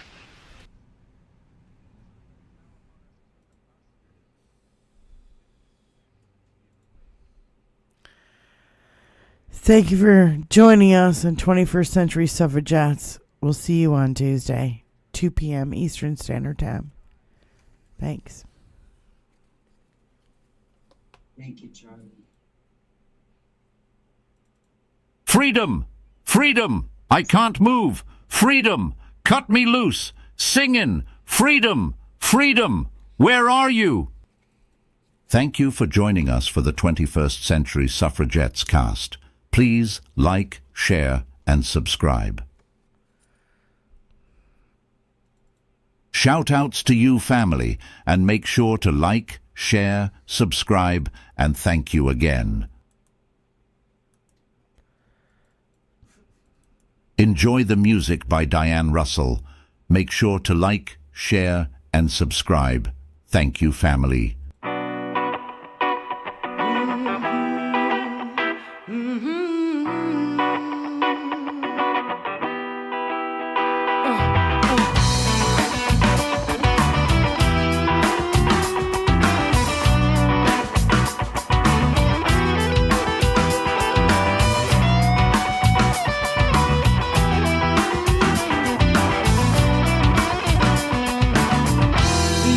S2: Thank you for joining us on 21st Century Suffragettes. We'll see you on Tuesday, 2 p.m. Eastern Standard Time. Thanks.
S7: Thank you, Charlie.
S10: Freedom! Freedom! I can't move! Freedom! Cut me loose! Singing! Freedom! Freedom! Where are you? Thank you for joining us for the 21st Century Suffragettes cast. Please like, share, and subscribe. Shout-outs to you, family, and make sure to like, share, subscribe, and thank you again. Enjoy the music by Diane Russell. Make sure to like, share, and subscribe. Thank you, family.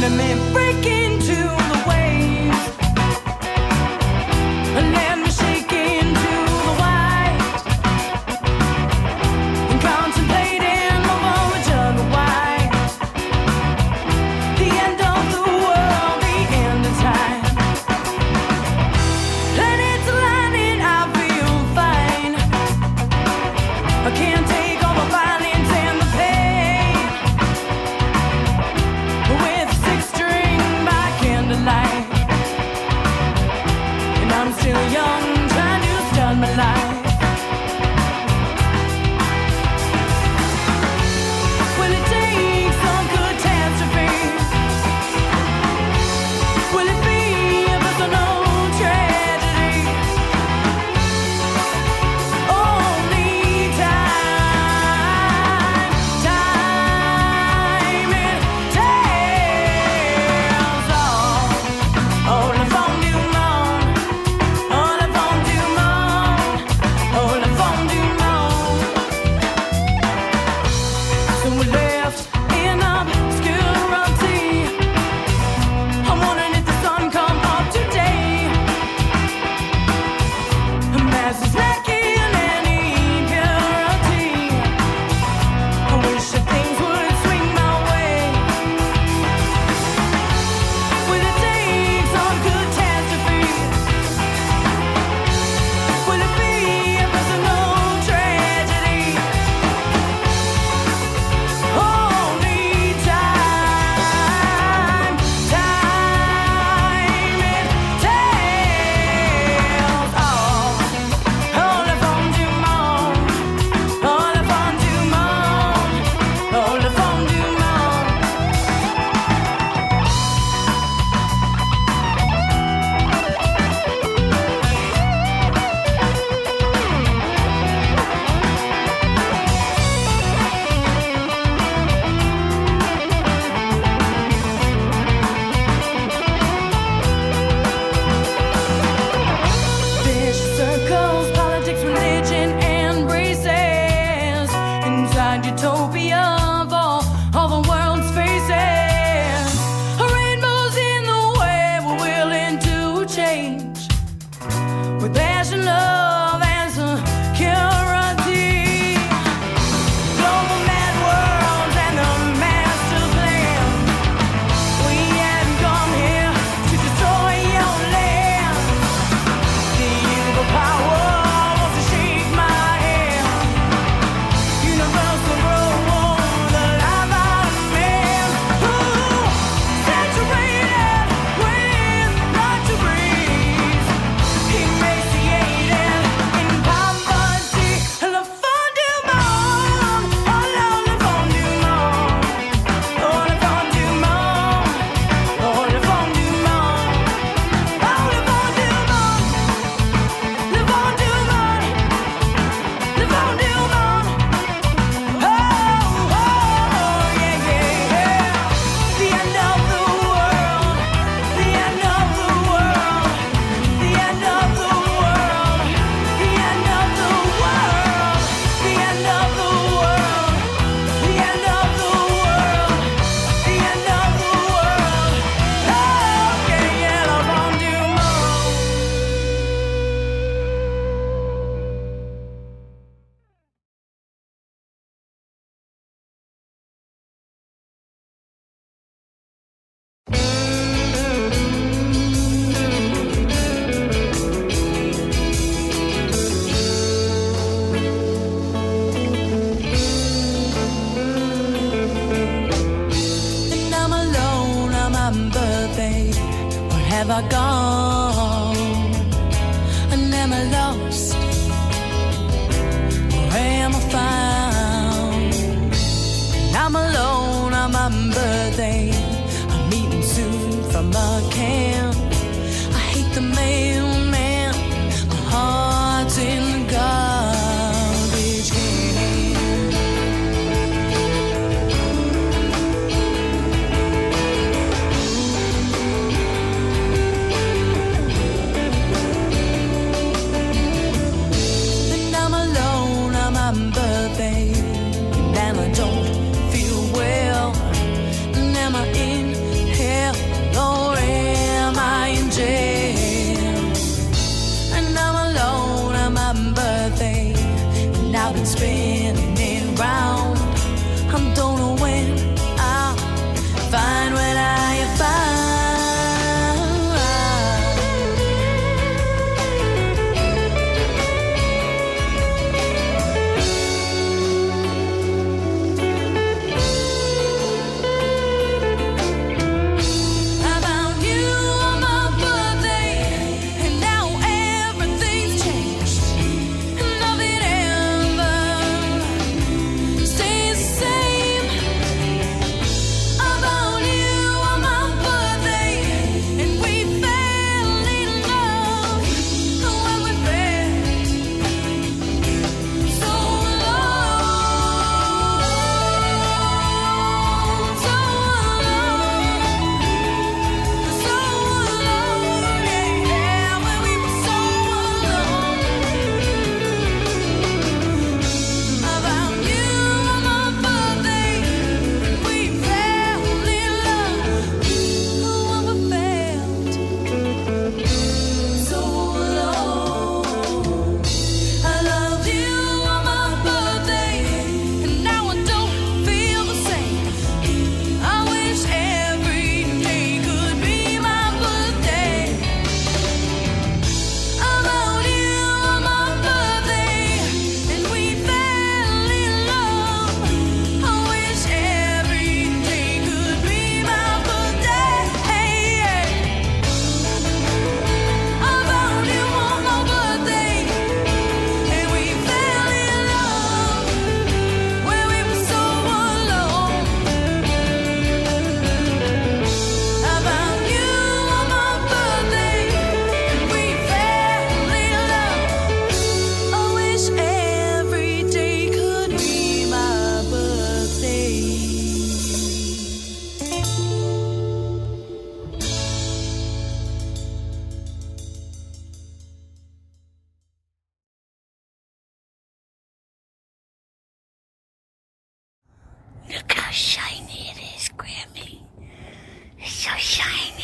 S22: Let me break into the waves and let me shake into the white and contemplating over each other why the end of the world, the end of time. Planets aligning, I feel fine. I can't take all the violence and the pain with six string by candlelight. have I gone? And am I lost? Or am I found? And I'm alone on my birthday. I'm meeting soon from a camp. I hate the mailman. My heart's in the garbage can. And I'm alone on my birthday. And I don't feel well. And am I in hell or am I in jail? And I'm alone on my birthday. And I've been spinning it round. I don't know when I'll find what I have found. I found you on my birthday, and now everything's changed. And nothing ever stays the same. I found you on my birthday, and we fell in love. When we fell so alone, so alone, yeah, when we were so alone. I found you on my birthday, we fell in love. When we felt so alone. I loved you on my birthday, and now I don't feel the same. I wish every day could be my birthday. I found you on my birthday, and we fell in love. I wish every day could be my birthday. I found you on my birthday, and we fell in love when we were so alone. I found you on my birthday, and we fell in love. I wish every day could be my birthday.
S23: Look how shiny it is, Grammy. It's so shiny.